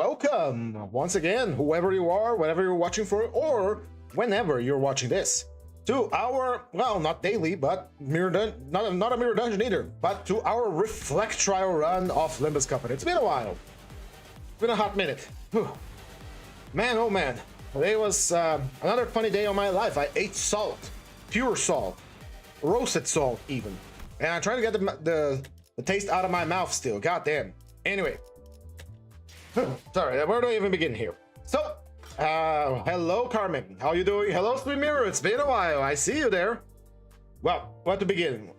welcome once again, whoever you are, whatever you're watching for, or whenever you're watching this, to our, well, not daily, but not a mirror dungeon either, but to our Reflectrial run of Limbus Company. It's been a while. It's been a hot minute. Whew. Man, oh man. Today was another funny day of my life. I ate salt. Pure salt. Roasted salt, even. And I'm trying to get the taste out of my mouth still. God damn. Anyway. Sorry, where do I even begin here? So, hello Carmen, how you doing? Hello Sweet Mirror, it's been a while, I see you there. Well, what to begin?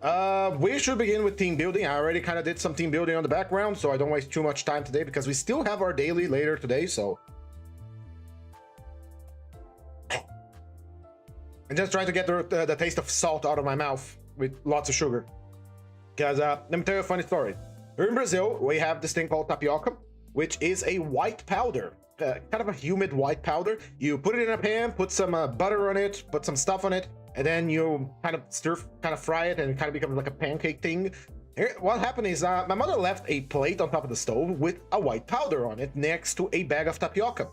We should begin with team building. I already kind of did some team building on the background, so I don't waste too much time today because we still have our daily later today, so... I'm just trying to get the taste of salt out of my mouth with lots of sugar. Because, let me tell you a funny story. Here in Brazil, we have this thing called tapioca, which is a white powder, kind of a humid white powder. You put it in a pan, put some butter on it, put some stuff on it, and then you kind of fry it, and it kind of becomes like a pancake thing. Here, what happened is my mother left a plate on top of the stove with a white powder on it next to a bag of tapioca.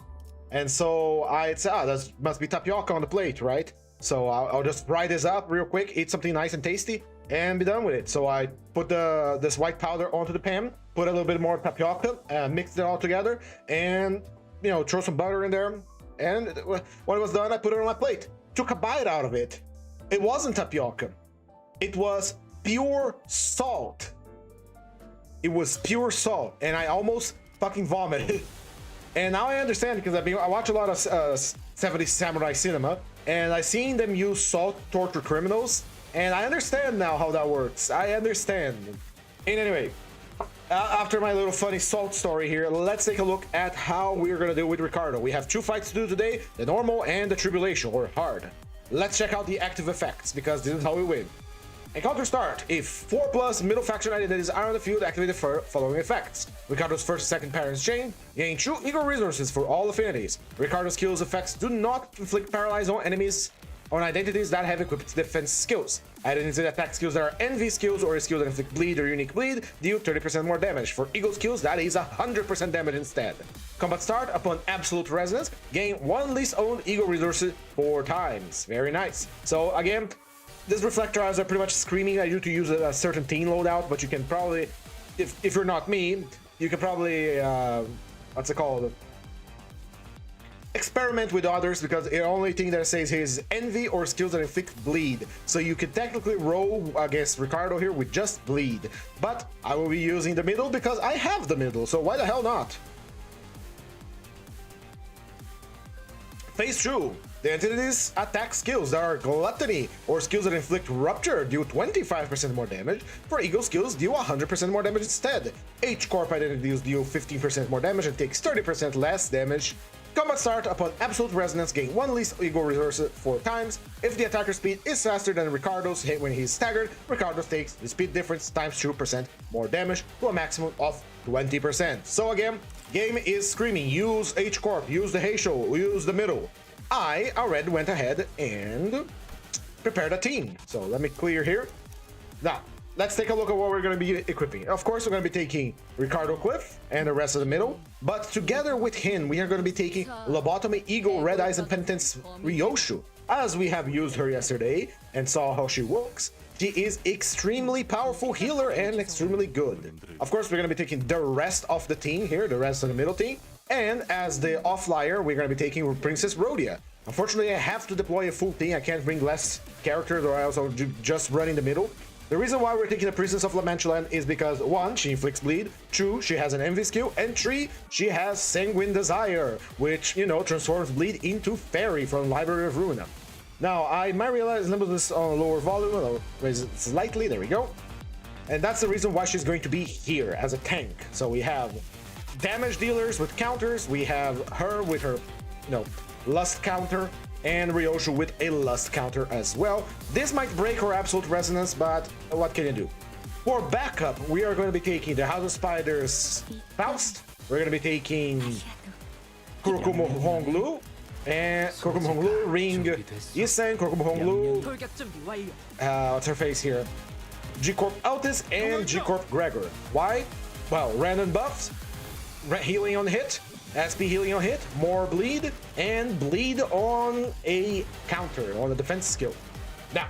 And so I said, that must be tapioca on the plate, right? So I'll just fry this up real quick, eat something nice and tasty, and be done with it. So I put this white powder onto the pan, put a little bit more tapioca, mixed it all together, and, you know, throw some butter in there. And when it was done, I put it on my plate. Took a bite out of it. It wasn't tapioca. It was pure salt. It was pure salt, and I almost fucking vomited. And now I understand, because I watch a lot of 70s samurai cinema, and I seen them use salt to torture criminals, and I understand now how that works. I understand. And anyway, after my little funny salt story here, let's take a look at how we're gonna do with Ricardo. We have two fights to do today, the normal and the tribulation, or hard. Let's check out the active effects, because this is how we win. Encounter start. If 4+ middle faction identities are on the field, activate the following effects. Ricardo's first and second parents chain. Gain 2 eagle resources for all affinities. Ricardo's skills effects do not inflict paralyze on enemies on identities that have equipped defense skills. Identities that attack skills that are envy skills or a skill that inflict bleed or unique bleed deal 30% more damage. For eagle skills, that is 100% damage instead. Combat start. Upon absolute resonance, gain 1 least owned eagle resources 4 times. Very nice. So again, these reflectors are pretty much screaming at you to use a certain team loadout, but you can probably, if you're not me, you can probably, what's it called? Experiment with others, because the only thing that says here is envy or skills that inflict bleed. So you could technically roll against Ricardo here with just bleed. But I will be using the middle because I have the middle, so why the hell not? Phase 2. The entities attack skills that are gluttony or skills that inflict rupture deal 25% more damage. For eagle skills, deal 100% more damage instead. H-Corp identities deal 15% more damage and takes 30% less damage. Combat start. Upon absolute resonance, gain 1 least eagle resource 4 times. If the attacker speed is faster than Ricardo's when he's staggered, Ricardo takes the speed difference times 2% more damage to a maximum of 20%. So again, game is screaming, use H-Corp, use the Heisho, use the middle. I already went ahead and prepared a team. So let me clear here. Now, let's take a look at what we're going to be equipping. Of course, we're going to be taking Ricardo Cliff and the rest of the middle. But together with him, we are going to be taking Lobotomy, Eagle, Red Eyes, and Penitence Ryoshu. As we have used her yesterday and saw how she works, she is extremely powerful healer and extremely good. Of course, we're going to be taking the rest of the team here, the rest of the middle team. And as the off-flyer, we're going to be taking Princess Rhodia. Unfortunately, I have to deploy a full team. I can't bring less characters, or else I'll just run in the middle. The reason why we're taking the Princess of Lamantulan is because 1, she inflicts bleed, 2, she has an envy skill, and 3, she has Sanguine Desire, which, you know, transforms bleed into fairy from Library of Ruina. Now, I might realize Limbus is on a lower volume, I'll raise it slightly, there we go. And that's the reason why she's going to be here as a tank. So we have damage dealers with counters, we have her with her, you know, lust counter, and Ryoshu with a lust counter as well. This might break her absolute resonance, but what can you do? For backup, we are going to be taking the House of Spiders Faust, we're going to be taking Kurokumo Honglu, and Kurokumo Honglu, Ring Isen, Kurokumo Honglu, what's her face here? G-Corp Altis and G-Corp Gregor. Why? Well, random buffs, healing on hit, SP healing on hit, more bleed, and bleed on a counter, on a defense skill. Now,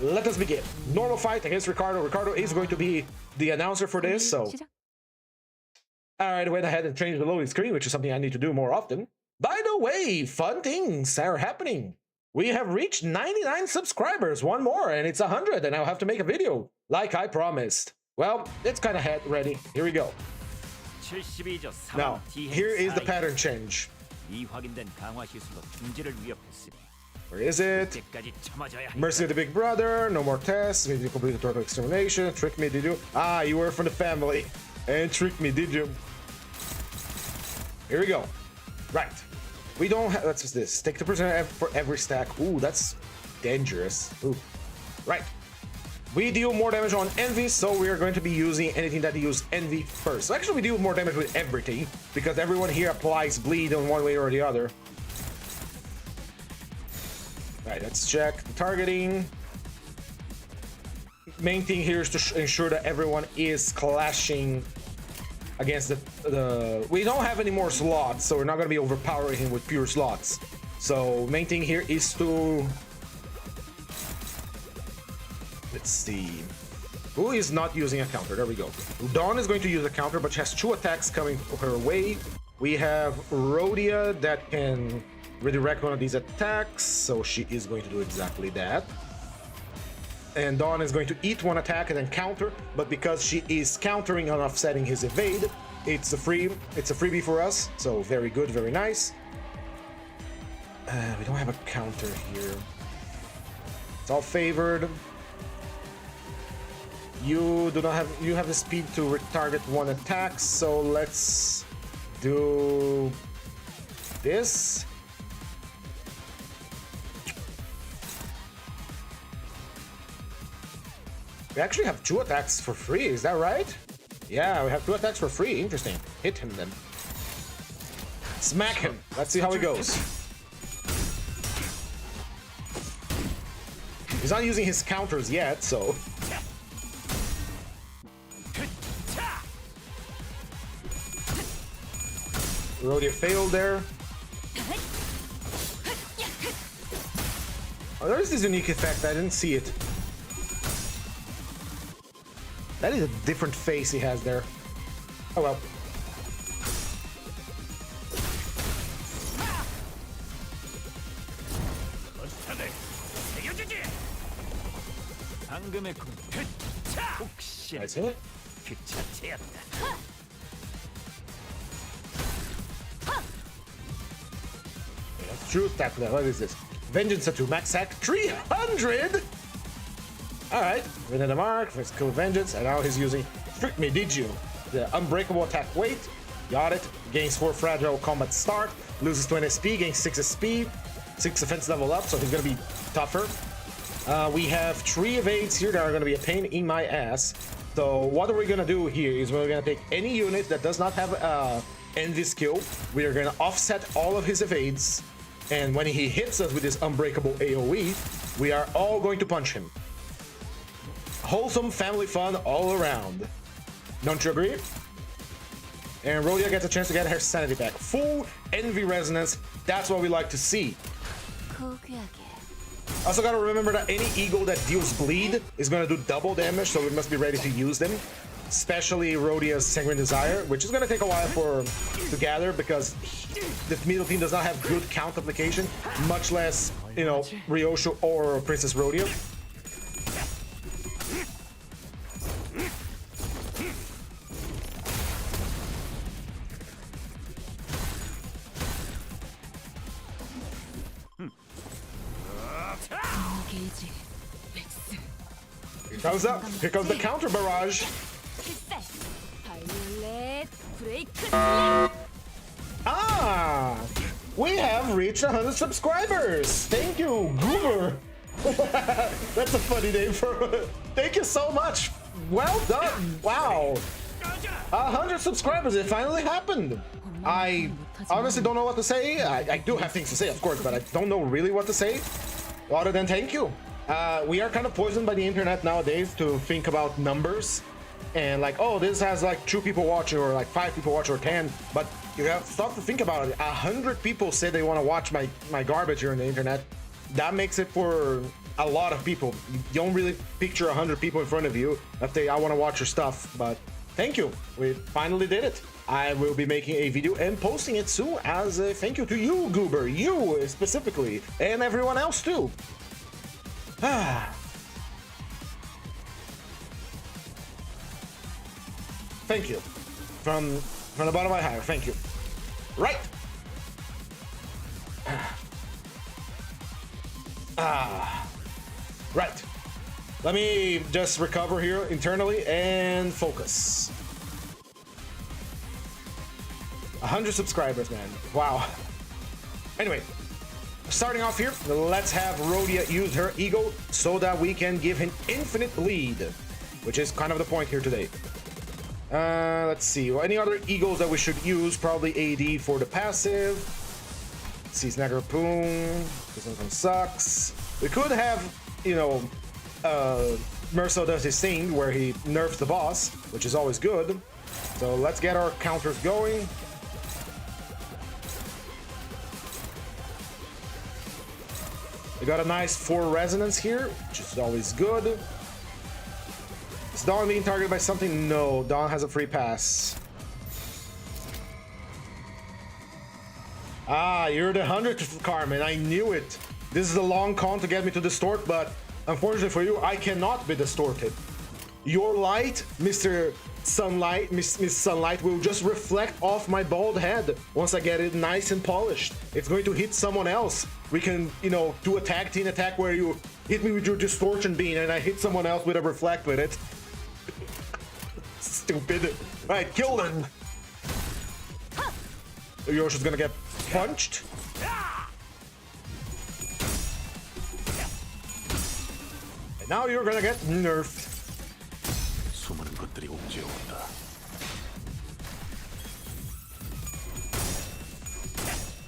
let us begin. Normal fight against Ricardo. Ricardo is going to be the announcer for this, so... Alright, I went ahead and changed the loading screen, which is something I need to do more often. By the way, fun things are happening. We have reached 99 subscribers, one more, and it's 100, and I'll have to make a video, like I promised. Well, it's kind of ready. Here we go. Now, here is the pattern change. Where is it? Mercy of the Big Brother, no more tests, need to complete the total extermination. Trick me, did you? Ah, you were from the family. And trick me, did you? Here we go. Right. We don't have, that's just this. Take the percent for every stack. Ooh, that's dangerous. Ooh. Right. We deal more damage on Envy, so we are going to be using anything that use Envy first. So actually, we deal more damage with everything, because everyone here applies bleed in one way or the other. Right, let's check the targeting. Main thing here is to ensure that everyone is clashing against the... We don't have any more slots, so we're not going to be overpowering him with pure slots. So main thing here is to... Let's see. Who is not using a counter? There we go. Dawn is going to use a counter, but she has 2 attacks coming her way. We have Rhodia that can redirect one of these attacks, so she is going to do exactly that. And Dawn is going to eat 1 attack and then counter, but because she is countering and offsetting his evade, it's a freebie for us. So very good, very nice. We don't have a counter here. It's all favored. You do not have, you have the speed to retarget 1 attack, so let's do this. We actually have 2 attacks for free, is that right? Yeah, we have 2 attacks for free. Interesting. Hit him then. Smack him. Let's see how it goes. He's not using his counters yet, so... Rhodia failed there. Oh, there is this unique effect. I didn't see it. That is a different face he has there. Oh well. That's it. Truth tap. What is this? Vengeance to max sack 300. All right, within the mark, first kill Vengeance, and now he's using Trick Me, Did You? The unbreakable attack weight, got it, gains 4 fragile combat start, loses 20 SP, gains 6 SP, 6 defense level up, so he's gonna be tougher. We have 3 evades here that are gonna be a pain in my ass. So what are we gonna do here is we're gonna take any unit that does not have Envy skill, we are gonna offset all of his evades, and when he hits us with this unbreakable AoE, we are all going to punch him. Wholesome family fun all around. Don't you agree? And Rhodia gets a chance to get her sanity back. Full Envy resonance. That's what we like to see. Also gotta remember that any eagle that deals bleed is gonna do double damage, so we must be ready to use them. Especially Rhodia's Sanguine Desire, which is gonna take a while to gather because the middle team does not have good count application, much less, you know, Ryosho or Princess Rhodia. Here comes the counter barrage. Ah, we have reached 100 subscribers. Thank you, Goober. That's a funny name for. Thank you so much. Well done. Wow, 100 subscribers. It finally happened. I honestly don't know what to say. I do have things to say, of course, but I don't know really what to say other than thank you. We are kind of poisoned by the internet nowadays to think about numbers. and like, oh, this has like 2 people watching or like 5 people watching or 10, but you have to stop to think about it. 100 people say they want to watch my garbage here on the internet. That makes it for a lot of people. You don't really picture 100 people in front of you that say, I want to watch your stuff, but thank you. We finally did it. I will be making a video and posting it soon as a thank you to you, Goober, you specifically, and everyone else too. Thank you. From the bottom of my heart, thank you. Right. Right. Let me just recover here internally and focus. 100 subscribers, man. Wow. Anyway, starting off here, let's have Rhodia use her ego so that we can give him infinite lead, which is kind of the point here today. Let's see. Well, any other egos that we should use? Probably AD for the passive. Let's see, Snagger Poon. This one sucks. We could have, you know, Merso does his thing where he nerfs the boss, which is always good. So let's get our counters going. We got a nice 4 resonance here, which is always good. Is Dawn being targeted by something? No, Dawn has a free pass. Ah, you're the 100th Carmen. I knew it. This is a long con to get me to distort, but unfortunately for you, I cannot be distorted. Your light, Mr. Sunlight, Miss Sunlight, will just reflect off my bald head once I get it nice and polished. It's going to hit someone else. We can, you know, do a tag team attack where you hit me with your distortion beam and I hit someone else with a reflect with it. Stupid. Alright, kill them. Yoshi's gonna get punched. And now you're gonna get nerfed.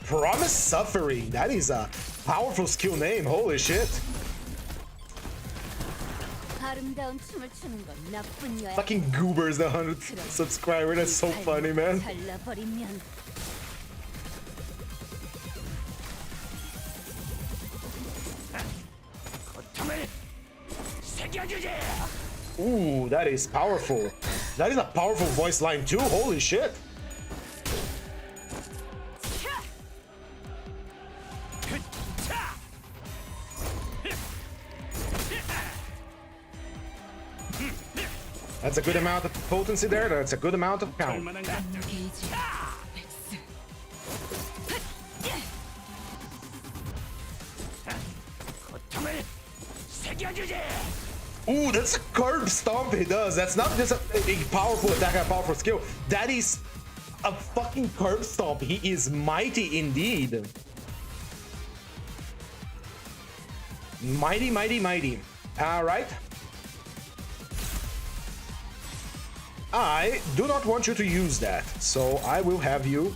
Promise Suffering. That is a powerful skill name. Holy shit. Fucking Goober's the 100th subscriber. That's so funny, man. Ooh, that is powerful. That is a powerful voice line too. Holy shit. That's a good amount of potency there. That's a good amount of count. Ooh, that's a curb stomp he does. That's not just a powerful attack, a powerful skill. That is a fucking curb stomp. He is mighty indeed. Mighty, mighty, mighty. All right. I do not want you to use that, so I will have you.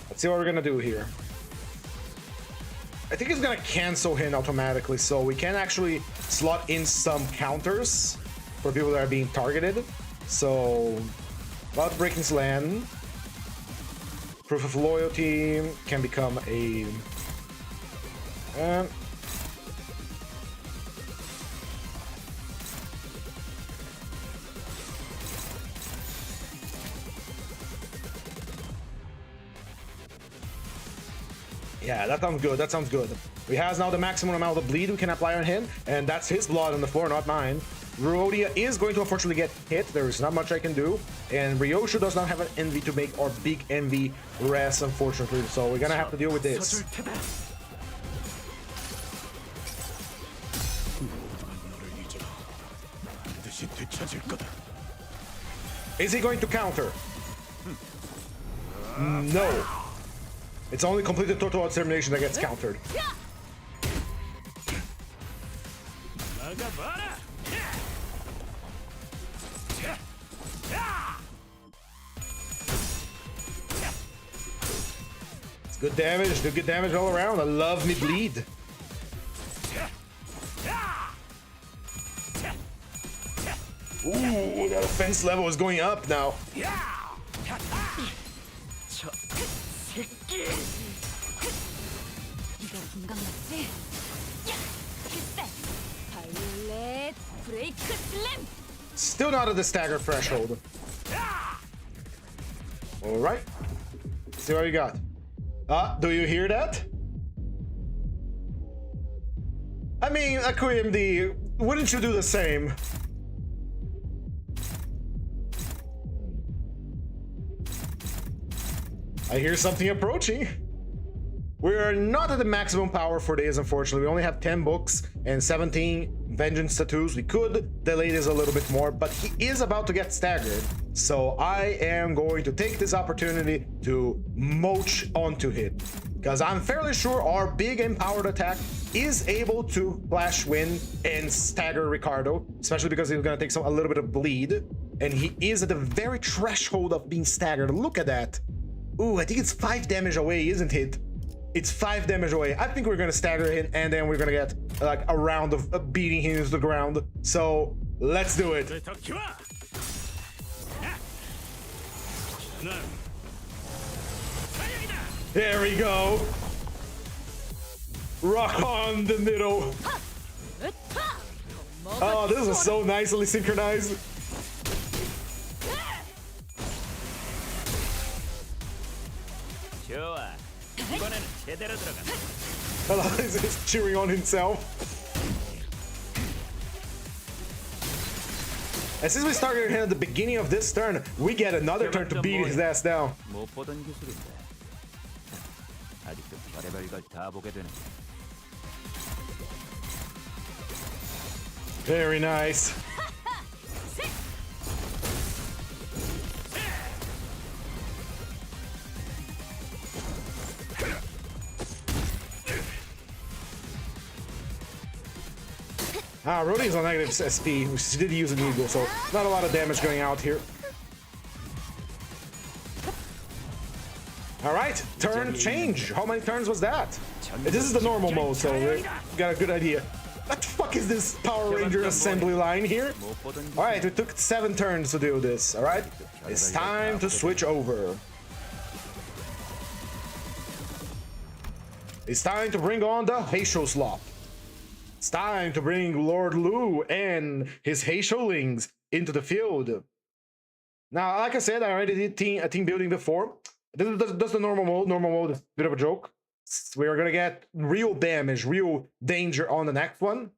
Let's see what we're gonna do here. I think it's gonna cancel him automatically, so we can actually slot in some counters for people that are being targeted. So, Blood Breaking Slam, Proof of Loyalty can become a... yeah, that sounds good. That sounds good. He has now the maximum amount of bleed we can apply on him, and that's his blood on the floor, not mine. Rhodia is going to unfortunately get hit. There is not much I can do, and Ryoshu does not have an envy to make our big envy rest, unfortunately. So we're gonna have to deal with this. Is he going to counter? No. It's only completed total extermination that gets countered. It's good damage all around. I love me bleed. Ooh, that offense level is going up now. Still not at the stagger threshold. Alright. See what you got. Do you hear that? I mean, AQMD, wouldn't you do the same? I hear something approaching. We are not at the maximum power for days, unfortunately. We only have 10 books and 17 vengeance tattoos. We could delay this a little bit more, but he is about to get staggered. So I am going to take this opportunity to moach onto him, because I'm fairly sure our big empowered attack is able to flash win and stagger Ricardo, especially because he's going to take a little bit of bleed, and he is at the very threshold of being staggered. Look at that. Ooh, I think it's 5 damage away, isn't it? It's 5 damage away. I think we're gonna stagger him, and then we're gonna get like a round of beating him into the ground. So let's do it. There we go. Rock on the middle. Oh, this is so nicely synchronized. He's just cheering on himself. And since we started him at the beginning of this turn, we get another turn to beat his ass down. Very nice. Rodi's on negative SP, which did use an eagle, so not a lot of damage going out here. Alright, turn change. How many turns was that? This is the normal mode, so we got a good idea. What the fuck is this Power Ranger assembly line here? Alright, it took 7 turns to do this, alright? It's time to switch over. It's time to bring on the Heisho Slop. It's time to bring Lord Lu and his Heisholings into the field. Now, like I said, I already did team building before. This is the normal mode. Normal mode is a bit of a joke. We are gonna get real damage, real danger on the next one.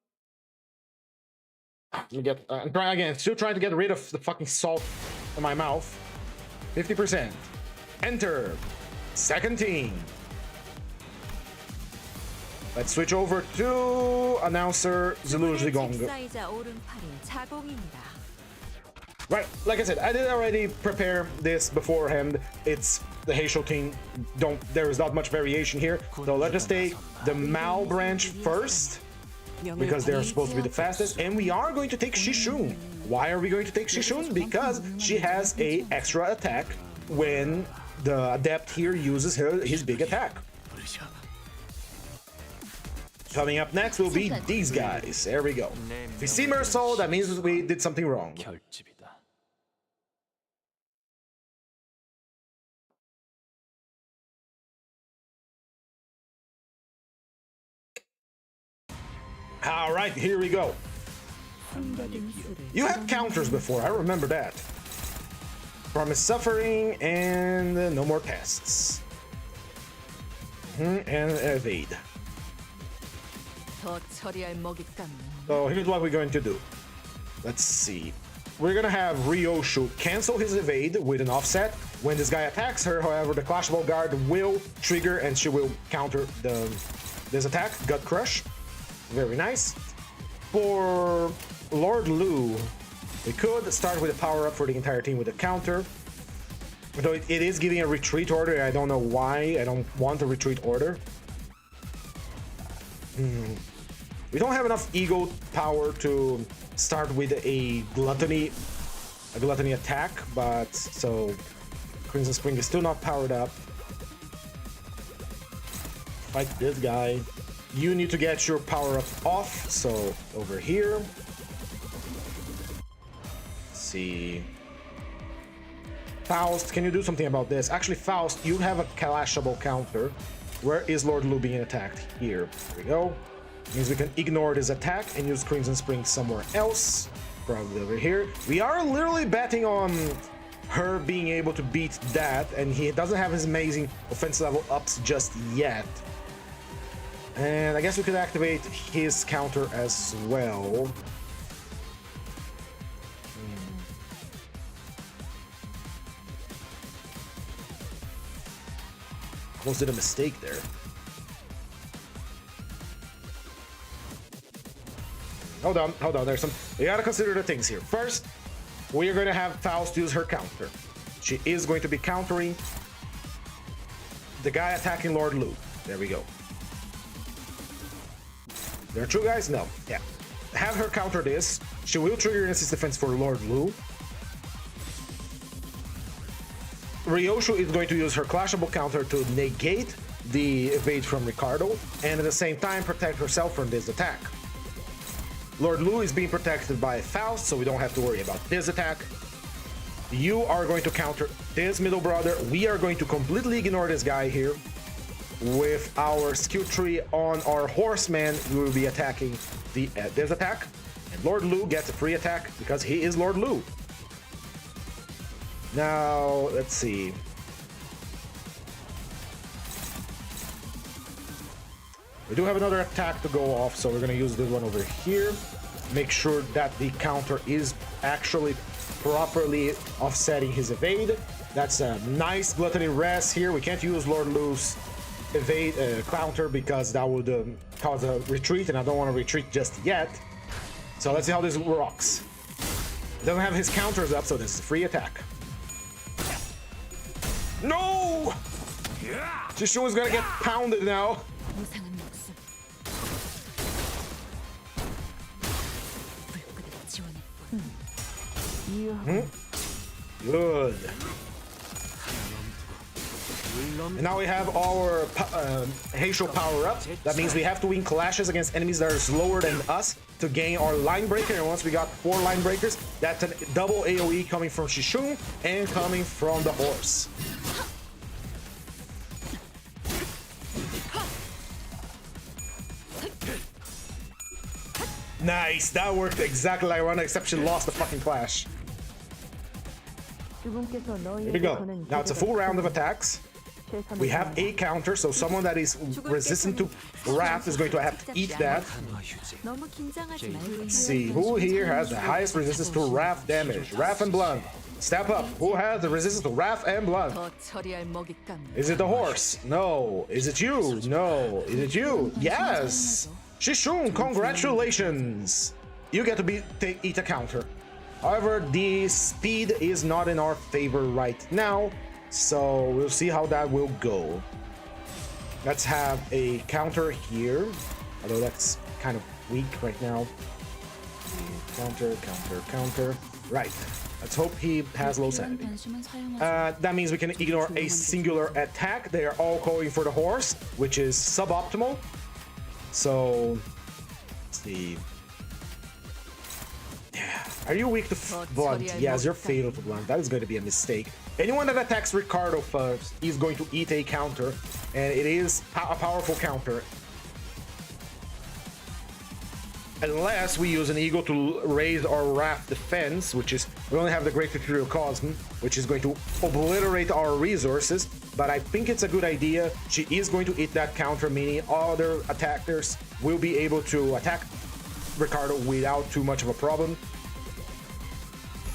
Let me get. I'm trying again. Still trying to get rid of the fucking salt in my mouth. 50%. Enter. Second team. Let's switch over to announcer Luscious. Right, like I said, I did already prepare this beforehand. It's the Heisho team. There is not much variation here. So let's just take the Mal branch first, because they're supposed to be the fastest, and we are going to take Shishun. Why are we going to take Shishun? Because she has a extra attack when the adept here uses his big attack. Coming up next will be these guys. There we go. If we see Mersault, that means we did something wrong. All right, here we go. You had counters before, I remember that. Promise suffering and no more tests. And evade. So here's what we're going to do. Let's see. We're gonna have Ryoshu cancel his evade with an offset. When this guy attacks her, however, the Clashball Guard will trigger and she will counter this attack. Gut Crush. Very nice. For Lord Lu, we could start with a power-up for the entire team with a counter. Though it is giving a retreat order, I don't know why. I don't want a retreat order. We don't have enough ego power to start with a gluttony attack, but so Crimson Spring is still not powered up. Fight this guy. You need to get your power up off, so over here. see. Faust, can you do something about this? Actually, Faust, you have a clashable counter. Where is Lord Lu being attacked? Here. There we go. Means we can ignore this attack and use Crimson Spring somewhere else. Probably over here. We are literally betting on her being able to beat that, and he doesn't have his amazing offense level ups just yet. And I guess we could activate his counter as well. Almost did a mistake there. Hold on, there's some... You gotta consider the things here. First, we are going to have Faust use her counter. She is going to be countering the guy attacking Lord Lu. There we go. There are two guys? No. Yeah. Have her counter this. She will trigger an assist defense for Lord Lu. Ryoshu is going to use her clashable counter to negate the evade from Ricardo, and at the same time protect herself from this attack. Lord Lu is being protected by Faust, so we don't have to worry about this attack. You are going to counter this middle brother. We are going to completely ignore this guy here. With our skill tree on our horseman, we will be attacking this attack. And Lord Lu gets a free attack because he is Lord Lu. Now, let's see. We do have another attack to go off, so we're going to use this one over here. Make sure that the counter is actually properly offsetting his evade. That's a nice gluttony rest here. We can't use Lord Lu's evade counter because that would cause a retreat, and I don't want to retreat just yet. So let's see how this rocks. Doesn't have his counters up, so this is a free attack. No! Jishu is gonna get pounded now. Good. And now we have our Heisho power up. That means we have to win clashes against enemies that are slower than us to gain our line breaker. And once we got 4 line breakers, that's a double AoE coming from Shishun and coming from the horse. Nice, that worked exactly like I wanted, except she lost the fucking clash. Here we go. Now it's a full round of attacks. We have a counter, so someone that is resistant to Wrath is going to have to eat that. Let's see, who here has the highest resistance to Wrath damage? Wrath and Blood. Step up. Who has the resistance to Wrath and Blood? Is it the horse? No. Is it you? No. Is it you? Yes! Shishun, congratulations! You get to eat a counter. However, the speed is not in our favor right now, so we'll see how that will go. Let's have a counter here, although that's kind of weak right now. Counter, counter, counter. Right. Let's hope he has low sanity. That means we can ignore a singular attack. They are all calling for the horse, which is suboptimal. So, let's see. Are you weak to blunt? Yes, you're fatal to blunt. That is going to be a mistake. Anyone that attacks Ricardo first is going to eat a counter, and it is a powerful counter. Unless we use an eagle to raise our Wrath defense, which is, we only have the Great Reflectrial Cosm, which is going to obliterate our resources, but I think it's a good idea. She is going to eat that counter, meaning other attackers will be able to attack Ricardo without too much of a problem.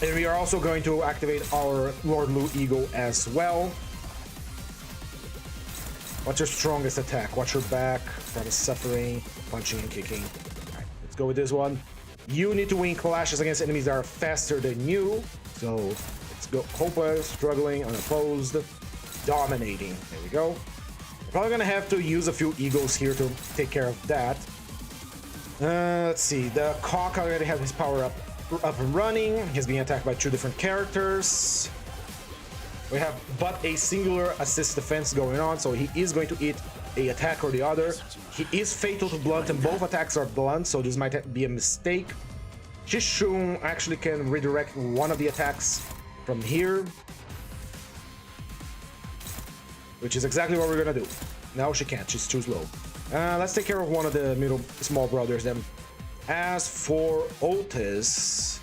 And we are also going to activate our Lord Lu Eagle as well. What's your strongest attack? Watch your back, from suffering, punching and kicking. Go with this one. You need to win clashes against enemies that are faster than you. So let's go. Hopa, struggling, unopposed, dominating. There we go. We're probably gonna have to use a few eagles here to take care of that. Let's see. The cock already has his power up and running. He's being attacked by 2 different characters. We have but a singular assist defense going on, so he is going to eat a attack or the other. He is fatal to blunt, and both attacks are blunt, so this might be a mistake. Shishun actually can redirect one of the attacks from here, which is exactly what we're gonna do. No, she can't. She's too slow. Let's take care of one of the middle small brothers then. As for Otis,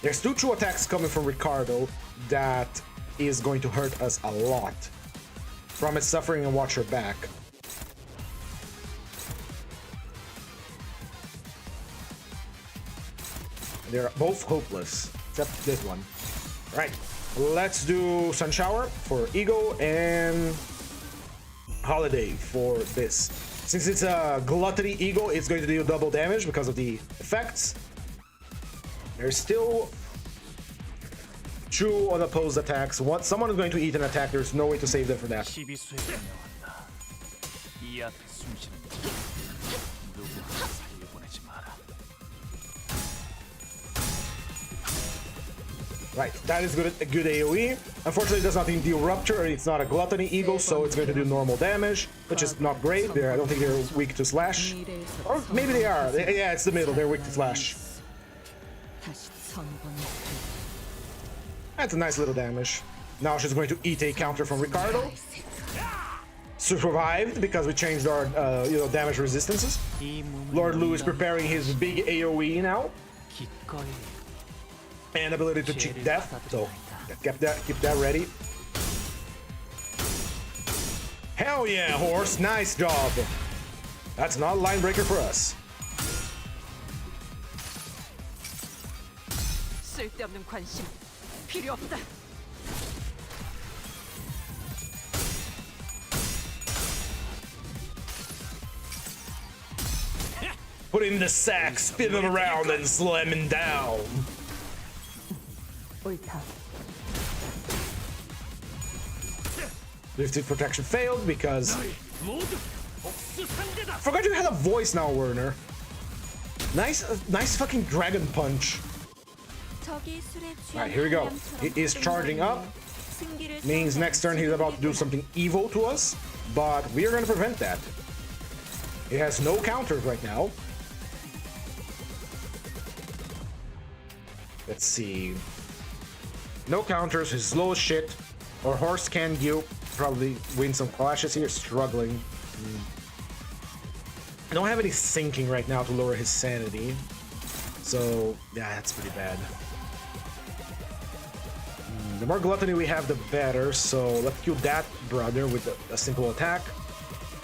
there's two true attacks coming from Ricardo that is going to hurt us a lot. Promise Suffering and Watch Her Back. They're both hopeless, except this one. Right, let's do Sun Shower for Ego and Holiday for this. Since it's a Gluttony Ego, it's going to do double damage because of the effects. There's still two unopposed attacks. Once someone is going to eat an attack, there's no way to save them from that. Right, that is good, a good AoE. Unfortunately, it does not deal Rupture. It's not a Gluttony Eagle, so it's going to do normal damage, which is not great. I don't think they're weak to Slash. Or maybe they are. Yeah, it's the middle. They're weak to Slash. That's a nice little damage. Now she's going to eat a counter from Ricardo. Survived because we changed our damage resistances. Lord Lou is preparing his big AoE now. And ability to cheat death, so keep that ready. Hell yeah, horse, nice job. That's not a line breaker for us. Put in the sack, spin it around, and slam him down. Lifted protection failed because I forgot you had a voice now, Werner. Nice fucking dragon punch. Alright, here we go. He is charging up. Means next turn he's about to do something evil to us, but we are going to prevent that. He has no counters right now. Let's see. No counters, he's slow as shit. Or horse can you probably win some clashes here, struggling. I don't have any sinking right now to lower his sanity. So, yeah, that's pretty bad. The more gluttony we have, the better. So let's kill that brother with a simple attack.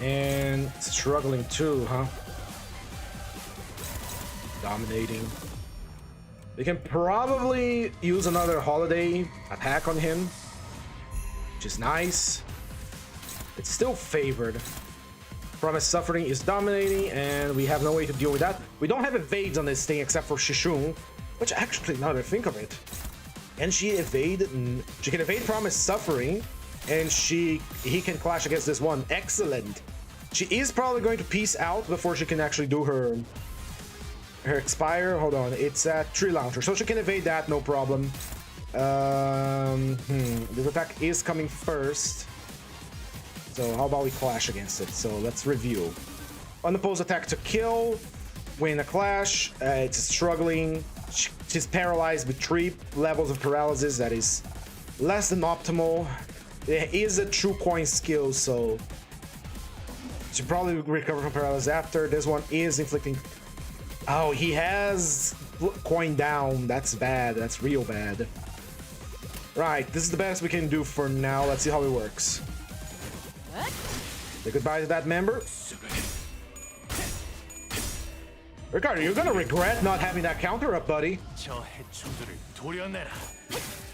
And struggling too, huh? Dominating. We can probably use another holiday attack on him, which is nice. It's still favored. Promise Suffering is dominating, and we have no way to deal with that. We don't have evades on this thing except for Shishun, which actually, now that I think of it, and she can evade Promise Suffering, and he can clash against this one. Excellent. She is probably going to peace out before she can actually do her expire. Hold on, it's a Tree Launcher, so she can evade that, no problem. This attack is coming first, so how about we clash against it? So let's review. Unopposed attack to kill, win a clash. It's struggling. She's paralyzed with 3 levels of paralysis. That is less than optimal. It is a true coin skill, so she'll probably recover from paralysis after. This one is inflicting. Oh, he has coin down. That's bad. That's real bad. Right, this is the best we can do for now. Let's see how it works. Say goodbye to that member. Ricardo, you're gonna regret not having that counter up, buddy.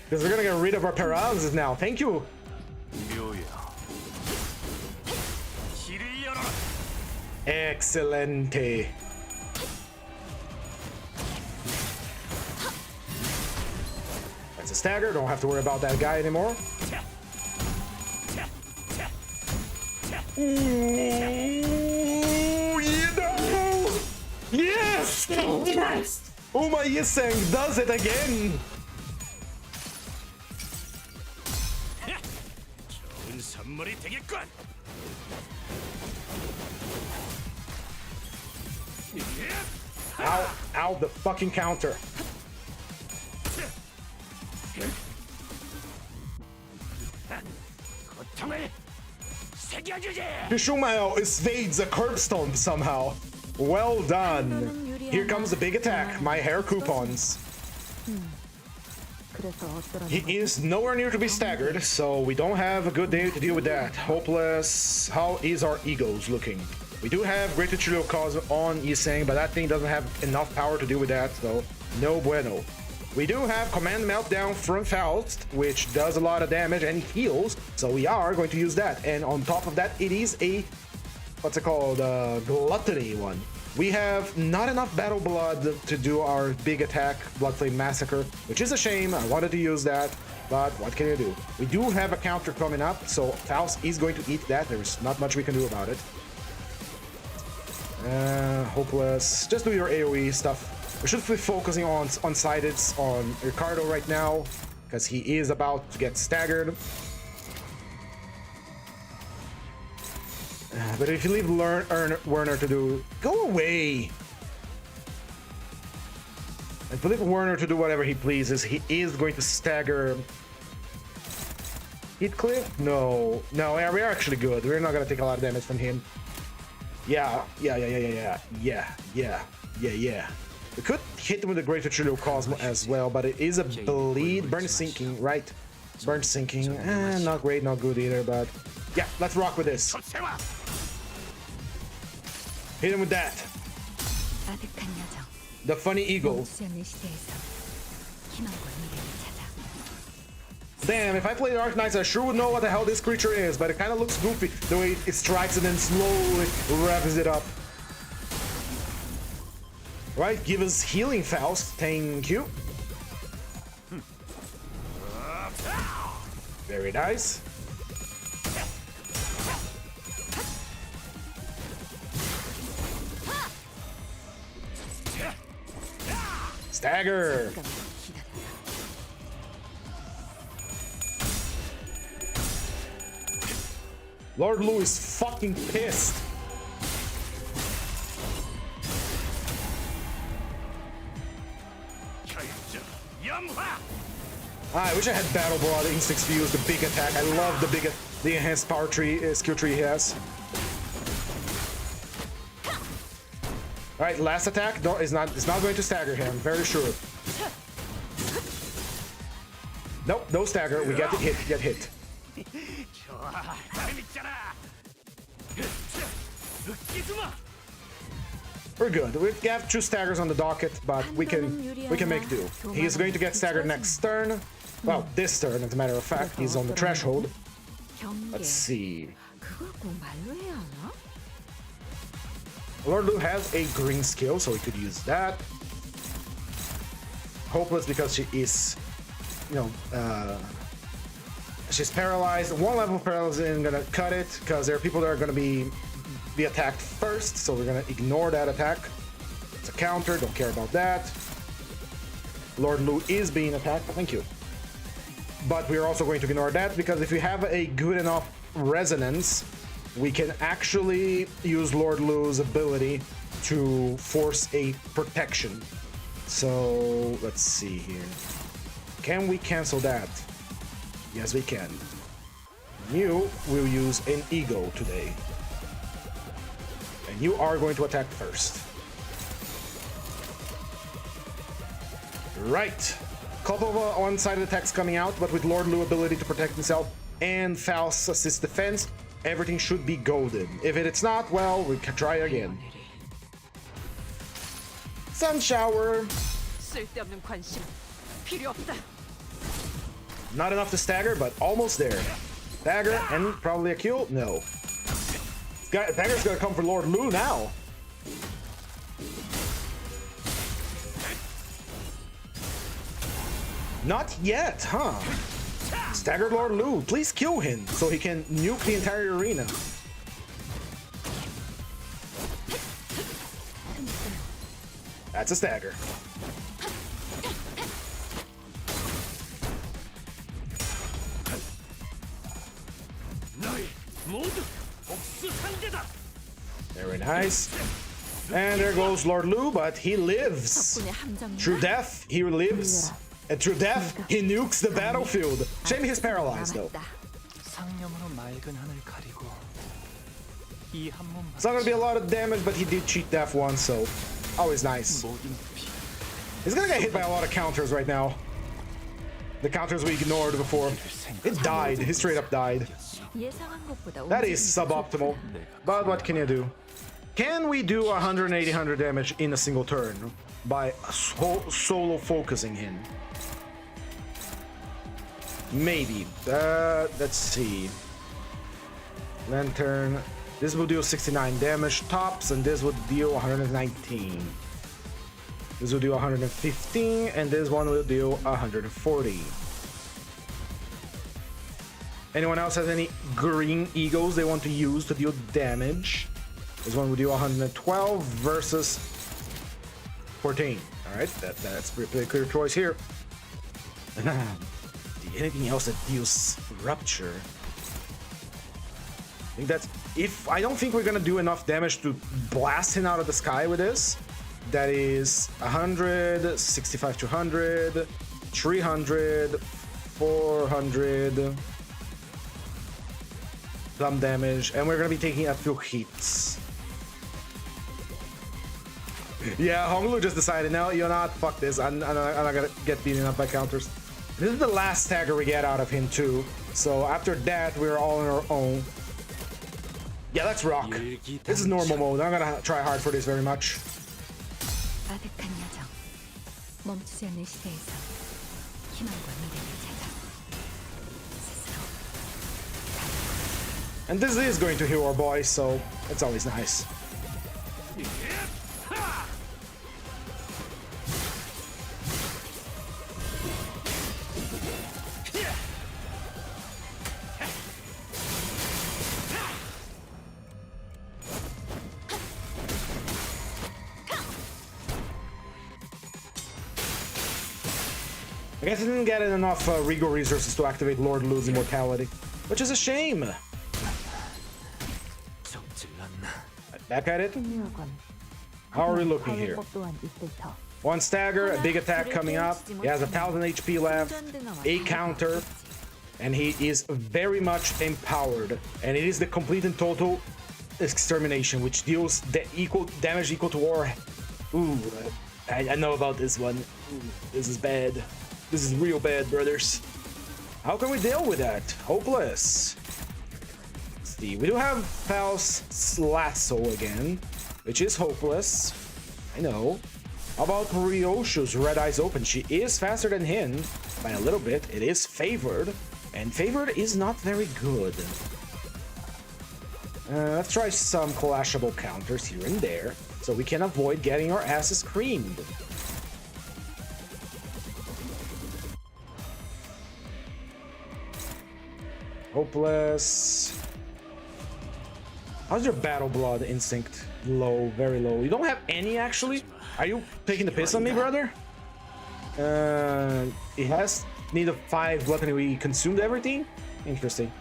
Because we're gonna get rid of our paralysis now. Thank you. Excelente. That's a stagger. Don't have to worry about that guy anymore. Ooh, you know. Yes! Oh my Yiseng does it again! Ow, ow, the fucking counter. Kishumael evades a curb stomp somehow. Well done. Here comes the big attack, my hair coupons. He is nowhere near to be staggered, so we don't have a good day to deal with that. Hopeless. How is our egos looking? We do have Great Reflectrial cause on Yiseng, but that thing doesn't have enough power to deal with that, so no bueno. We do have Command Meltdown from Faust, which does a lot of damage and heals, so we are going to use that. And on top of that, it is a, what's it called, Gluttony one. We have not enough Battle Blood to do our big attack, Bloodflame Massacre, which is a shame. I wanted to use that, but what can you do? We do have a counter coming up, so Faust is going to eat that. There's not much we can do about it. Hopeless. Just do your AoE stuff. We should be focusing on sideds on Ricardo right now, because he is about to get staggered. But if you leave Werner to do... Go away! If you leave Werner to do whatever he pleases, he is going to stagger... Heathcliff? No. No, yeah, we're actually good. We're not going to take a lot of damage from him. Yeah. We could hit him with the Great Reflectrial Cosmo as well, but it is a bleed. Burn Sinking, right? Burn Sinking. Not great, not good either, but... Yeah, let's rock with this. Hit him with that. The funny eagle. Damn, if I played Dark Knights, I sure would know what the hell this creature is, but it kind of looks goofy the way it strikes and then slowly revs it up. Right, give us healing, Faust. Thank you. Very nice. Stagger. Lord Lu is fucking pissed. I wish I had Battle Blood Instincts to use the big attack. I love the enhanced power tree, skill tree he has. All right, last attack. No, it's not going to stagger him. Very sure. Nope, no stagger. We get hit. Get hit. We're good. We have 2 staggers on the docket, but we can make do. He is going to get staggered next turn. Well, this turn, as a matter of fact. He's on the threshold. Let's see. Lord Lu has a green skill, so we could use that. Hopeless because she is, you know, she's paralyzed. 1 level of paralysis isn't gonna cut it because there are people that are gonna be attacked first, so we're gonna ignore that attack. It's a counter, don't care about that. Lord Lu is being attacked, thank you. But we're also going to ignore that because if we have a good enough resonance, we can actually use Lord Lu's ability to force a protection. So let's see here. Can we cancel that? Yes, we can. You will use an ego today. And you are going to attack first. Right. Couple of one-sided attacks coming out, but with Lord Lu ability to protect himself and Faust's assist defense, everything should be golden. If it's not, well, we can try again. Sun shower. Not enough to stagger, but almost there. Stagger and probably a kill? No. Stagger's gonna come for Lord Lu now. Not yet, huh? Staggered Lord Lu, please kill him so he can nuke the entire arena. That's a stagger. Very nice. And there goes Lord Lu, but he lives. Through death, he lives. And through death, he nukes the battlefield. Shame he's paralyzed, though. It's not gonna be a lot of damage, but he did cheat death once, so always nice. He's gonna get hit by a lot of counters right now. The counters we ignored before. It died. He straight up died. That is suboptimal. But what can you do? Can we do 100 damage in a single turn by solo focusing him? Maybe. Let's see. Lantern. This will deal 69 damage tops, and this would deal 119. This will deal 115, and this one will deal 140. Anyone else has any green eagles they want to use to deal damage? This one will deal 112 versus 14. All right, that's a pretty clear choice here. Anything else that deals rupture? I think that's I don't think we're gonna do enough damage to blast him out of the sky with this. That is 100, 65 to 100, 300, 400 some damage, and we're gonna be taking a few hits. Yeah, Honglu just decided, no, you're not, fuck this, I'm not gonna get beaten up by counters. This is the last stagger we get out of him too, so after that we're all on our own. Yeah, let's rock. This is normal mode, I'm gonna try hard for this very much. And this is going to heal our boys, so it's always nice. I guess I didn't get enough Regal resources to activate Lord Lu's immortality, which is a shame. Back at it. How are we looking here? One stagger, a big attack coming up. He has 1,000 HP left, a counter, and he is very much empowered. And it is the complete and total extermination, which deals the damage equal to war. Ooh, I know about this one. Ooh, this is bad. This is real bad, brothers. How can we deal with that? Hopeless. Let's see. We do have Faust's Lasso again, which is hopeless. I know. How about Ryoshu's Red Eyes Open? She is faster than him by a little bit. It is favored, and favored is not very good. Let's try some clashable counters here and there, so we can avoid getting our asses creamed. Hopeless. How's your battle blood instinct? Low, very low. You don't have any, actually? Are you taking the piss on me, brother? It has need of 5 weapon. We consumed everything? Interesting.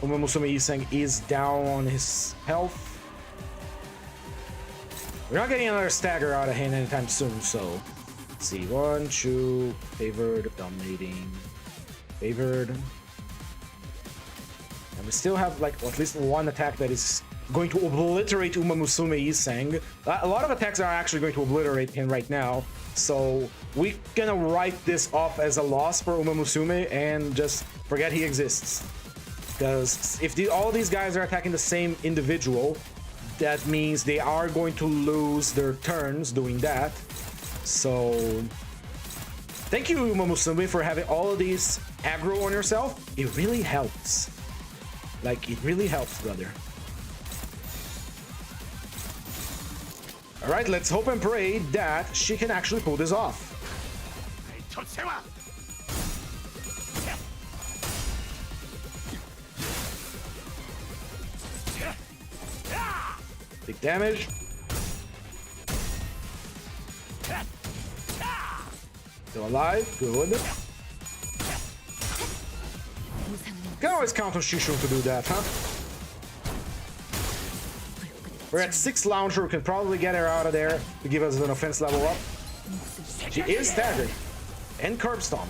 Umamusume Iseng is down on his health. We're not getting another stagger out of him anytime soon, so... Let's see. 1, 2, favored, dominating, favored. And we still have like at least one attack that is going to obliterate Umamusume Iseng. A lot of attacks are actually going to obliterate him right now. So we're gonna write this off as a loss for Umamusume and just forget he exists. Because if all these guys are attacking the same individual, that means they are going to lose their turns doing that. So thank you, Umamusume, for having all of these aggro on yourself. It really helps. Like, it really helps, brother. Alright, let's hope and pray that she can actually pull this off. Big damage. Still alive, good. Can always count on Shishu to do that, huh? We're at 6 launcher. We can probably get her out of there to give us an offense level up. She is staggered. And curb stomp.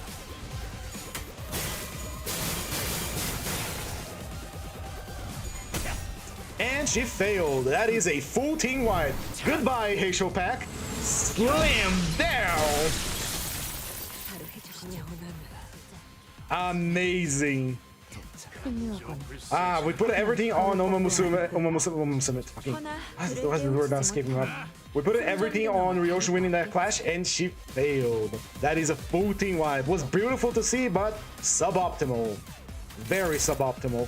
And she failed. That is a full team wipe. Goodbye, Heisho Pack. Slam down. Amazing. We put everything on Omamusume. Fucking, what's the word not escaping up? We put everything on Ryoshi winning that clash, and she failed. That is a full team wipe. Was beautiful to see, but suboptimal. Very suboptimal.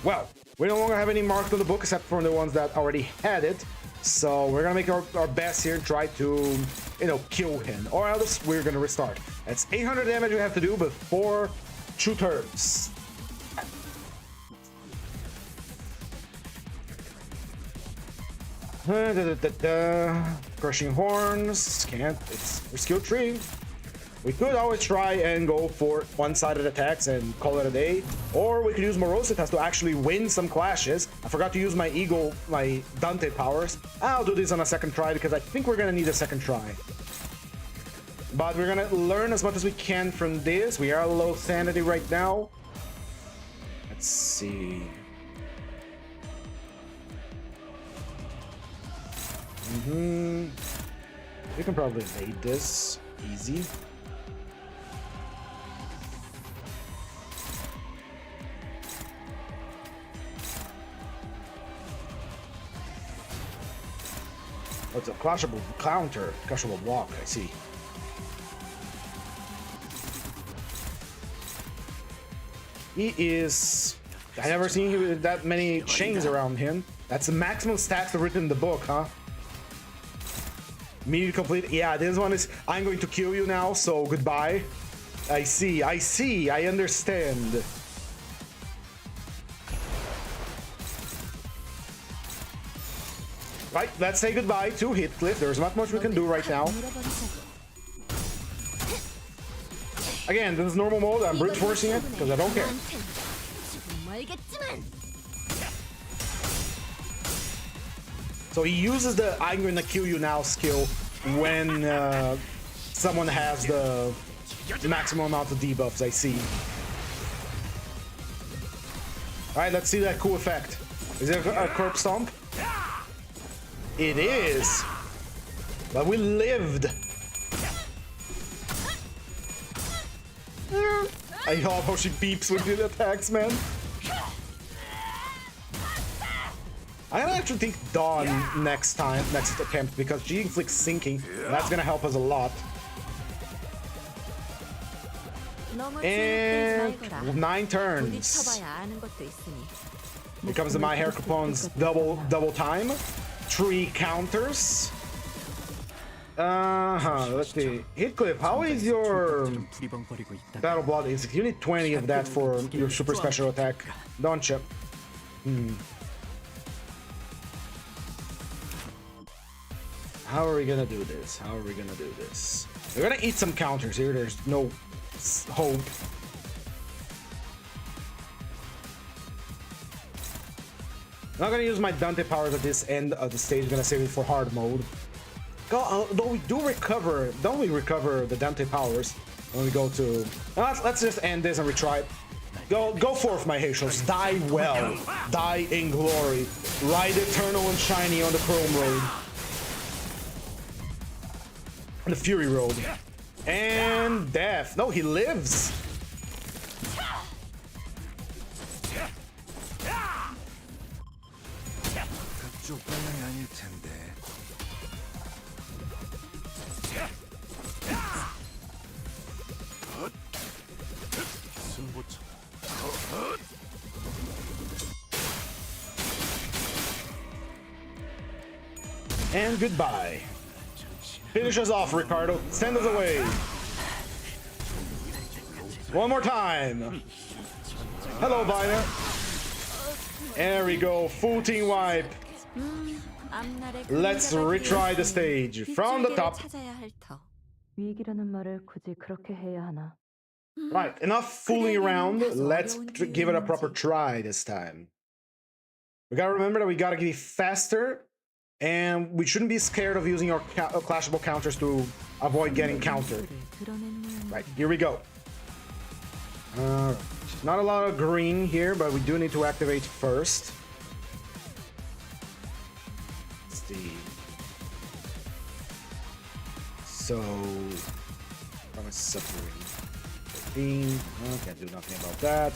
Well, we no longer have any marked on the book except for the ones that already had it. So we're gonna make our best here and try to, you know, kill him. Or else we're gonna restart. That's 800 damage we have to do before 2 turns. Crushing horns. Can't. It's a skill tree. We could always try and go for one-sided attacks and call it a day, or we could use Morositas to actually win some clashes. I forgot to use my Eagle, my Dante powers. I'll do this on a second try because I think we're gonna need a second try. But we're gonna learn as much as we can from this. We are low sanity right now. Let's see. We can probably evade this easy. Oh, it's a clashable counter, clashable block, I see. He is... I never seen him with that many chains around him. That's the maximum stats written in the book, huh? Immediate complete. Yeah, this one is... I'm going to kill you now, so goodbye. I see, I understand. Right, let's say goodbye to Heathcliff. There's not much we can do right now. Again, this is normal mode. I'm brute forcing it because I don't care. So he uses the I'm gonna kill you now skill when someone has the maximum amount of debuffs, I see. Alright, let's see that cool effect. Is it a curb stomp? It is! But we lived! I love how she beeps with the attacks, man. I'm gonna actually think Dawn next attempt, because she inflicts sinking. That's gonna help us a lot. And 9 turns. Here comes the My Hair Capone's double time. 3 counters. Let's see. Heathcliff, how is your Battle Blood? You need 20 of that for your super special attack, don't you? How are we gonna do this? We're gonna eat some counters here. There's no hope. I'm not gonna use my Dante powers at this end of the stage. I'm gonna save it for hard mode. Though we do recover, don't we recover the Dante powers when we go to... Let's just end this and retry it. Go forth, my Heishos. Die well. Die in glory. Ride eternal and shiny on the Chrome Road. The Fury Road. And death. No, he lives. And goodbye. Finish us off, Ricardo. Send us away. One more time. Hello, Viner. There we go. Full team wipe. Let's retry the stage from the top. Right, enough fooling around. Let's give it a proper try this time. We gotta remember that we gotta be faster, and we shouldn't be scared of using our clashable counters to avoid getting countered. Right, here we go. Not a lot of green here, but we do need to activate first. Let's see. So, I'm gonna separate. 13, can't do nothing about that.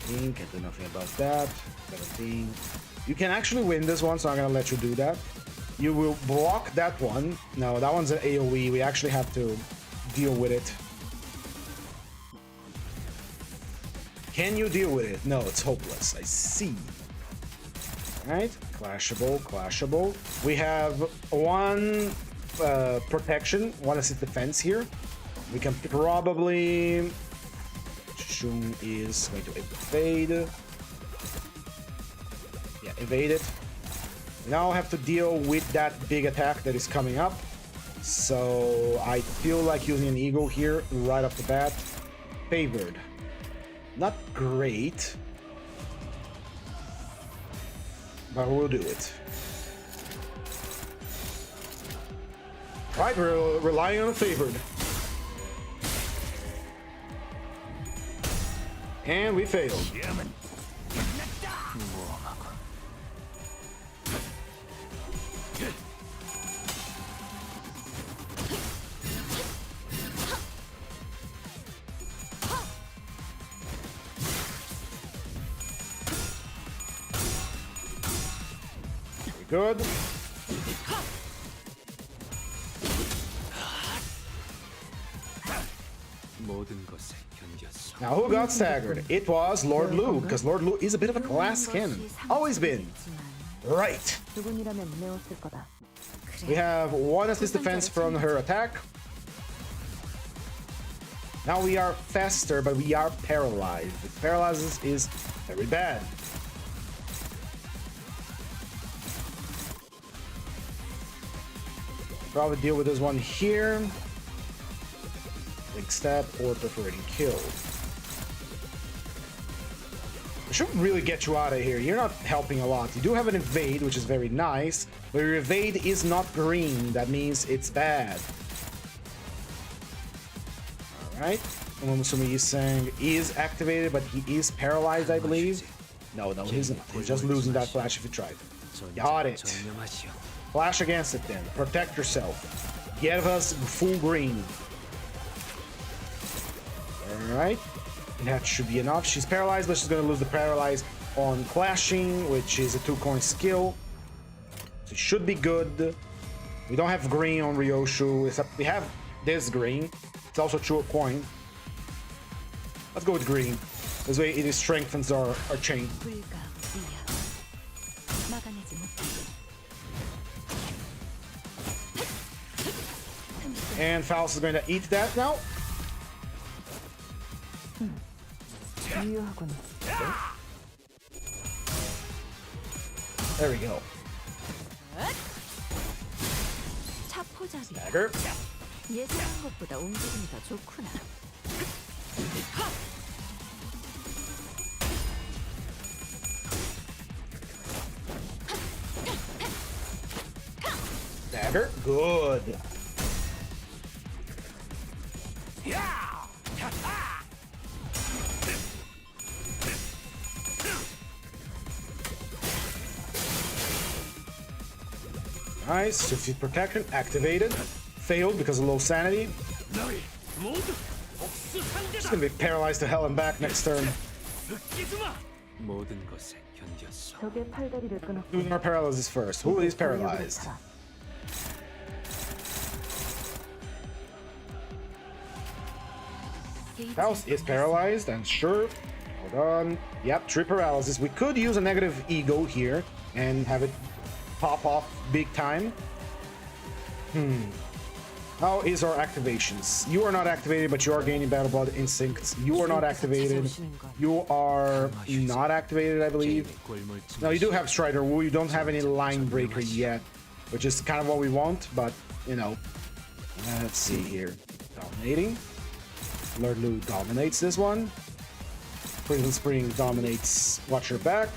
13, can't do nothing about that. 17. You can actually win this one, so I'm gonna let you do that. You will block that one. No, that one's an AoE. We actually have to deal with it. Can you deal with it? No, it's hopeless. I see. Alright, clashable, clashable. We have one protection, one assist defense here. We can probably... Shun is going to evade. Yeah, evade it. Now I have to deal with that big attack that is coming up. So I feel like using an eagle here right off the bat. Favored. Not great. But we'll do it. Right, we're relying on a favored. And we failed. Good. Now, who got staggered? It was Lord Lu, because Lord Lu is a bit of a glass cannon. Always been. Right. We have one assist defense from her attack. Now we are faster, but we are paralyzed. It paralyzes is very bad. Probably deal with this one here. Big stab or perforating kill. I should really get you out of here. You're not helping a lot. You do have an evade, which is very nice, but your evade is not green. That means it's bad. Alright. Umamusume Yiseng is activated, but he is paralyzed, I believe. No, he's not. He's just losing that flash if you tried. Got it. Flash against it then. Protect yourself. Give us full green. Alright. That should be enough. She's paralyzed, but she's going to lose the paralyze on clashing, which is a 2-coin skill. So it should be good. We don't have green on Ryoshu, except we have this green. It's also 2 coin. Let's go with green. This way it strengthens our chain. And Faust is going to eat that now. There we go. Dagger. Dagger. Good. Nice. 50 protection activated. Failed because of low sanity. She's gonna be paralyzed to hell and back next turn. Doing our paralysis first. Who is paralyzed? Faust is paralyzed, and sure. Hold on. Yep, 3 paralysis. We could use a negative ego here and have it pop off big time. How is our activations? You are not activated, but you are gaining Battle Blood Instincts. You are not activated. You are not activated, I believe. No, you do have Strider Wu. You don't have any Line Breaker yet, which is kind of what we want, but, you know. Let's see here. Dominating. Lord Lu dominates this one. Prison Spring dominates Watch Your Back.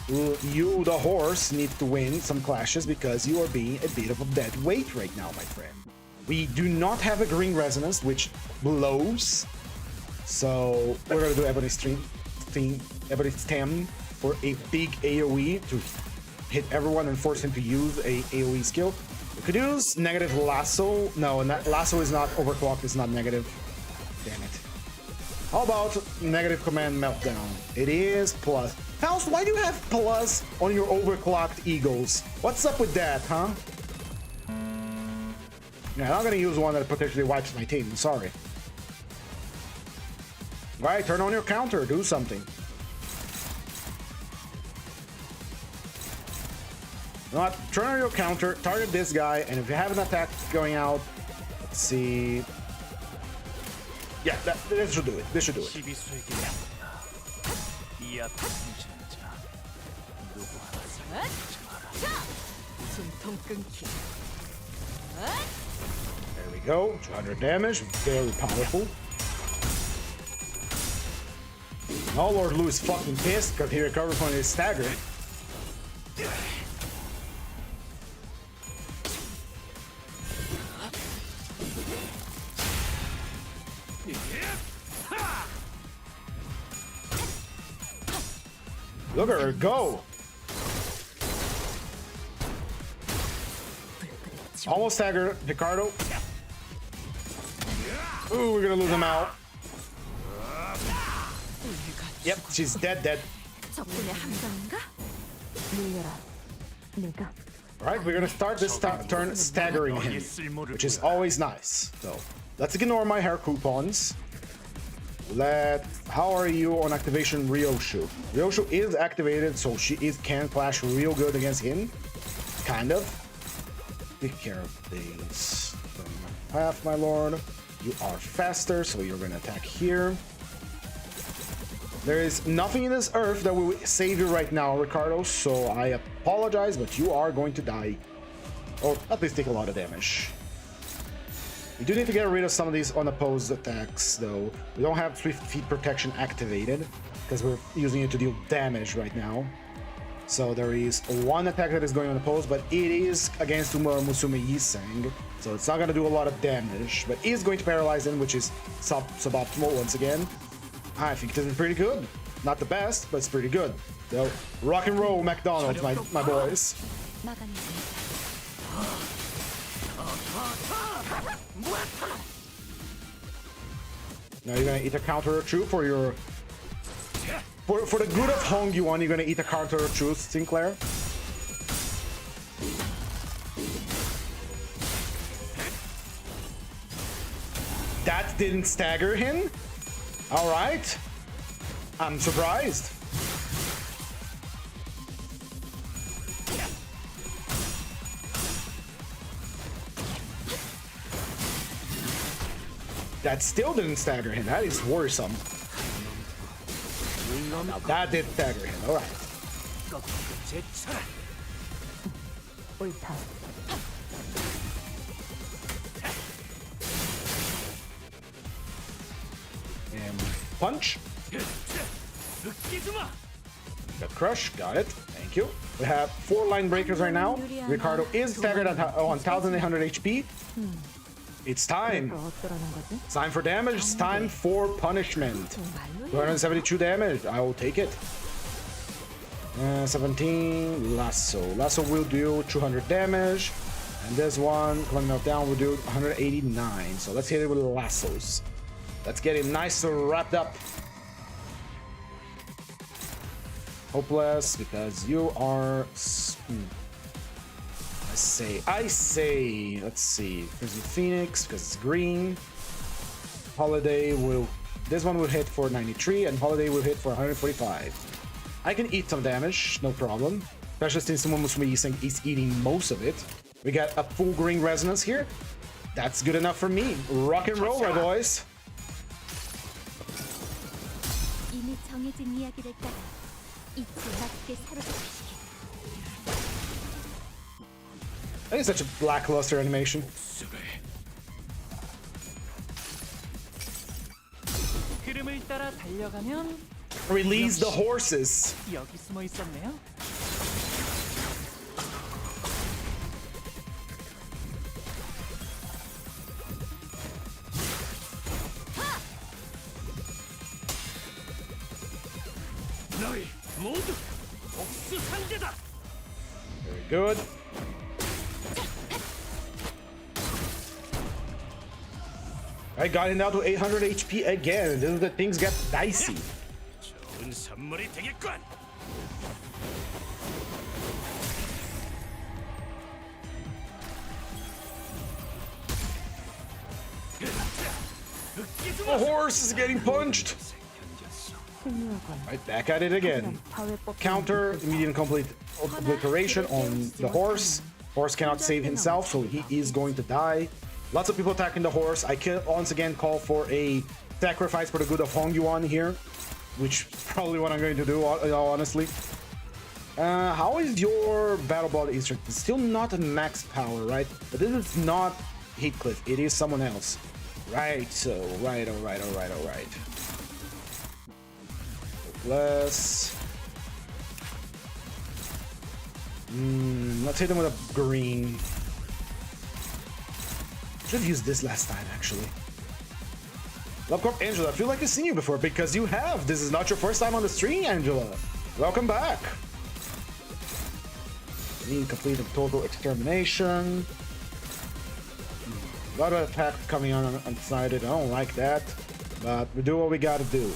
You, the horse, need to win some clashes because you are being a bit of a dead weight right now, my friend. We do not have a green resonance, which blows. So we're gonna do Ebony Stem for a big AoE to hit everyone and force him to use a AoE skill. We could use negative lasso. No, lasso is not overclocked, it's not negative. Damn it. How about negative command meltdown? It is plus. Faust, why do you have plus on your overclocked eagles? What's up with that, huh? Yeah, I'm not gonna use one that potentially wipes my team, I'm sorry. Right, turn on your counter, do something. Not turn on your counter, target this guy, and if you have an attack going out, let's see. Yeah, this should do it. This should do it. There we go. 200 damage, very powerful. Now Lord Lou is fucking pissed because he recovered from his stagger. Look at her go! Almost staggered, Ricardo. Ooh, we're gonna lose him out. Yep, she's dead. Alright, we're gonna start this turn staggering him, which is always nice. So, let's ignore my hair coupons. How are you on activation Ryoshu? Ryoshu is activated, so she can clash real good against him. Kind of. Take care of these. Path, my lord. You are faster, so you're gonna attack here. There is nothing in this earth that will save you right now, Ricardo, so I apologize, but you are going to die. Or at least take a lot of damage. We do need to get rid of some of these unopposed attacks, though. We don't have 3 feet protection activated, because we're using it to deal damage right now. So there is one attack that is going unopposed, but it is against Musume Yiseng, so it's not going to do a lot of damage, but is going to paralyze him, which is suboptimal once again. I think this is pretty good. Not the best, but it's pretty good. So, rock and roll McDonald's, my boys. Now you're gonna eat a counter of truth for your... For the good of Hong Yuan, you're gonna eat a counter of truth, Sinclair. That didn't stagger him? Alright. I'm surprised. That still didn't stagger him. That is worrisome. Now that did stagger him. Alright. And punch. Got crush. Got it. Thank you. We have 4 line breakers right now. Ricardo is staggered at 1,800 HP. It's time. It's time for damage. It's time for punishment. 272 damage. I will take it. 17. Lasso. Lasso will do 200 damage. And this one, coming out down, will do 189. So let's hit it with lassos. Let's get it nice and wrapped up. Hopeless, because you are... I say, let's see, there's the Phoenix, because it's green. Holiday will, this one will hit for 93, and Holiday will hit for 145. I can eat some damage, no problem. Especially since someone is eating most of it. We got a full green resonance here. That's good enough for me. Rock and roll, my boys. That is such a lackluster animation. Release the horses. Very good. I got it down to 800 HP again. This is the things get dicey. The horse is getting punched. Right, back at it again. Counter, immediate complete obliteration on the horse. Horse cannot save himself, so he is going to die. Lots of people attacking the horse. I can once again call for a sacrifice for the good of Hongyuan here, which is probably what I'm going to do, honestly. How is your battle body instrument? It's still not a max power, right? But this is not Heathcliff. It is someone else. Right, so, alright. Let's hit him with a green. Should have used this last time, actually. Lovecorp Angela, I feel like I've seen you before, because you have. This is not your first time on the stream, Angela. Welcome back. Need complete and total extermination. A lot of attacks coming on undecided. I don't like that. But we do what we gotta do.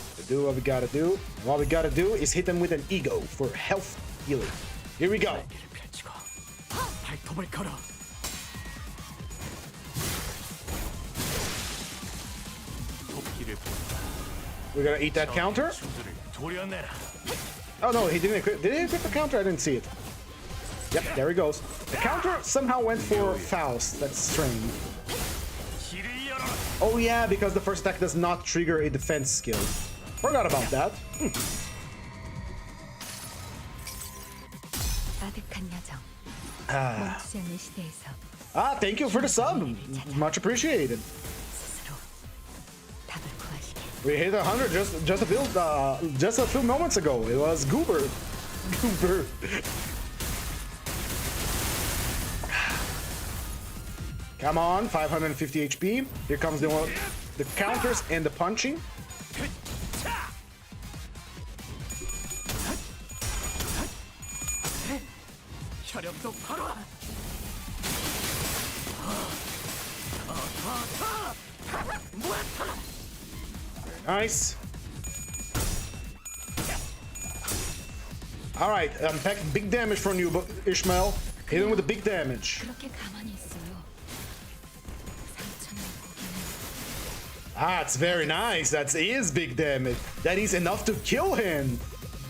What we gotta do is hit them with an ego for health healing. Here we go. We're gonna eat that counter. Oh no, he didn't equip. Did he equip the counter? I didn't see it. Yep, there he goes. The counter somehow went for Faust. That's strange. Oh yeah, because the first attack does not trigger a defense skill. Forgot about that. Thank you for the sub. Much appreciated. We hit 100 just a few moments ago. It was Goober. Come on, 550 HP. Here comes the counters and the punching. Nice. All right, I'm taking big damage from you, Ishmael. Hit him with the big damage. That's very nice. That is big damage. That is enough to kill him.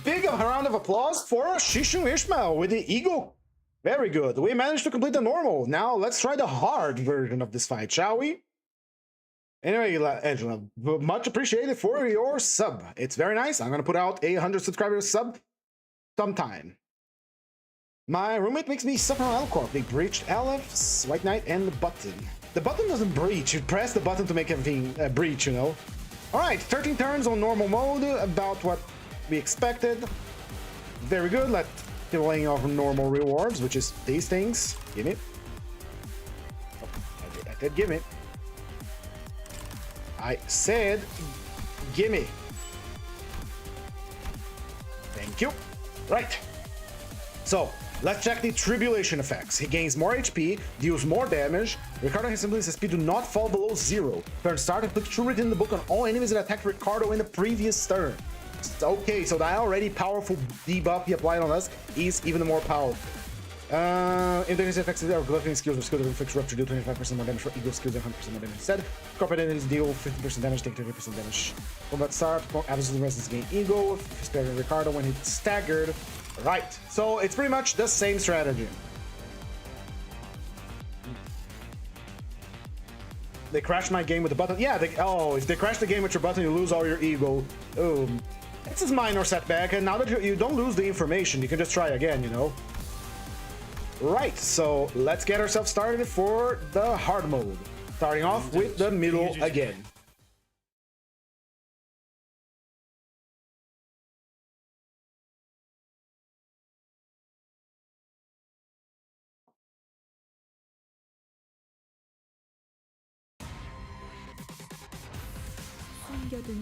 Big round of applause for Shishu Ishmael with the eagle. Very good. We managed to complete the normal. Now let's try the hard version of this fight, shall we? Anyway, Angela, much appreciated for your sub. It's very nice. I'm gonna put out a 100 subscribers sub sometime. My roommate makes me suffer on L-Corp. They breached LF's White Knight and the button. The button doesn't breach. You press the button to make everything breach, you know. All right, 13 turns on normal mode, about what we expected. Very good. Let's keep laying off normal rewards, which is these things. Gimme. Oh, I did gimme. I said gimme. Thank you. Right. So, let's check the tribulation effects. He gains more HP, deals more damage. Ricardo has simply speed do not fall below 0. Turn start and click true written in the book on all enemies that attacked Ricardo in the previous turn. Okay, so that already powerful debuff he applied on us is even more powerful. If there is effects of gluttony skills or skill that inflicts rupture, do 25% more damage for ego skills and 100% more damage instead. Corporate enemies deal 50% damage, take 30% damage. Combat start, absolute resistance gain ego, sparing Ricardo when he's staggered. Right, so it's pretty much the same strategy. They crashed my game with the button. Yeah, if they crash the game with your button, you lose all your ego. It's a minor setback, and now that you don't lose the information, you can just try again, you know. Right, so let's get ourselves started for the hard mode. Starting off with the middle again.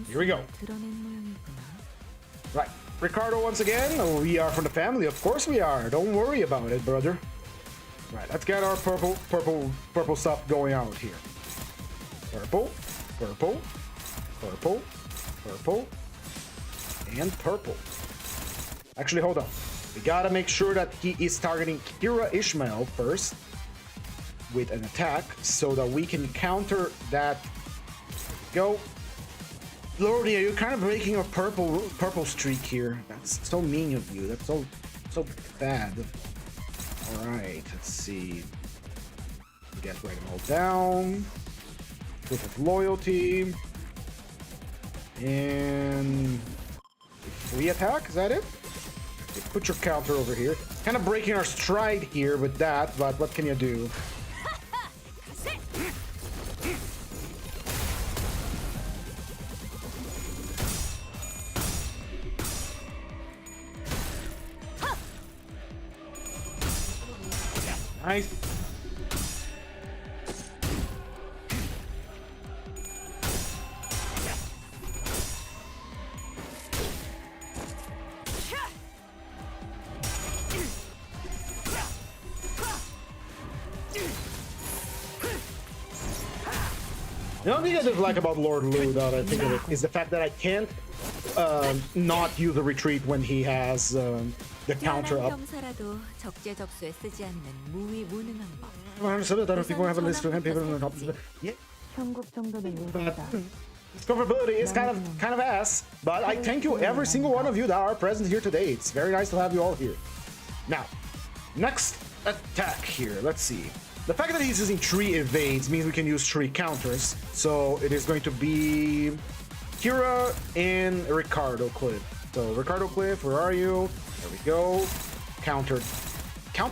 Here we go. Right. Ricardo once again. Oh, we are from the family. Of course we are. Don't worry about it, brother. Right, let's get our purple stuff going out here. Purple, purple, purple, purple, and purple. Actually, hold on. We gotta make sure that he is targeting Kira Ishmael first with an attack so that we can counter that. Go. Lordia, you're kind of breaking a purple streak here. That's so mean of you. That's so bad. Alright, let's see. Get write them all down. Proof of loyalty. And free attack, is that it? Okay, put your counter over here. Kind of breaking our stride here with that, but what can you do? Nice. The only thing I dislike about Lord Lu, that I think of it, is the fact that I can't not use a retreat when he has the counter up. I understood it. I don't think we have a list of him. People on top of it. Yeah. But discoverability is kind of ass. But I thank you, every single one of you that are present here today. It's very nice to have you all here. Now, next attack here. Let's see. The fact that he's using 3 evades means we can use 3 counters. So it is going to be Kira and Ricardo Cliff. So Ricardo Cliff, where are you? There we go. Counter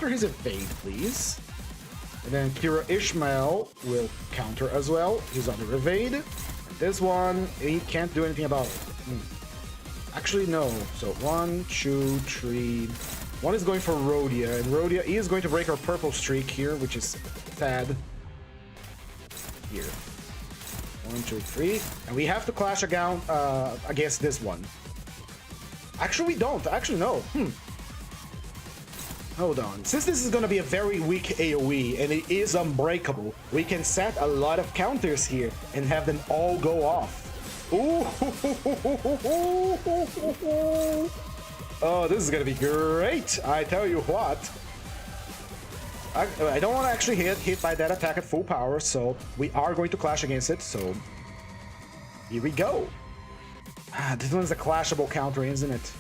his evade, please. And then Kira Ishmael will counter as well. He's under evade. And this one, he can't do anything about it. Actually, no. So 1, 2, 3. One is going for Rhodia, and Rhodia is going to break our purple streak here, which is sad. Here. 1, 2, 3. And we have to clash against this one. Actually, we don't. Actually, no. Hold on. Since this is going to be a very weak AoE, and it is unbreakable, we can set a lot of counters here and have them all go off. Ooh. Oh, this is going to be great. I tell you what. I don't want to actually hit by that attack at full power, so we are going to clash against it, so here we go. This one's a clashable counter, isn't it?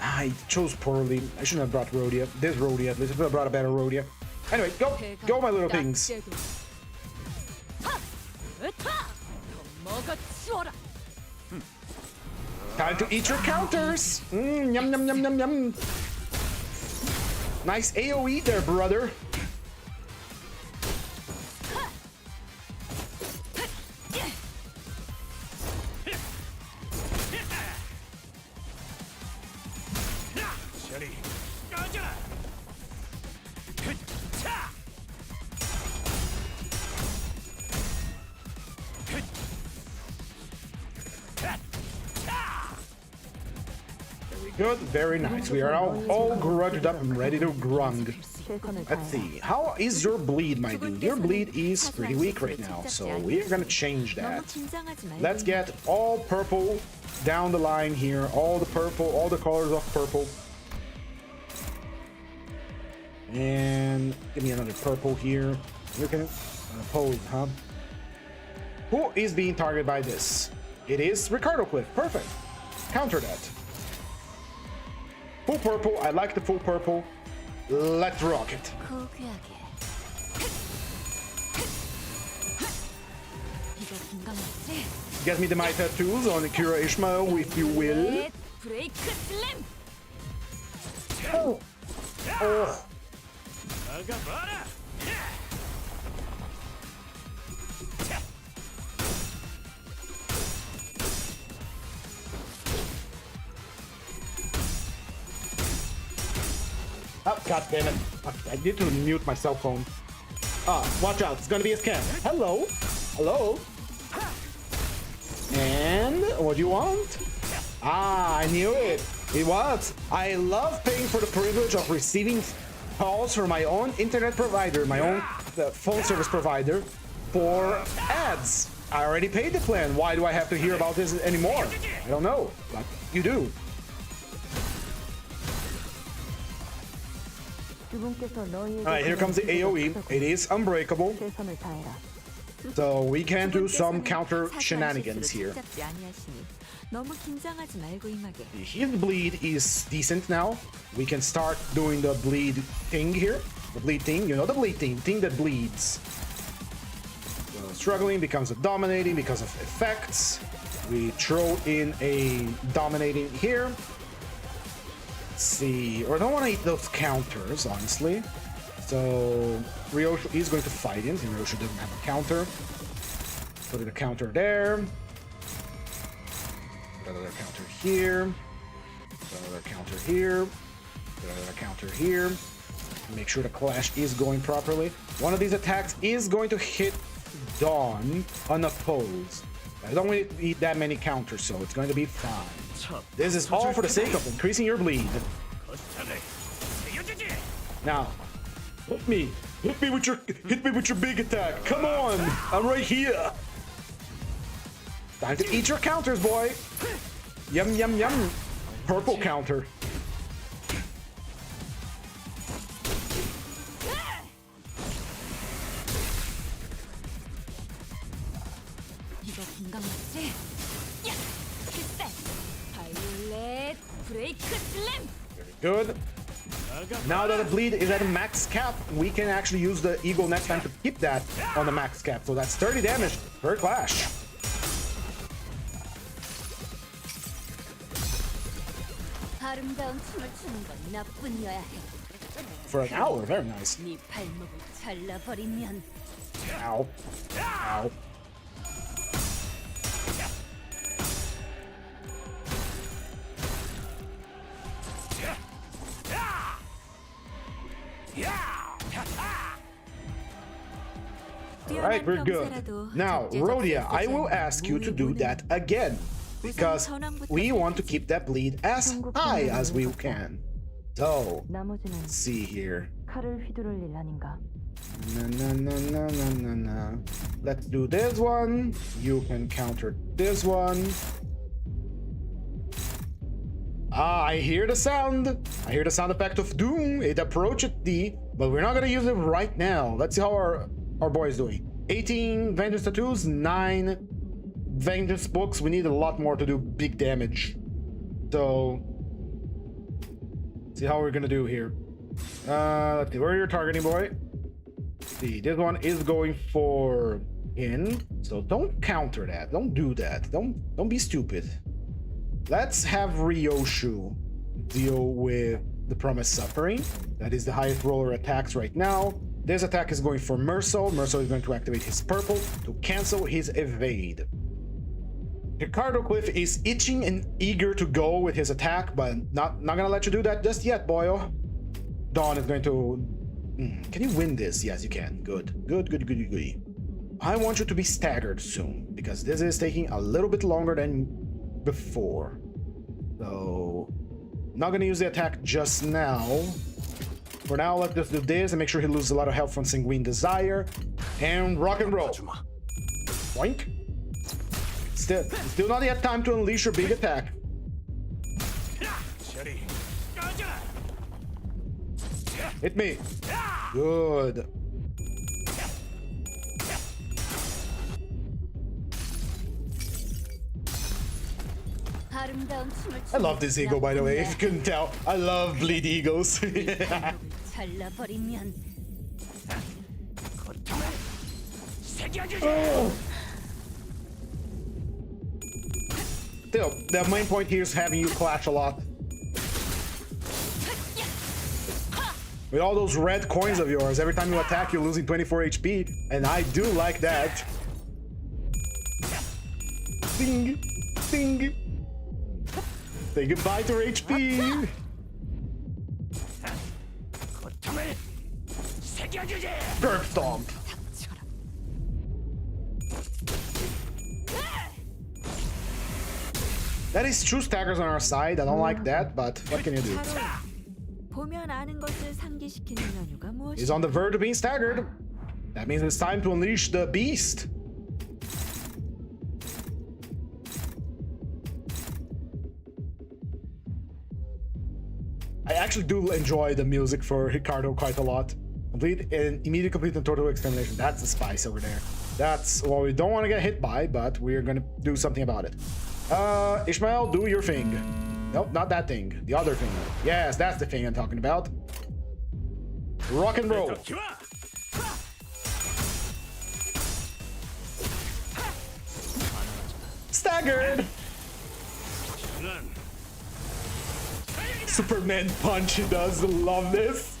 I chose poorly. I shouldn't have brought Rhodia. This Rhodia, at least. I should have brought a better Rhodia. Anyway, go my little things. Time to eat your counters. Yum, yum, yum, yum, yum. Nice AoE there, brother. Good, very nice. We are now all grudged up and ready to grung. Let's see. How is your bleed, my dude? Your bleed is pretty weak right now, so we're gonna change that. Let's get all purple down the line here. All the purple, all the colors of purple. And give me another purple here. You can oppose, huh? Who is being targeted by this? It is Ricardo Cliff. Perfect. Counter that. Full purple. I like the full purple. Let's rock it. Get me the my tattoos on Kira Ishmael, if you will. Oh. Oh. Oh, god damn it. Okay, I need to mute my cell phone. Watch out. It's gonna be a scam. Hello? Hello? And what do you want? Ah, I knew it. It was. I love paying for the privilege of receiving calls from my own internet provider, my own phone service provider, for ads. I already paid the plan. Why do I have to hear about this anymore? I don't know, but you do. Alright, here comes the AoE. It is unbreakable. So we can do some counter shenanigans here. His bleed is decent now. We can start doing the bleed thing here. The bleed thing, you know the bleed thing that bleeds. So struggling becomes a dominating because of effects. We throw in a dominating here. Let's see, or I don't want to eat those counters, honestly. So Ryoshu is going to fight in. Ryoshu doesn't have a counter. Put a counter there. Put another counter here. Put another counter here. Put another counter here. Make sure the clash is going properly. One of these attacks is going to hit Dawn unopposed. I don't want to eat that many counters, so it's going to be fine. This is all for the sake of increasing your bleed. Now, hit me with your big attack. Come on, I'm right here. Time to eat your counters, boy. Yum yum yum. Purple counter. Very good. Now that the bleed is at a max cap, we can actually use the eagle next time to keep that on the max cap. So that's 30 damage per clash. For an hour, very nice. Ow. Ow. Alright, we're good. Now, Rhodia, I will ask you to do that again, because we want to keep that bleed as high as we can. So, let's see here. No. Let's do this one. You can counter this one. Ah, I hear the sound. I hear the sound effect of Doom. It approaches D, but we're not gonna use it right now. Let's see how our boy is doing. 18 Vengeance Tattoos, 9 Vengeance Books. We need a lot more to do big damage. So, see how we're gonna do here. Let's see, where are you targeting, boy? Let's see, this one is going for in. So don't counter that. Don't do that. Don't be stupid. Let's have Ryoshu deal with the Promised Suffering. That is the highest roller attacks right now. This attack is going for Merso. Merso is going to activate his purple to cancel his evade. Ricardo Cliff is itching and eager to go with his attack, but not gonna let you do that just yet, boyo. Dawn is going to... Can you win this? Yes, you can. Good. I want you to be staggered soon, because this is taking a little bit longer than before. So, not gonna use the attack just now. For now, let's just do this and make sure he loses a lot of health from Sanguine Desire. And rock and roll. Boink. Still not yet time to unleash your big attack. Hit me. Good. I love this eagle, by the way, if you couldn't tell. I love bleed eagles. Oh. Still, the main point here is having you clash a lot. With all those red coins of yours, every time you attack, you're losing 24 HP, and I do like that. Ding, ding. Say goodbye to HP. Curb stomp. That is true staggers on our side. I don't like that, but what can you do? 보면 아는 것을 상기시키는 연유가 He's 무엇이? on the verge of being staggered. That means it's time to unleash the beast. I actually do enjoy the music for Ricardo quite a lot. Complete and immediate complete and total extermination. That's the spice over there. That's what we don't want to get hit by, but we're gonna do something about it. Ishmael, do your thing. Nope, not that thing. The other thing. Yes, that's the thing I'm talking about. Rock and roll. Staggered. Superman punch, he does love this.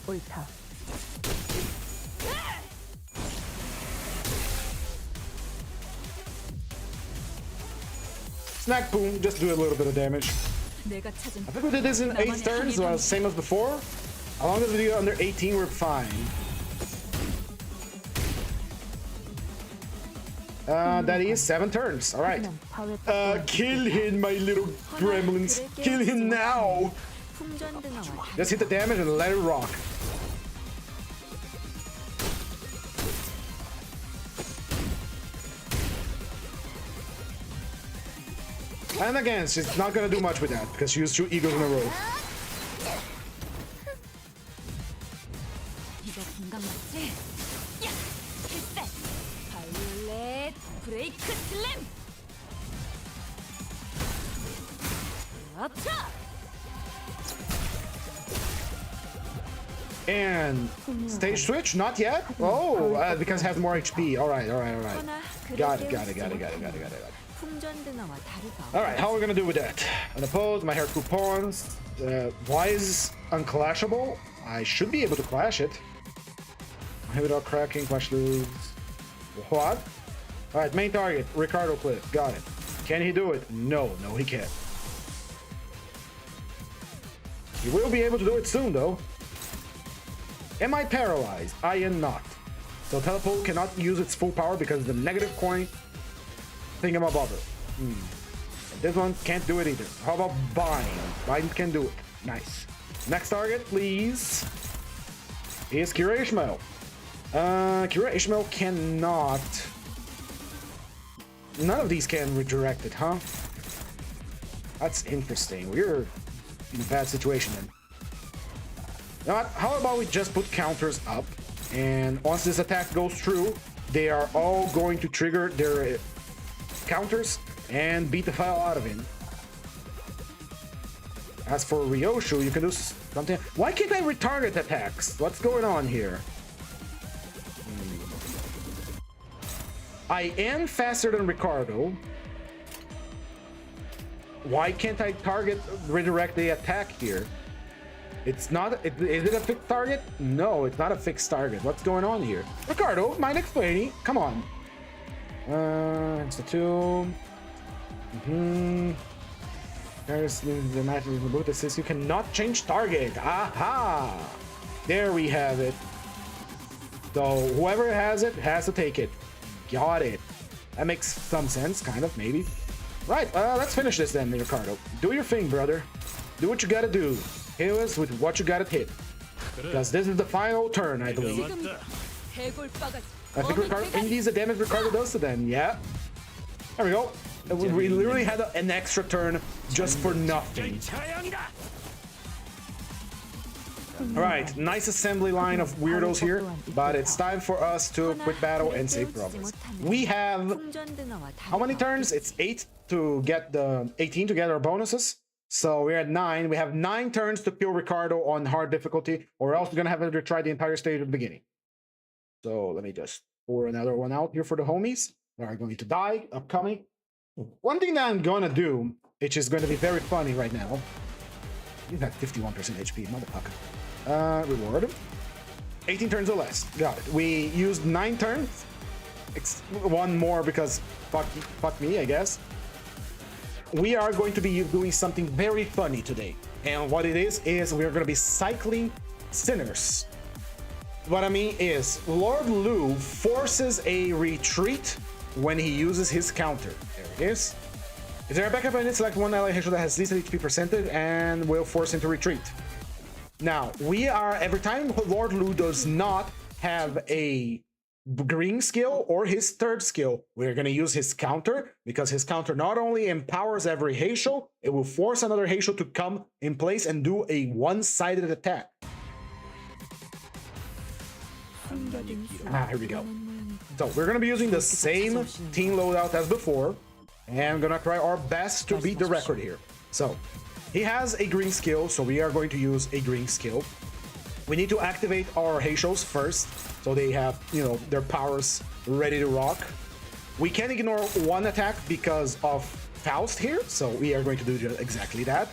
옳다. Snack boom, just do a little bit of damage. 내가 찾은 I think we did this in 8 turns, same as before. As long as we do under 18, we're fine. That is 7 turns. All right. Kill him, my little gremlins. Kill him now. 풍전 등어와 Just hit the damage and let it rock. And again, she's not gonna do much with that because she used 2 eagles in a row. 이거 공감 맞지? 야! 필살! 바이올렛 브레이크 슬램! 그렇죠! And stage switch, not yet. Oh, because it has more HP. All right. 허나 Got it. 풍전 등어와 다르다. All right, how are we gonna do with that? Unopposed, my hair coupons. Why is unclashable? I should be able to clash it. Hit without cracking, clash lose. What? All right, main target, Ricardo clip. Got it. Can he do it? No, he can't. He will be able to do it soon, though. Am I paralyzed? I am not. So teleport cannot use its full power because of the negative coin thingamabobber. And this one can't do it either. How about bind? Bind can do it. Nice. Next target, please. Is Kira Ishmael. Kira Ishmael cannot. None of these can redirect it, huh? That's interesting. We're in a bad situation then. You know what? How about we just put counters up, and once this attack goes through, they are all going to trigger their counters and beat the hell out of him. As for Ryoshu, you can do something. Why can't I retarget attacks? What's going on here? I am faster than Ricardo. Why can't I redirect the attack here? It's not. Is it a fixed target? No, it's not a fixed target. What's going on here? Ricardo, mind explaining? Come on. It's the tomb. There's the match with the boot that says you cannot change target. Aha! There we have it. So whoever has it has to take it. Got it. That makes some sense, kind of, maybe. Right, let's finish this then, Ricardo. Do your thing, brother. Do what you gotta do. Hit us with what you gotta hit. Because this is the final turn, I believe. I think Ricardo, and these the damage Ricardo does to them. Yeah. There we go. We literally had an extra turn just for nothing. Alright, nice assembly line of weirdos here, but it's time for us to quit battle and save progress. We have how many turns? It's 8 to get the 18 to get our bonuses. So we're at 9. We have 9 turns to kill Ricardo on hard difficulty, or else we're gonna have to retry the entire stage at the beginning. So let me just pour another one out here for the homies that are going to die upcoming. One thing that I'm gonna do, which is going to be very funny right now. You got 51% HP, motherfucker. Reward. 18 turns or less. Got it. We used 9 turns. One more because fuck me, I guess. We are going to be doing something very funny today. And what it is we're going to be cycling sinners. What I mean is, Lord Lu forces a retreat when he uses his counter. There it is. If there are backup units, select one ally Heisho that has least HP percentage and will force him to retreat. Now, we are, every time Lord Lu does not have a green skill or his third skill, we're going to use his counter, because his counter not only empowers every Heisho, it will force another Heisho to come in place and do a one-sided attack. Here we go. So we're going to be using the same team loadout as before, and I'm going to try our best to beat the record here. So he has a green skill, so we are going to use a green skill. We need to activate our Heishos first, so they have, you know, their powers ready to rock. We can ignore one attack because of Faust here, so we are going to do just exactly that.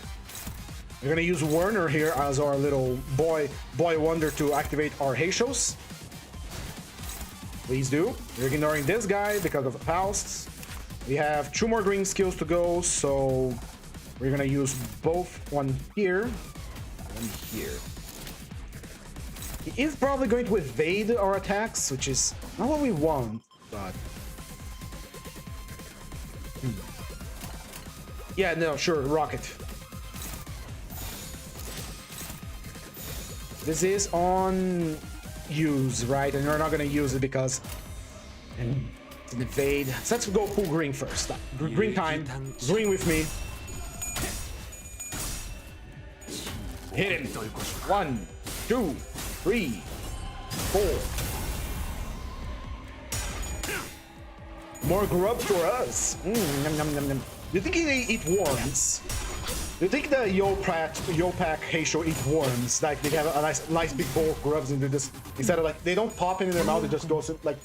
We're going to use Werner here as our little boy wonder to activate our Heishos. Please do. We're ignoring this guy because of Faust. We have 2 more green skills to go, so we're going to use both, one here, one here. He is probably going to evade our attacks, which is not what we want, but... Yeah, no, sure, rocket. This is on use, right? And we're not gonna use it because it's an evade. So let's go full green first. Green time. Green with me. Hit him. 1, 2, 3, 4. More grub for us. Yum, yum, yum, yum. Do you think they eat worms? Do you think the Yopak Heisho eat worms? Like they have a nice big bowl of grubs and do this instead of like they don't pop it in their mouth, it just goes in, like.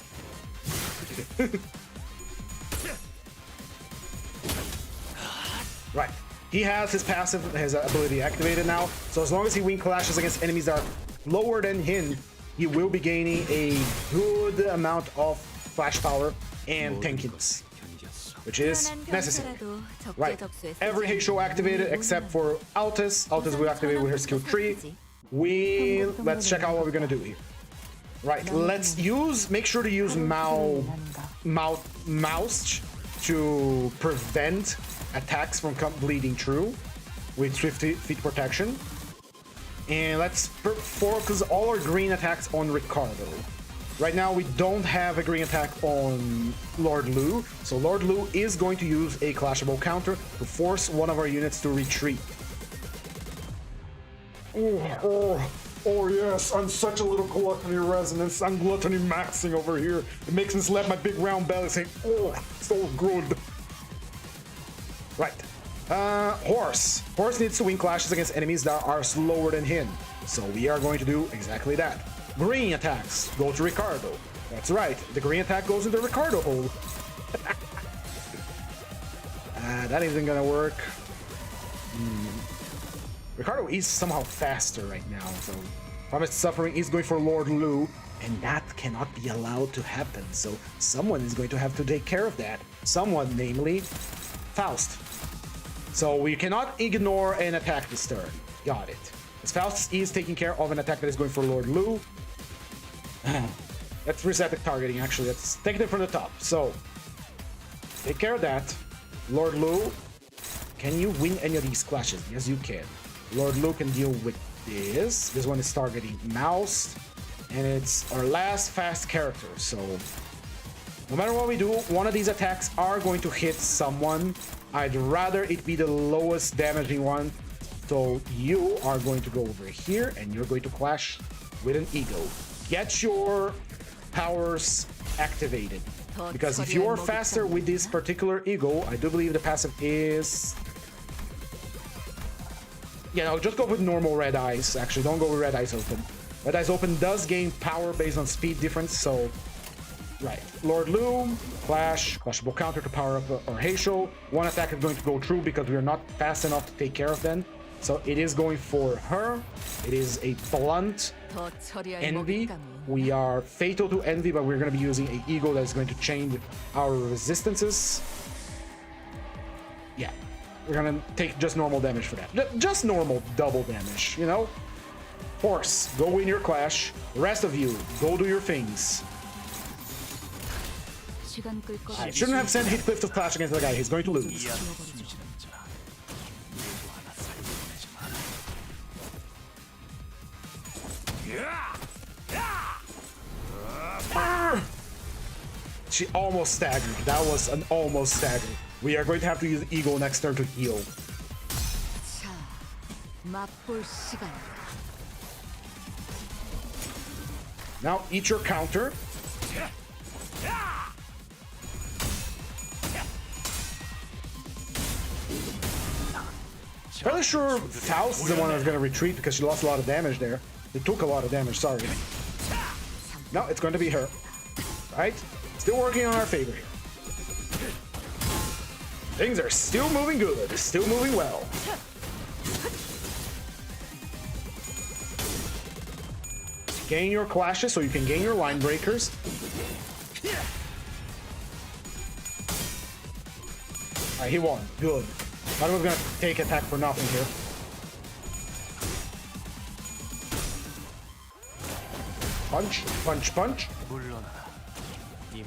Right. He has his passive, his ability activated now. So as long as he win clashes against enemies that are lower than him, he will be gaining a good amount of flash power and tankiness, which is necessary. Right. Every Heisho activated except for Altis. Altis will activate with her skill 3. Let's check out what we're gonna do here. Right. Let's make sure to use Mouse to prevent attacks from bleeding through with Swift Feet protection. And let's focus all our green attacks on Ricardo. Right now we don't have a green attack on Lord Lu, so Lord Lu is going to use a clashable counter to force one of our units to retreat. Oh yes, I'm such a little gluttony resonance. I'm gluttony maxing over here. It makes me slap my big round belly saying, oh, so good. Right. Horse. Horse needs to win clashes against enemies that are slower than him. So we are going to do exactly that. Green attacks go to Ricardo. That's right. The green attack goes into the Ricardo hole. That isn't gonna work. Ricardo is somehow faster right now, so Promised Suffering is going for Lord Lu, and that cannot be allowed to happen. So someone is going to have to take care of that. Someone, namely Faust. So we cannot ignore an attack this turn. Got it. As Faust is taking care of an attack that is going for Lord Lu. Let's reset the targeting, actually. Let's take it from the top. So, take care of that. Lord Lu, can you win any of these clashes? Yes, you can. Lord Lu can deal with this. This one is targeting Mouse. And it's our last fast character. So, no matter what we do, one of these attacks are going to hit someone. I'd rather it be the lowest damaging one. So you are going to go over here and you're going to clash with an ego. Get your powers activated. Because if you're faster with this particular ego, I do believe the passive is... Yeah, no, just go with normal Red Eyes. Actually, don't go with Red Eyes Open. Red Eyes Open does gain power based on speed difference, so... Right. Lord Lu, clashable counter to power up our Heisho. One attack is going to go through because we are not fast enough to take care of them. So it is going for her. It is a blunt Envy. We are fatal to Envy, but we're going to be using an Ego that is going to change our resistances. Yeah. We're going to take just normal damage for that. Just normal double damage, you know? Horse, go win your clash. The rest of you, go do your things. 시간 끌 거. I shouldn't have sent Heathcliff to clash against the guy. He's going to lose. She almost staggered. That was an almost stagger. We are going to have to use Eagle next turn to heal. 자, 맛볼 시간. Now eat your counter. Fairly sure Faust is the one that's going to retreat because she lost a lot of damage there. It took a lot of damage, sorry. No, it's going to be her. Right? Still working on our favor here. Things are still moving good. Still moving well. Gain your clashes so you can gain your line breakers. Alright, he won. Good. I was gonna take attack for nothing here. Punch, punch, punch.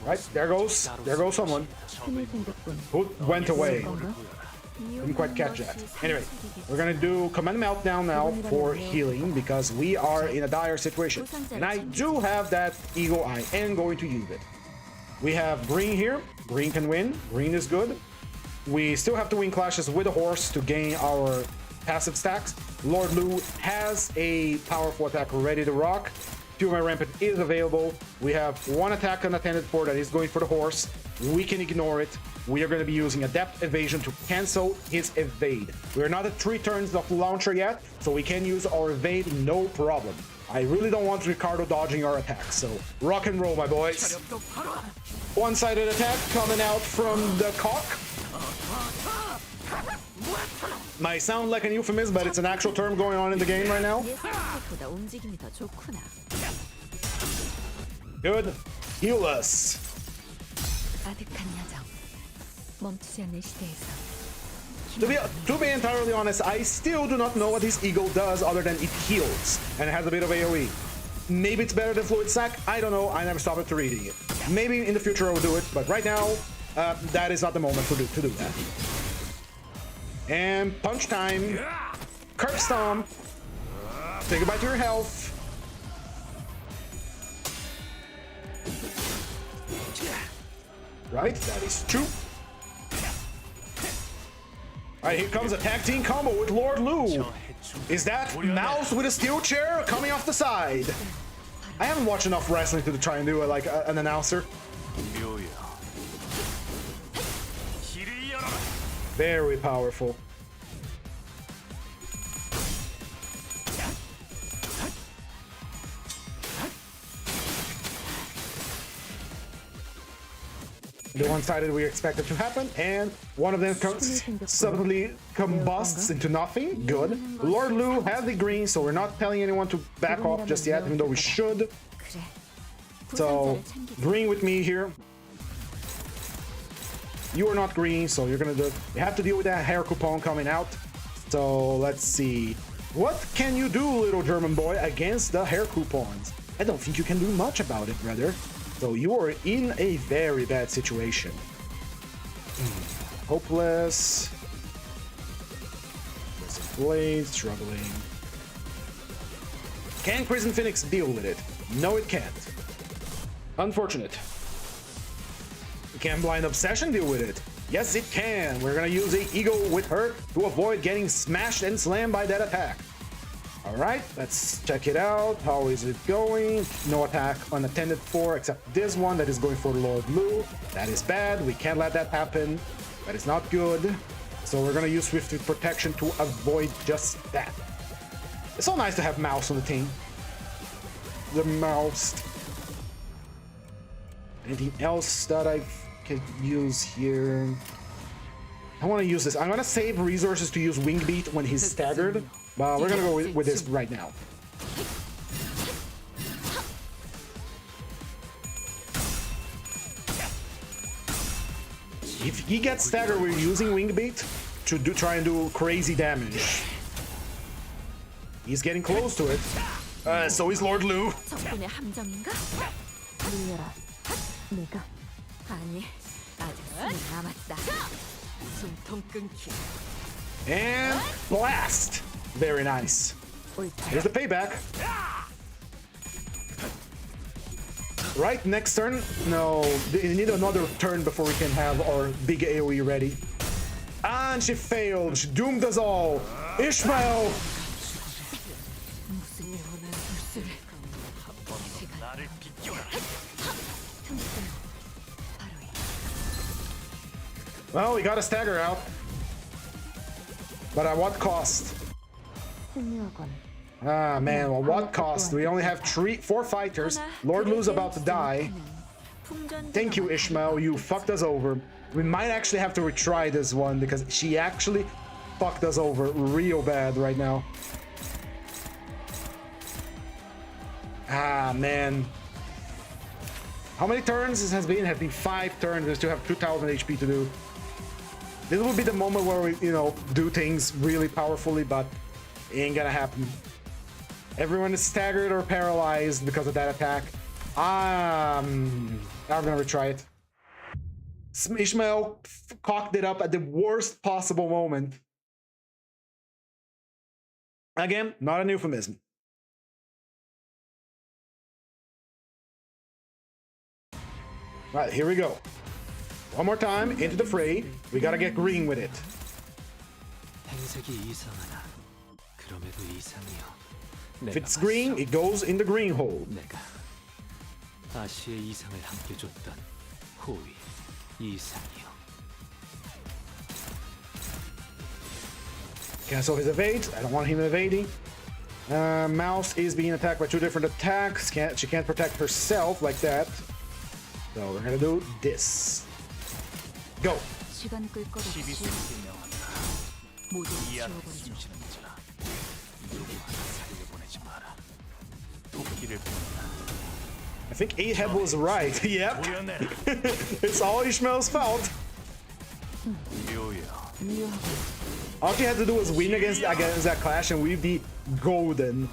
Right, there goes someone who went away. Didn't quite catch that. Anyway, we're gonna do Command Meltdown now for healing because we are in a dire situation. And I do have that Eagle Eye and going to use it. We have green here. Green can win. Green is good. We still have to win clashes with a horse to gain our passive stacks. Lord Lu has a powerful attack ready to rock. Fuel My Rampant is available. We have one attack unattended for that is going for the horse. We can ignore it. We are going to be using Adept Evasion to cancel his evade. We are not at 3 turns of launcher yet, so we can use our evade no problem. I really don't want Ricardo dodging our attacks, so rock and roll, my boys. One-sided attack coming out from the cock. Might sound like an euphemism, but it's an actual term going on in the game right now. Good. Heal us. To be entirely honest, I still do not know what his Eagle does other than it heals, and it has a bit of AoE. Maybe it's better than Fluid Sac, I don't know, I never stopped to reading it. Maybe in the future I will do it, but right now, that is not the moment to do that. And punch time. Curb Stomp. Say goodbye to your health. Right, that is true. Alright, here comes a tag team combo with Lord Lu. Is that Mouse with a steel chair coming off the side? I haven't watched enough wrestling to try and do it like an announcer. Very powerful. The one-sided we expected to happen, and one of them suddenly combusts into nothing. Good. Lord Lu has the green, so we're not telling anyone to back off just yet, even though we should. So, green with me here. You are not green, so you're gonna you have to deal with that hair coupon coming out. So let's see. What can you do, little German boy, against the hair coupons? I don't think you can do much about it, brother. So you are in a very bad situation. Hopeless. Blade, struggling. Can Crimson Phoenix deal with it? No, it can't. Unfortunate. Can Blind Obsession deal with it? Yes, it can. We're gonna use a Ego with her to avoid getting smashed and slammed by that attack. Alright, let's check it out. How is it going? No attack unattended for, except this one that is going for Lord Lu. That is bad. We can't let that happen. That is not good. So we're gonna use Swift Protection to avoid just that. It's so nice to have Mouse on the team. The Mouse. Anything else that I can use here? I want to use this. I'm gonna save resources to use Wing Beat when he's staggered. But we're gonna go with this right now. If he gets staggered, we're using Wing Beat to try and do crazy damage. He's getting close to it. So is Lord Lu. 아니, 아직 숨이 남았다. 숨통 끊기. And blast! Very nice. 옳다. Here's the payback. Right, next turn. No, we need another turn before we can have our big AoE ready. And she failed. She doomed us all. Ishmael! 무슨 영원한 불씨를. 나를 비껴라. Well, we got a stagger out. But at what cost? Ah, man, well, what cost? We only have 4 fighters. Lord Lu's about to die. Thank you, Ishmael. You fucked us over. We might actually have to retry this one because she actually fucked us over real bad right now. Ah, man. How many turns this has been? It has been 5 turns. We still have 2,000 HP to do. This will be the moment where we, do things really powerfully, but it ain't gonna happen. Everyone is staggered or paralyzed because of that attack. I'm gonna retry it. Ishmael cocked it up at the worst possible moment. Again, not an euphemism. Right, here we go. One more time, into the fray. We gotta get green with it. If it's green, it goes in the green hole. Cancel his evade. I don't want him evading. Mouse is being attacked by 2 different attacks. She can't protect herself like that. So we're gonna do this. Go. 시간 끌 것 없이 모두 지워버리죠. I think Ahab was right. Yep. It's all Ishmael's fault. All she had to do was win against that clash and we'd be golden.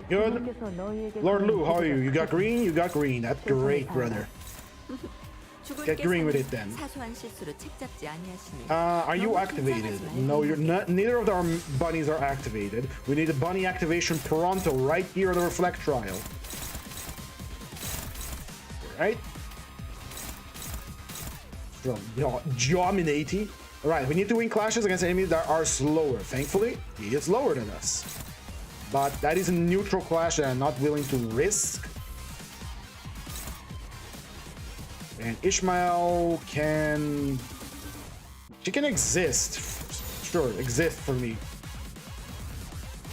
Good. Lord Lu, how are you? You got green? You got green. That's great, brother. Get green with it then. Are you activated? No, you're not. Neither of our bunnies are activated. We need a bunny activation pronto right here on the Reflectrial. Right? So, dominating. Alright, we need to win clashes against enemies that are slower. Thankfully, he is lower than us. But that is a neutral clash that I'm not willing to risk. And Ishmael can... She can exist. Sure, exist for me.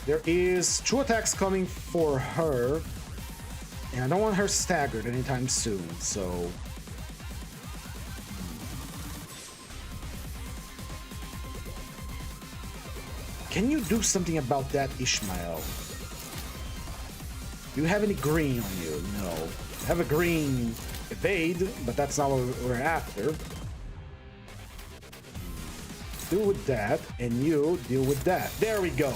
There is 2 attacks coming for her. And I don't want her staggered anytime soon, so... Can you do something about that, Ishmael? Do you have any green on you? No. I have a green evade, but that's not what we're after. Deal with that, and you deal with that. There we go.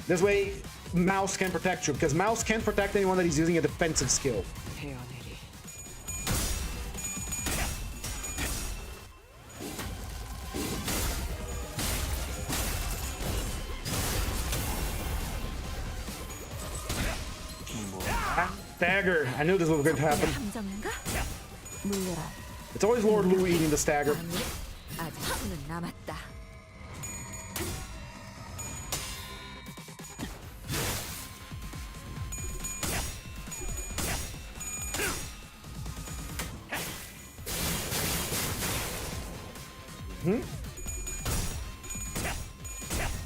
This way, Mouse can protect you, because Mouse can't protect anyone that is using a defensive skill. Stagger. I knew this was going to happen. It's always Lord Lu eating the stagger.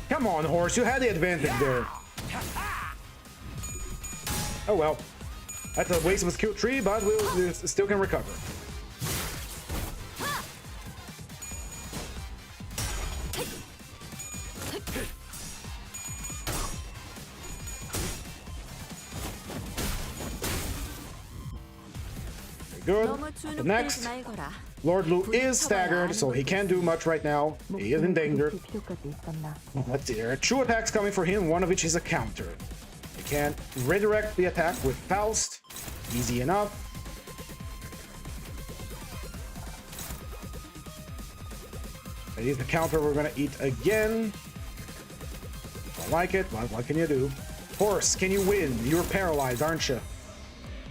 Come on, horse. You had the advantage there. Oh well. That's a waste of a skill tree, but we still can recover. Good. 너무 But 주눅들지 next, 말거라. Lord Lu is staggered, so he can't do much right now. He is in danger. Let's see, there are 2 attacks coming for him, one of which is a counter. He can redirect the attack with Faust. Easy enough. That is the counter we're gonna eat again. Don't like it. What can you do? Horse, can you win? You're paralyzed, aren't you?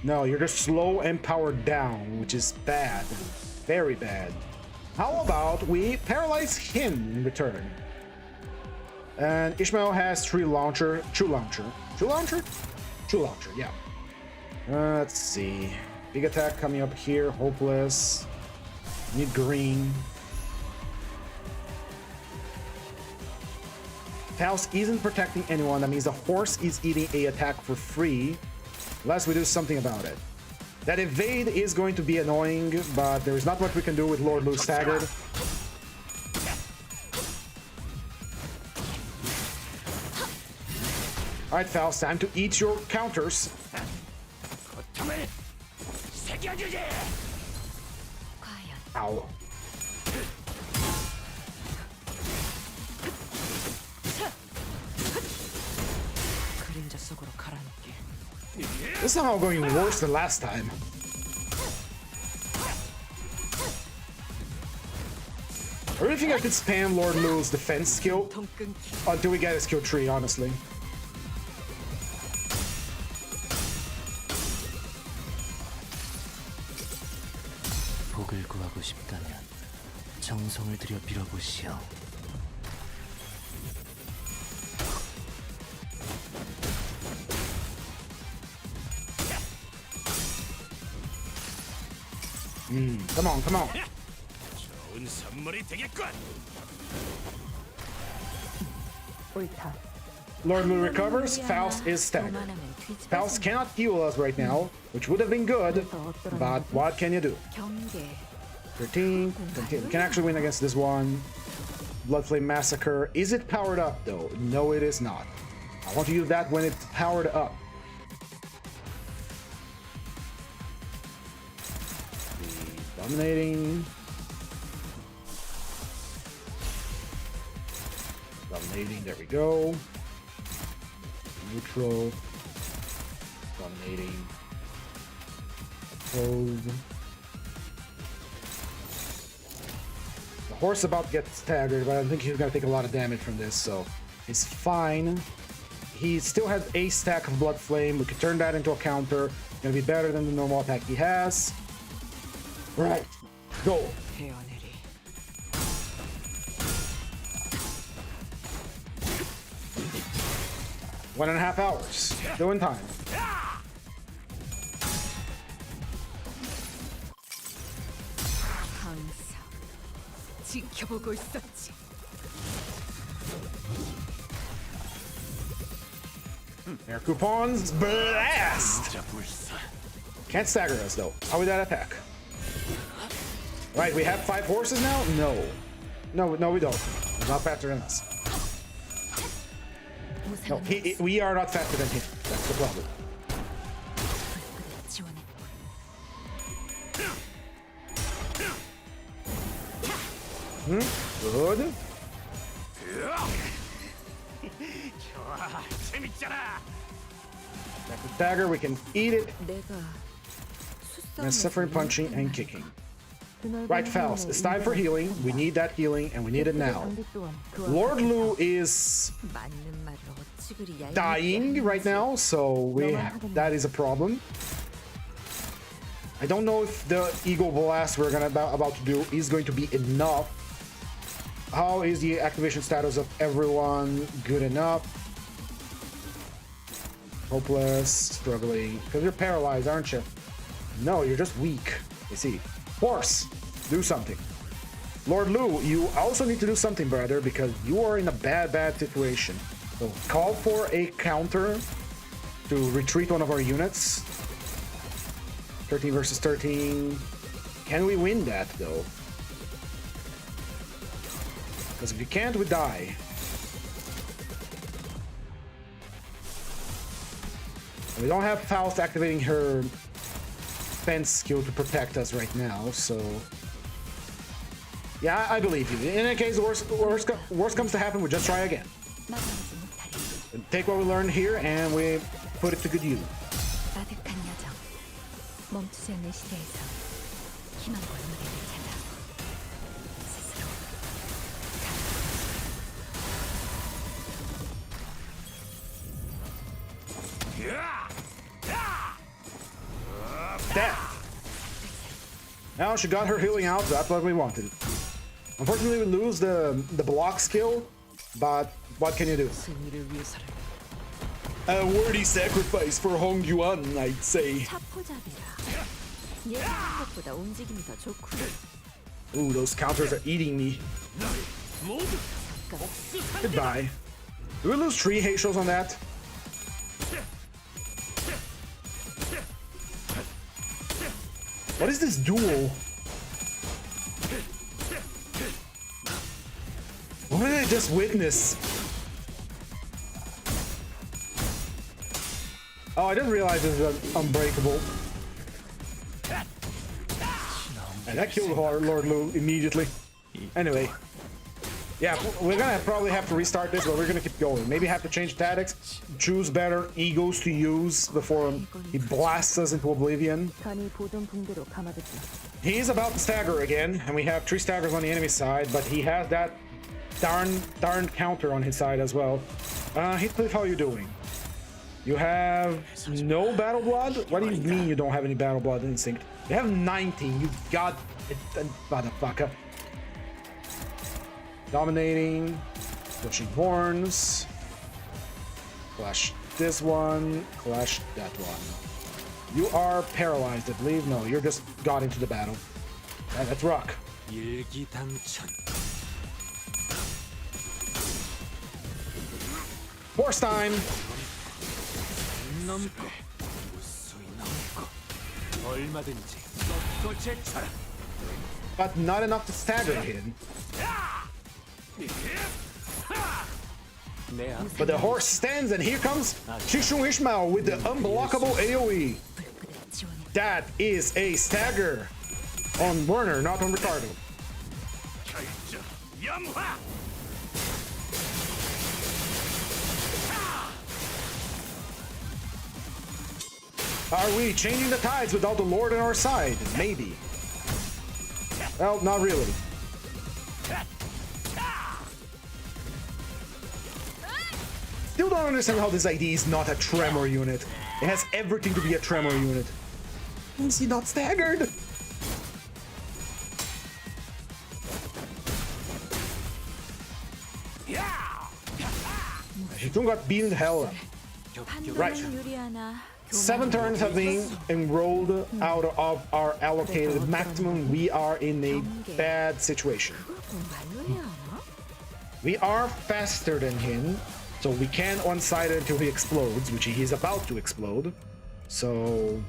No, you're just slow and powered down, which is bad. Very bad. How about we paralyze him in return? And Ishmael has True Launcher, yeah. Let's see. Big attack coming up here, hopeless. Need green. Faust isn't protecting anyone. That means the horse is eating a attack for free. Unless we do something about it. That evade is going to be annoying, but there is not much we can do with Lord Lu staggered. Alright, Faust, time to eat your counters. Ow. This is somehow going worse than last time. I really think I could spam Lord Lu's defense skill until we get a skill tree, honestly. 복을 구하고 싶다면 정성을 들여 빌어보시오. Come on, come on. 좋은 선물이 되겠군. Lord Lu recovers, Faust is staggered. Faust cannot heal us right now, which would have been good, but what can you do? 경계. 13, we can actually win against this one. Bloodflame Massacre. Is it powered up though? No, it is not. I want to use that when it's powered up. Dominating. Dominating, there we go. Neutral. Dominating. Opposed. The horse is about to get staggered, but I think he's gonna take a lot of damage from this, so it's fine. He still has a stack of Blood Flame. We could turn that into a counter. It's gonna be better than the normal attack he has. Right, go. 1.5 hours. Still in time. 항상 지켜보고 있었지. Air coupons, blast! Can't stagger us though. How would that attack? Right, we have 5 horses now? No. No, we don't. He's not faster than us. No, we are not faster than him. That's the problem. Good. Back with dagger, we can eat it. And suffering, punching, and kicking. Right, Faust, it's time for healing. We need that healing, and we need it now. Lord Lu is dying right now, so that is a problem. I don't know if the Eagle Blast we're about to do is going to be enough. How is the activation status of everyone? Good enough. Hopeless, struggling. Because you're paralyzed, aren't you? No, you're just weak. You see. Horse, do something. Lord Lu, you also need to do something, brother, because you are in a bad situation. So call for a counter to retreat one of our units. 13 versus 13. Can we win that, though? Because if you can't, we die. We don't have Faust activating her defense skill to protect us right now, so... Yeah, I believe you. In any case, worst comes to happen, we just try again. 막아내지 못하리. Take what we learned here and we put it to good use. 아득한 여정. 멈추지 않는 시대에서 희망과 미래를 찾아 스스로 Death! Now she got her healing out, that's what we wanted. Unfortunately, we lose the block skill, but what can you do? A worthy sacrifice for Hong Yuan, I'd say. 차포잡이라. 예상한 것보다 움직임이 더 좋구나. Ooh, those counters are eating me. Goodbye. Do we lose 3 Heishos on that? What is this duel? What did I just witness? Oh, I didn't realize this was unbreakable. And that killed Lord Lu immediately. Anyway. Yeah, we're gonna probably have to restart this, but we're gonna keep going. Maybe have to change tactics, choose better egos to use before he blasts us into oblivion. He's about to stagger again, and we have 3 staggers on the enemy side, but he has that darn counter on his side as well. Heathcliff, how are you doing? You have no battle blood? What do you mean you don't have any battle blood instinct? You have 19, you got it, motherfucker. Dominating, pushing horns, clash this one, clash that one. You are paralyzed, I believe. No, you're just got into the battle. That's rock. Force time! But not enough to stagger him. But the horse stands, and here comes Shishung Ishmael with the unblockable AoE. That is a stagger on Werner, not on Ricardo. Are we changing the tides without the Lord on our side? Maybe. Well, not really. Still don't understand how this ID is not a tremor unit. It has everything to be a tremor unit. Is he not staggered? He still got beaten the hell up. Right. 7 turns have been enrolled out of our allocated maximum. We are in a bad situation. We are faster than him, so we can't one-side it until he explodes, which he is about to explode. So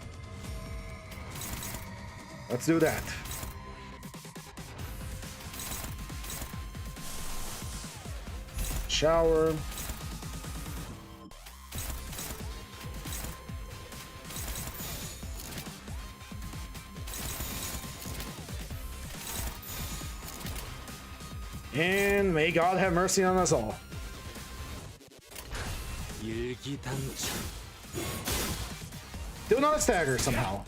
let's do that. Shower. And may God have mercy on us all. Still not a stagger somehow.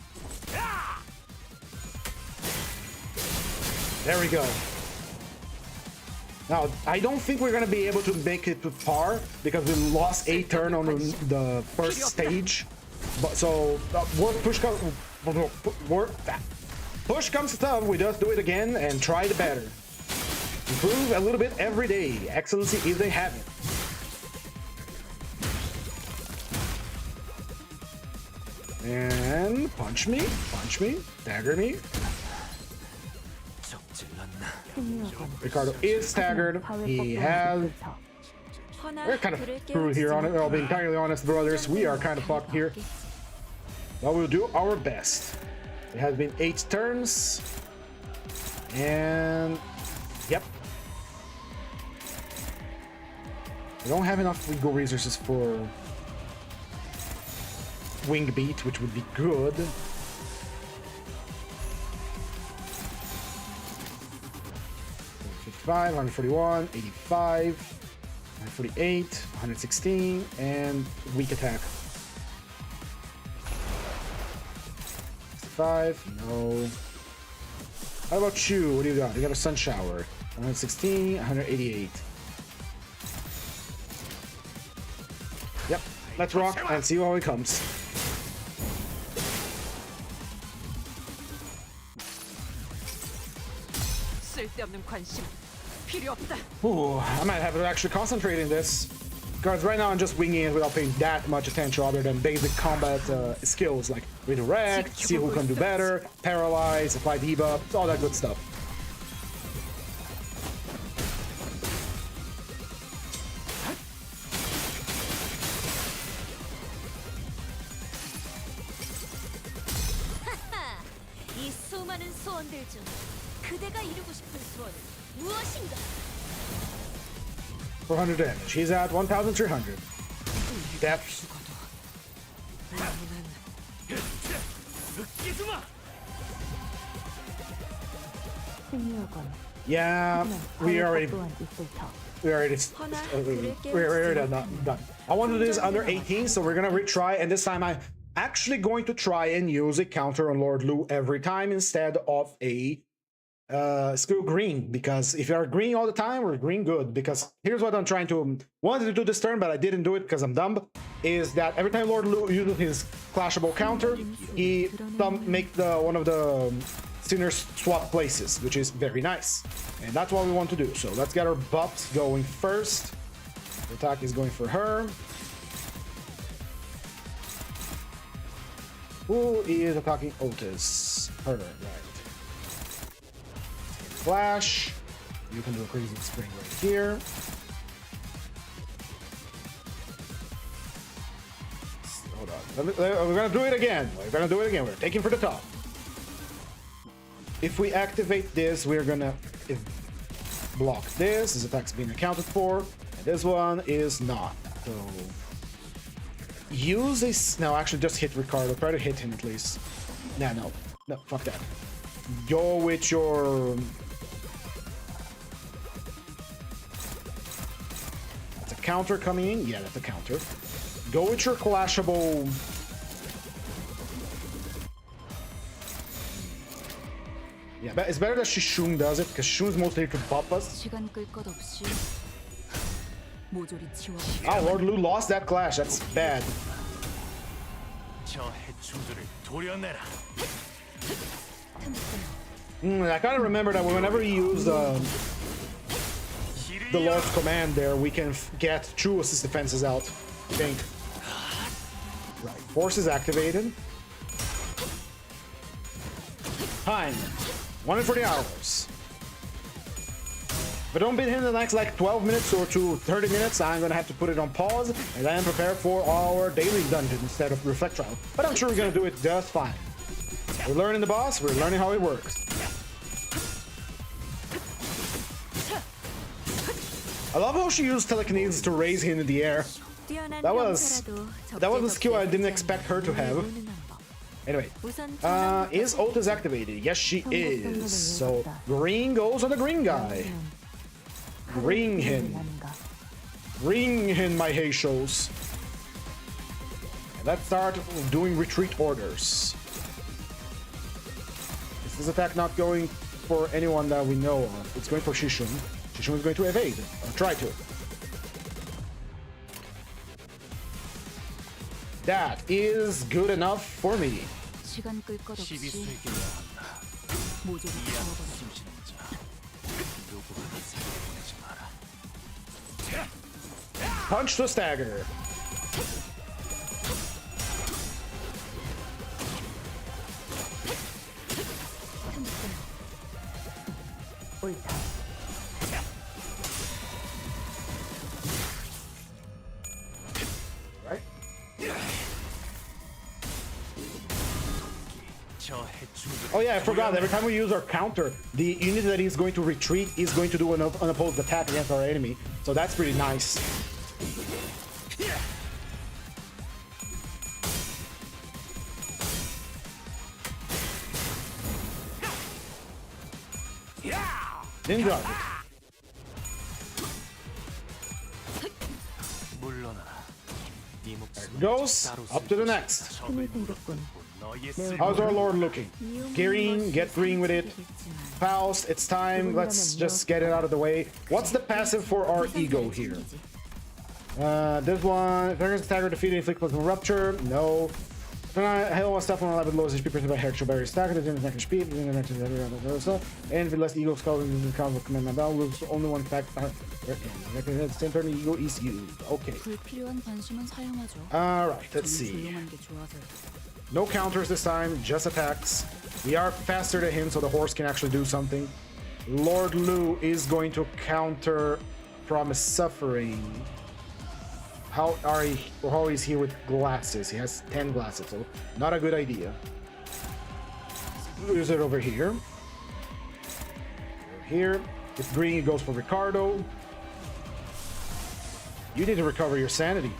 There we go. Now, I don't think we're gonna be able to make it to par because we lost a turn on the first stage. But so, push comes to shove, we just do it again and try the better. Improve a little bit every day. Excellency if they have it. And punch me, stagger me. Ricardo is staggered. He has... We're kind of screwed here on it. I'll be entirely honest, brothers. We are kind of fucked here. But we'll do our best. It has been 8 turns. And... Yep. We don't have enough legal resources for Wing Beat, which would be good. 145, 141, 85, 148, 116, and weak attack. 65, no. How about you? What do you got? You got a Sun Shower. 116, 188. Yep, let's rock and see how it comes. Ooh, I might have to actually concentrate in this. Because right now I'm just winging it without paying that much attention other than basic combat skills like redirect, see who can do better, paralyze, apply debuff, all that good stuff. 이 수많은 소원들 중 그대가 이루고 싶은 소원은 무엇인가? 400 damage. He's at 1,300. Depth. Yeah, we're already done. I want to do this under 18, so we're gonna retry, and this time I'm actually going to try and use a counter on Lord Lu every time instead of a skill green, because if you're green all the time, we're green good. Because here's what I'm trying to wanted to do this turn, but I didn't do it because I'm dumb. Is that every time Lord Lu uses his clashable counter, he make the one of the sinners swap places, which is very nice, and that's what we want to do. So let's get our buffs going first. The attack is going for her. Who is attacking Otis? Her, right. Flash. You can do a crazy spring right here. Hold on. We're gonna do it again. We're taking for the top. If we activate this, we're gonna block this. This attack's being accounted for. And this one is not. So use this. No, actually, just hit Ricardo. Try to hit him at least. Nah, no, fuck that. Go with your. That's a counter coming in. Yeah, that's a counter. Go with your clashable. Yeah, but it's better that Shishun does it, because Shishun's mostly here to buff us. Oh, Lord Lu lost that clash. That's bad. I kind of remember that whenever we use the Lord's command there, we can get 2 assist defenses out, I think. Right, force is activated. Time. 140 hours. If I don't beat him in the next like 12 minutes or to 30 minutes, I'm gonna have to put it on pause and then prepare for our daily dungeon instead of Reflectrial. But I'm sure we're gonna do it just fine. We're learning the boss, we're learning how it works. I love how she used telekinesis to raise him in the air. That was a skill I didn't expect her to have. Anyway, is Otis activated? Yes, she is. So green goes on the green guy. Bring him. Bring in my hay shows. Let's start doing retreat orders. Is this attack not going for anyone that we know of? It's going for Shishun. Shishun is going to evade, or try to. That is good enough for me. Punch to stagger. Right? Oh yeah, I forgot. Every time we use our counter, the unit that is going to retreat is going to do an unopposed attack against our enemy. So that's pretty nice. Didn't drop it. Goes up to the next. 힘을 생겼군. How's our lord looking? Green, get green with it. Faust, it's time. Let's just get it out of the way. What's the passive for our ego here? This one, Dragon's Stagger defeated, inflict plus rupture. No. Hell was stuff on 11 lowest HP percent by Herschel Barrier Stack, the general attack speed, and with less ego skull in the combo command my battle looks only one fact. Same turn ego is used. Okay. Alright, let's see. No counters this time, just attacks. We are faster than him, so the horse can actually do something. Lord Lu is going to counter Promise Suffering. How is he with glasses? He has 10 glasses, so not a good idea. Use it over here. Here. With green, it goes for Ricardo. You need to recover your sanity.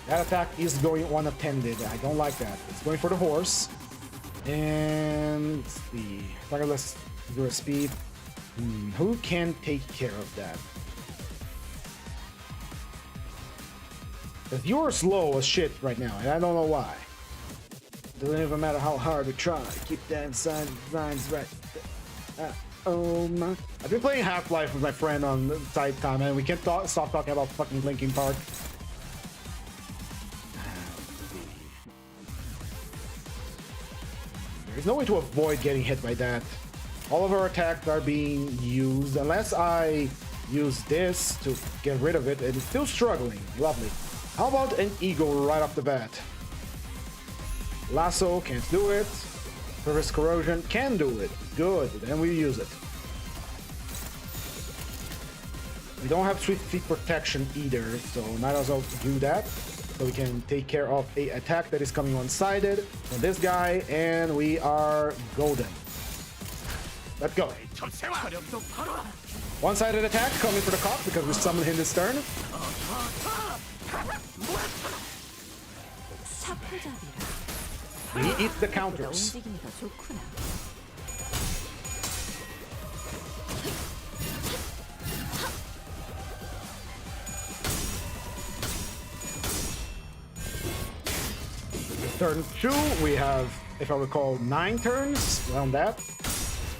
That attack is going unattended. I don't like that. It's going for the horse. And the let's do a speed. Who can take care of that? Because you're slow as shit right now, and I don't know why. Doesn't even matter how hard we try. Keep that signs right. Oh my! I've been playing Half-Life with my friend on the side time, and we can't stop talking about fucking Linkin Park. There's no way to avoid getting hit by that. All of our attacks are being used, unless I use this to get rid of it, and it's still struggling. Lovely. How about an ego right off the bat? Lasso can't do it. Reverse corrosion can do it. Good, then we use it. We don't have sweet feet protection either, so might as well do that. So we can take care of a attack that is coming one-sided from this guy, and we are golden. Let's go. One-sided attack coming for the cock because we summoned him this turn. We eat the counters. Turn 2, we have, if I recall, 9 turns, around that.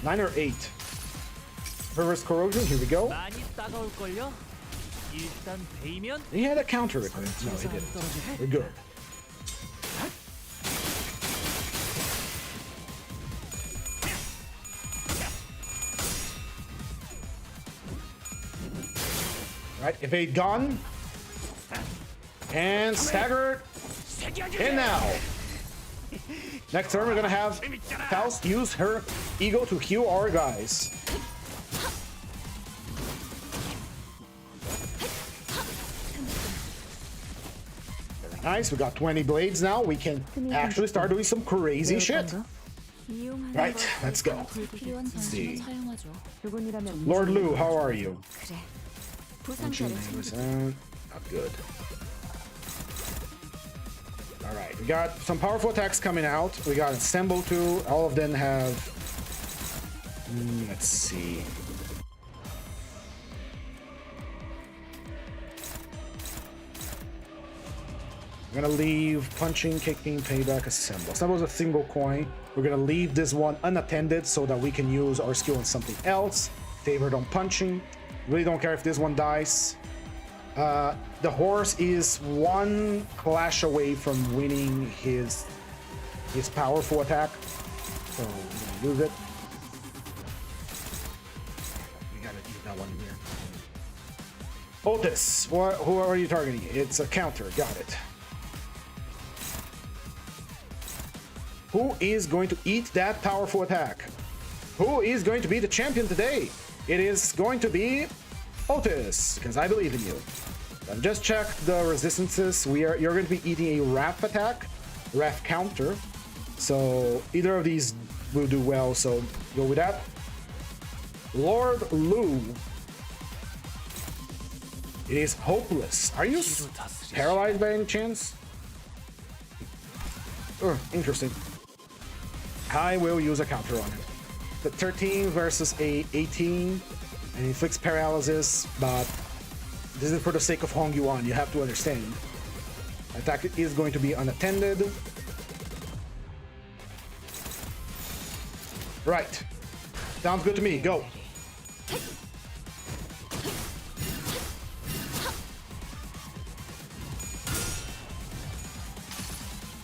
9 or 8. Reverse corrosion, here we go. He had a counter request. No, he didn't. We're good. Right, evade gone. And staggered. And now. Next turn, we're gonna have Faust use her ego to heal our guys. Very nice, we got 20 blades now. We can actually start doing some crazy shit. Right, let's go. Let's see. Lord Lu, how are you? Not good. Alright, we got some powerful attacks coming out. We got Assemble too. All of them have... let's see. We're gonna leave Punching, Kicking, Payback, Assemble. Assemble is a single coin. We're gonna leave this one unattended so that we can use our skill on something else. Favored on Punching. Really don't care if this one dies. The horse is one clash away from winning his powerful attack. So we're gonna use it. We gotta use that one here. Otis, who are you targeting? It's a counter, got it. Who is going to eat that powerful attack? Who is going to be the champion today? It is going to be Otis, because I believe in you. I've just checked the resistances. You're going to be eating a Wrath attack, Wrath counter. So either of these will do well, so go with that. Lord Lu. It is hopeless. Are you paralyzed by any chance? Interesting. I will use a counter on it. The 13 versus a 18 and inflicts paralysis, but this is for the sake of Hong Yuan, you have to understand. Attack is going to be unattended. Right. Sounds good to me. Go.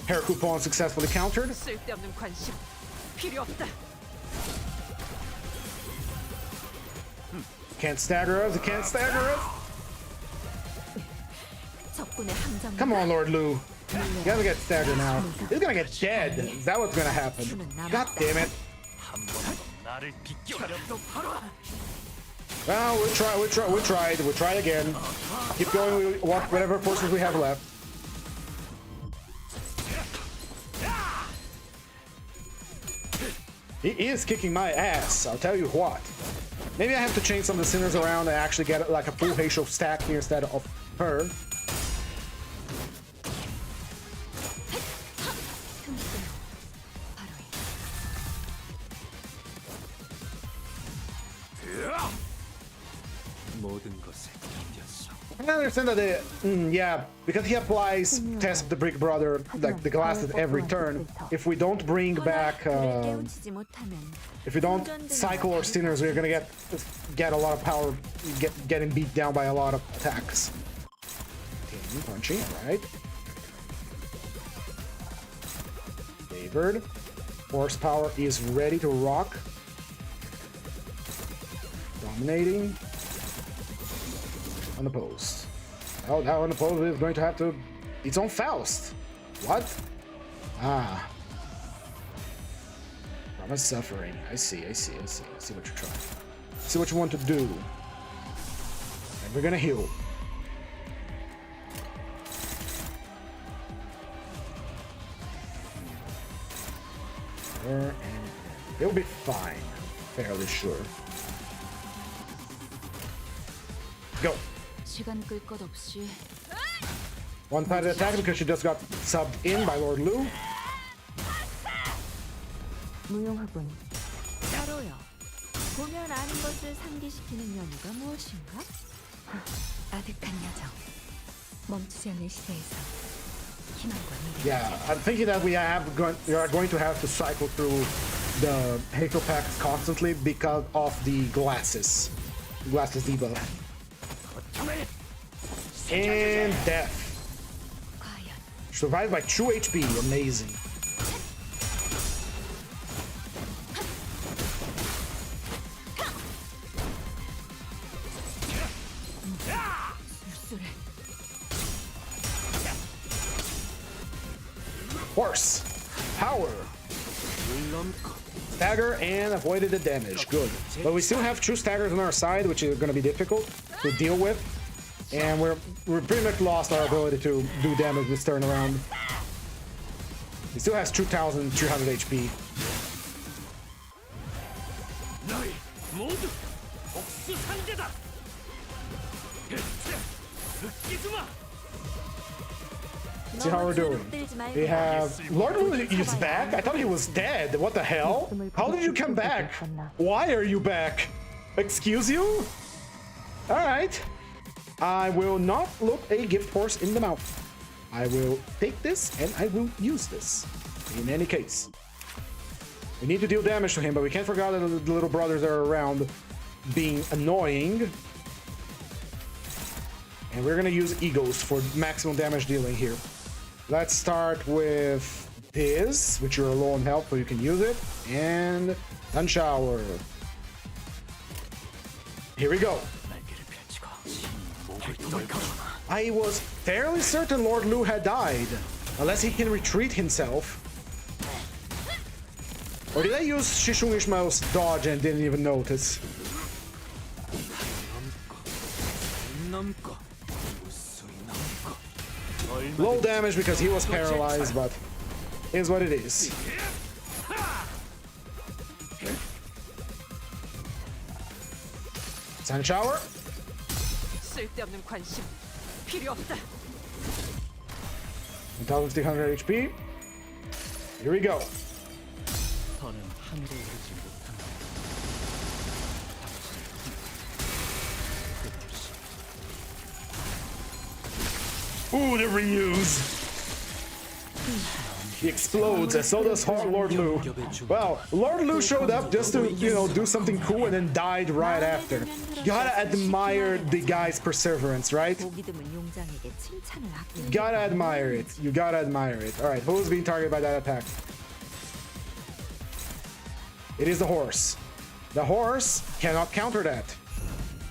Hair coupon successfully countered. 쓸데없는 관심 필요 없다. Can't stagger us. It can't stagger us. 적군의 함정. Come on, Lord Lu. He's gonna get staggered now. He's gonna get dead. Is that what's gonna happen? God damn it. 한 번도 나를 비껴. Well, we tried. We'll try again. Keep going with whatever forces we have left. He is kicking my ass, I'll tell you what. Maybe I have to change some of the sinners around and actually get like a full Heisho stack here instead of her. 모든 것을 견뎠어. I understand that yeah, because he applies Test of the Brick Brother, like the glasses every turn. If we don't bring back, if we don't cycle our sinners, we're gonna get a lot of power, getting beat down by a lot of attacks. Punchy, right? Favored. Horsepower is ready to rock. Dominating. Unopposed. Oh, now unopposed is going to have to its own Faust. What? Ah. Promise suffering. I see what you're trying. See what you want to do. And we're gonna heal. And it'll be fine. Fairly sure. Go. One-sided attack because she just got subbed in by Lord Lu. 무용하군. 따로요. 보면 아는 것을 상기시키는 연유가 무엇인가? 아득한 여정. 멈추지 않는 시대에서 희망과 미래. Yeah, I'm thinking that we are going to have to cycle through the Heisho packs constantly because of the glasses. Glasses debuff. And death. Survived by 2 HP. Amazing. Horse. Power. Stagger and avoided the damage. Good. But we still have 2 staggers on our side, which is going to be difficult to deal with. And we're pretty much lost our ability to do damage this turn around. He still has 2,300 HP. See how we're doing. We have Lord Lu is back. I thought he was dead. What the hell? How did you come back? Why are you back? Excuse you? All right. I will not look a gift horse in the mouth. I will take this and I will use this. In any case, we need to deal damage to him, but we can't forget that the little brothers are around being annoying. And we're gonna use egos for maximum damage dealing here. Let's start with this, which you're low on health, so you can use it. And Sun Shower. Here we go. I was fairly certain Lord Lu had died, unless he can retreat himself. Or did I use Shishung Ishmael's dodge and didn't even notice? Low damage because he was paralyzed, but is what it is. Sun Shower. 쓸데없는 관심 필요 없다. 1,600 HP. Here we go. 더는 하늘에 오르지 못한다. Ooh, the reuse. He explodes, and so does Lord Lu. Well, Lord Lu showed up just to, you know, do something cool and then died right after. Gotta admire the guy's perseverance, right? 보기 드문 용장에게 칭찬을 아끼는 Gotta admire it. You gotta admire it. Alright, who's being targeted by that attack? It is the horse. The horse cannot counter that.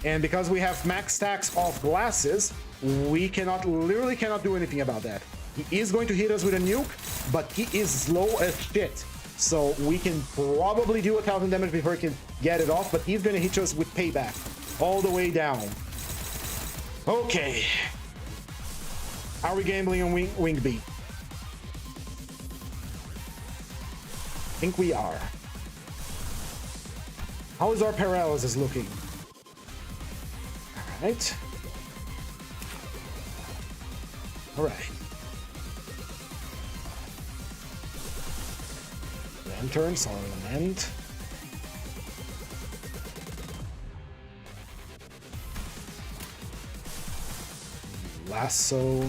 And because we have max stacks of glasses, we literally cannot do anything about that. He is going to hit us with a nuke, but he is slow as shit. So we can probably do 1,000 damage before he can get it off, but he's going to hit us with payback all the way down. Okay. Are we gambling on Wing B? I think we are. How is our paralysis looking? Alright. Alright. Lantern, solid element. Lasso.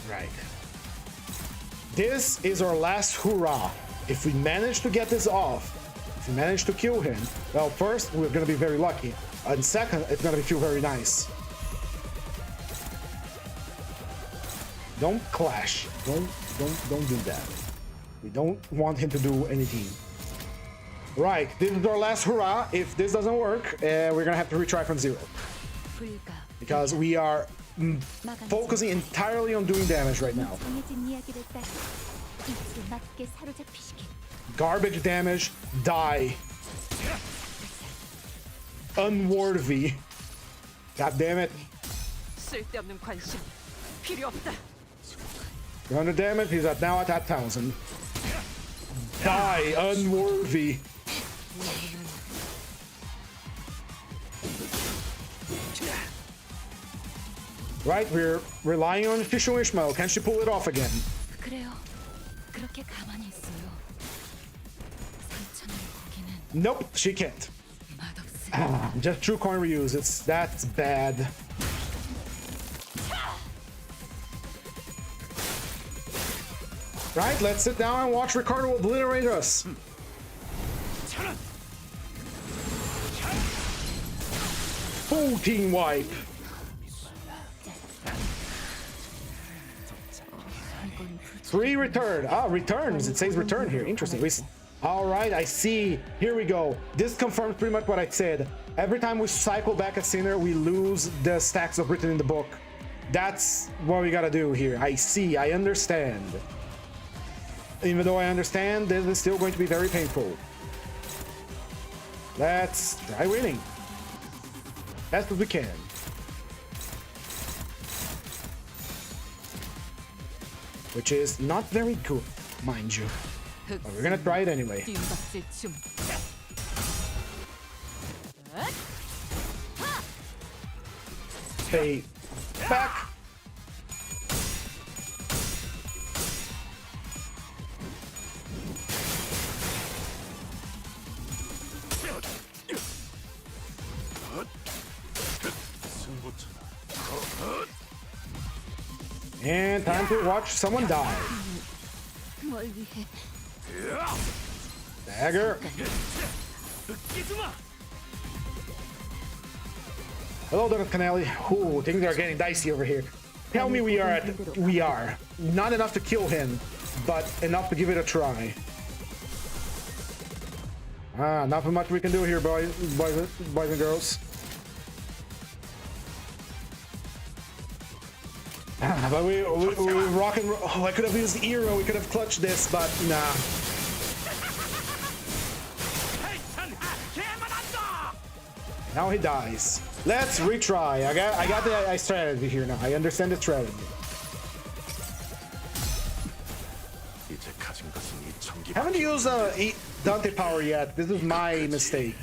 Right. This is our last hurrah. If we manage to get this off, if we manage to kill him, well, first, we're gonna be very lucky. And second, it's gonna feel very nice. Don't clash. Don't do that. We don't want him to do anything. Right, this is our last hurrah. If this doesn't work, we're gonna have to retry from zero. 불가 Because we are focusing entirely on doing damage right now. 정해진 이야기를 따라 이치에 맞게 사로잡히시길. Garbage damage, die. Unworthy. God damn it. 쓸데없는 관심 필요 없다. 300 damage, he's now at 1,000. Die, unworthy. Right, we're relying on Fishu Ishmael. Can she pull it off again? 그래요. 그렇게 가만히 있어요. 상처를 보기는 Nope, she can't. 맛없어요. Just true coin reuse. That's bad. Right, let's sit down and watch Ricardo obliterate us. Full team wipe. Free return. Ah, returns. It says return here. Interesting. All right, I see. Here we go. This confirms pretty much what I said. Every time we cycle back a sinner, we lose the stacks of written in the book. That's what we gotta do here. I see. I understand. Even though I understand, this is still going to be very painful. Let's try winning. Best as we can. Which is not very good, mind you. But we're gonna try it anyway. 뒷박질 좀. Stay back. And time to watch someone die. 뭘 위해? Dagger. Hello, Donut Canelli. Ooh, things are getting dicey over here. Tell me we are not enough to kill him, but enough to give it a try. Ah, not so much we can do here, boys and girls. But we rock and roll. Oh, I could have used Eero. We could have clutched this, but nah. Now he dies. Let's retry. I got the strategy here now. I understand the strategy. Haven't used Dante power yet. This is my mistake.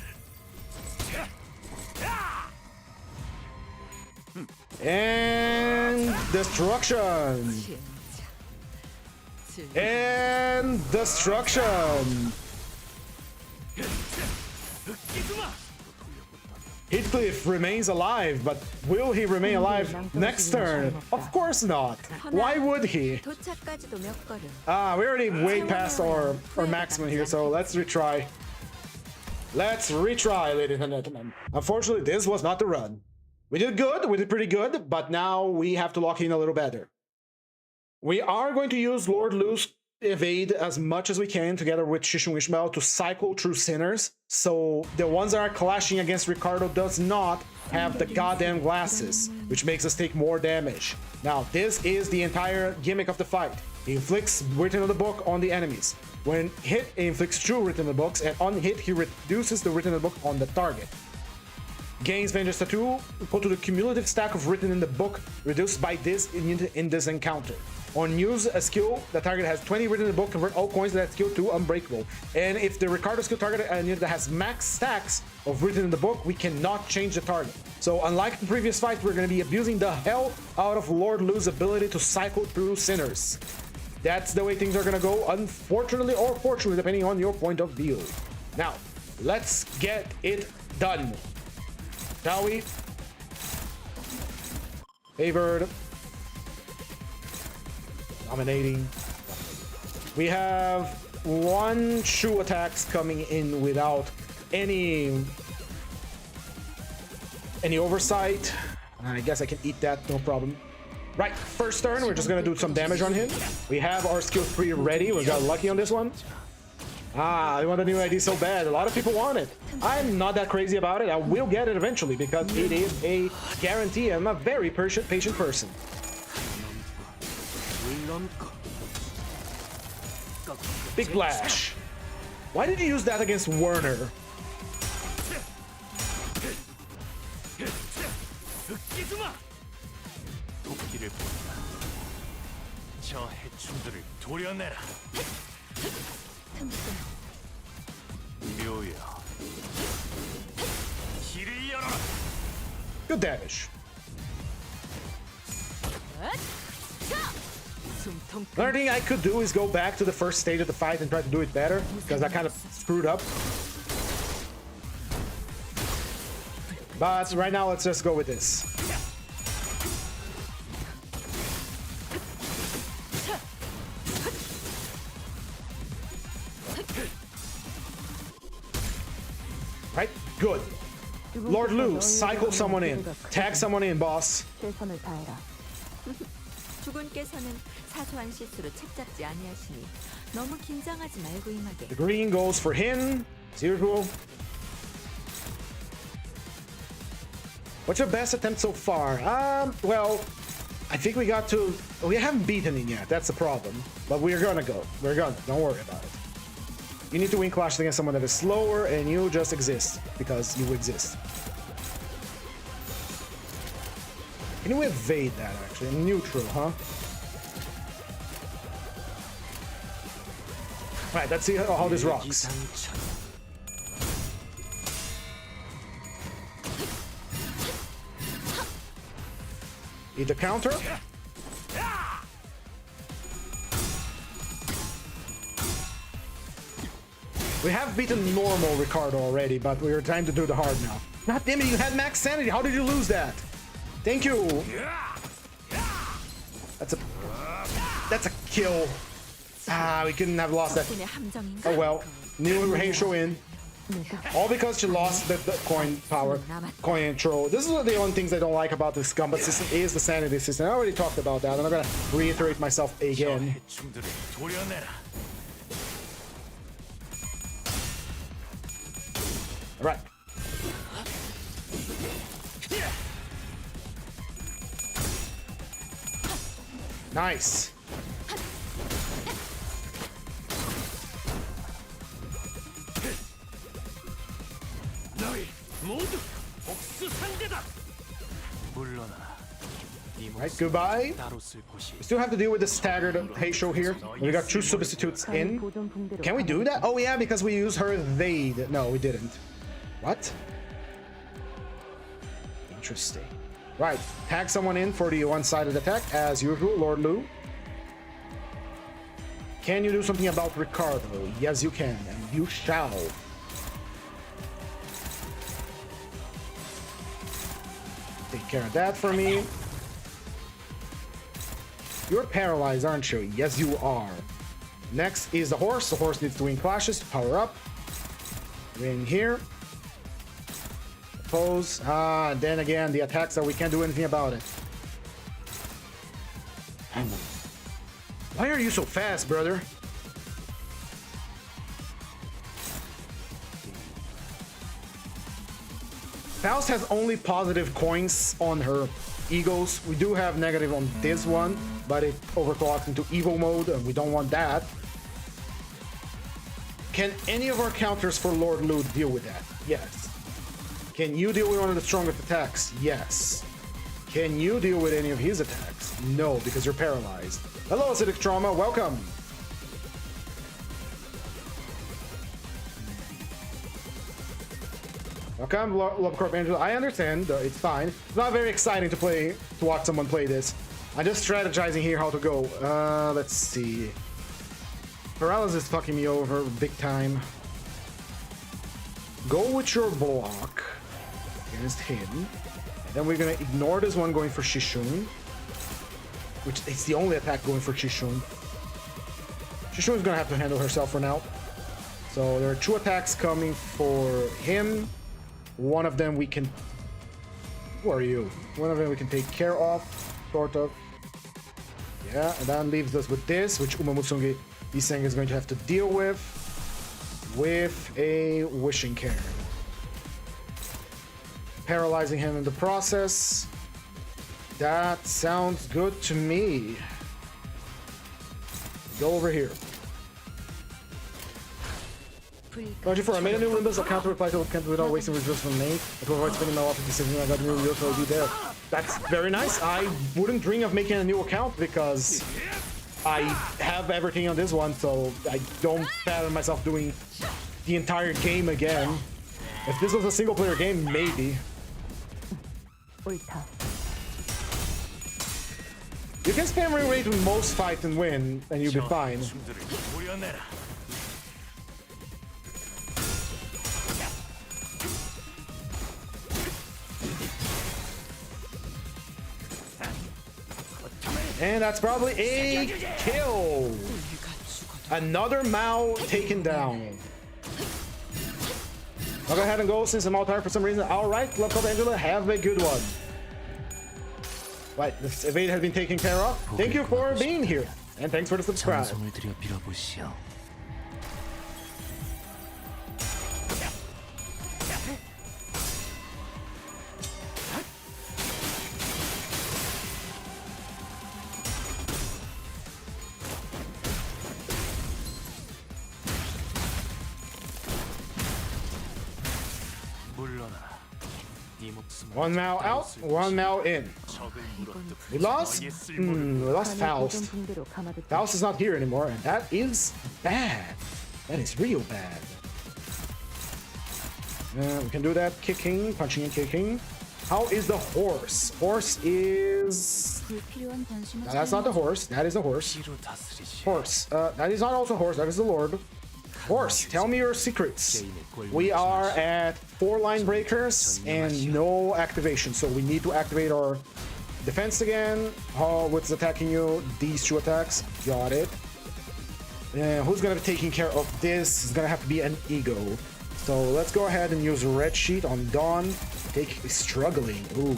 And destruction. And destruction. Heathcliff remains alive, but will he remain alive next turn? Of course not. Why would he? 도착까지도 몇 걸음. We already way past our maximum here, so let's retry. Let's retry, ladies and gentlemen. Unfortunately, this was not the run. We did good, we did pretty good, but now we have to lock in a little better. We are going to use Lord Lu's evade as much as we can together with Shishun Ishmael to cycle through sinners, so the ones that are clashing against Ricardo does not have the goddamn glasses, which makes us take more damage. Now, this is the entire gimmick of the fight. He inflicts written in the book on the enemies. When hit, he inflicts 2 written in the books, and on hit, he reduces the written in the book on the target. Gains Vengeance Tattoo, equal to the cumulative stack of written in the book, reduced by this in this encounter. On use a skill, the target has 20 written in the book, convert all coins to that skill to Unbreakable. And if the Ricardo skill target a unit that has max stacks of written in the book, we cannot change the target. So unlike the previous fight, we're going to be abusing the hell out of Lord Lu's ability to cycle through sinners. That's the way things are going to go, unfortunately or fortunately, depending on your point of view. Now, let's get it done. Shall we? Favored. Dominating. We have 1 shoe attacks coming in without any oversight. I guess I can eat that, no problem. Right, first turn, we're just gonna do some damage on him. We have our skill 3 ready. We got lucky on this one. I want a new ID so bad. A lot of people want it. I'm not that crazy about it. I will get it eventually because it is a guarantee. I'm a very patient person. Big Flash. Why did you use that against Werner? Good damage. Another thing I could do is go back to the first stage of the fight and try to do it better, because I kind of screwed up. But right now, let's just go with this. Right? Good. Lord Lu, cycle someone in. Tag someone in, boss. 주군께서는 사소한 실수로 책잡지 아니하시니 너무 긴장하지 말고 임하게. The green goes for him. Zero. What's your best attempt so far? Well, I think we haven't beaten him yet. That's the problem. But we're gonna go. Don't worry about it. You need to win clashes against someone that is slower, and you just exist because you exist. Can you evade that, actually? Neutral, huh? Alright, let's see how this rocks. Eat the counter. We have beaten normal Ricardo already, but we're trying to do the hard now. God damn it, you had max sanity. How did you lose that? Thank you. That's a kill. We couldn't have lost that. Oh well. New Heisho in. All because she lost the coin control. This is one of the only things I don't like about this combat system is the sanity system. I already talked about that. I'm not gonna reiterate myself again. All right. Nice. Right, goodbye. We still have to deal with the staggered Heisho here. We got 2 substitutes in. Can we do that? Oh yeah, because we used her evade. No, we didn't. What? Interesting. Right, tag someone in for the one-sided attack, as usual, Lord Lu. Can you do something about Ricardo? Yes, you can, and you shall. Take care of that for me. You're paralyzed, aren't you? Yes, you are. Next is the horse. The horse needs to win clashes to power up. We're in here. Pose. Then again, the attacks that we can't do anything about it. Why are you so fast, brother? Faust has only positive coins on her egos. We do have negative on this one, but it overclocks into evil mode, and we don't want that. Can any of our counters for Lord Loot deal with that? Yes. Can you deal with one of the strongest attacks? Yes. Can you deal with any of his attacks? No, because you're paralyzed. Hello, Acidic Trauma, welcome! Welcome, Love Corp Angel. I understand, it's fine. It's not very exciting to watch someone play this. I'm just strategizing here how to go. Let's see. Paralysis is fucking me over big time. Go with your block against him. And then we're gonna ignore this one going for Shishun. Which is the only attack going for Shishun. Shishun is gonna have to handle herself for now. So there are 2 attacks coming for him. One of them we can... Who are you? One of them we can take care of, sort of. Yeah, and that leaves us with this, which Uma Musungi Iseng is going to have to deal with a Wishing Cairn. Paralyzing him in the process. That sounds good to me. Go over here. I made a new Limbus account to reply to account without wasting resources from me. To avoid spending my life decision, I got a new real, so I'll be there. That's very nice. I wouldn't dream of making a new account because I have everything on this one, so I don't fathom myself doing the entire game again. If this was a single player game, maybe. You can spam ring rate with most fights and win, and you'll be fine. And that's probably a kill. Another Mao taken down. I'll go ahead and go since I'm all tired for some reason. All right, Love Club Angela, have a good one. Right, this evade has been taken care of. Thank you for being here, and thanks for the subscribe. One Mao out, one Mao in. We lost? We lost Faust. Faust is not here anymore, and that is bad. That is real bad. We can do that. Kicking, punching and kicking. How is the horse? Horse is... No, that's not the horse. That is the horse. Horse. That is not also horse. That is the Lord. Horse, tell me your secrets. We are at 4 line breakers and no activation, so we need to activate our defense again. What's attacking you? These 2 attacks. Got it. Who's gonna be taking care of this? It's gonna have to be an ego. So let's go ahead and use Red Sheet on Dawn. Struggling. Ooh.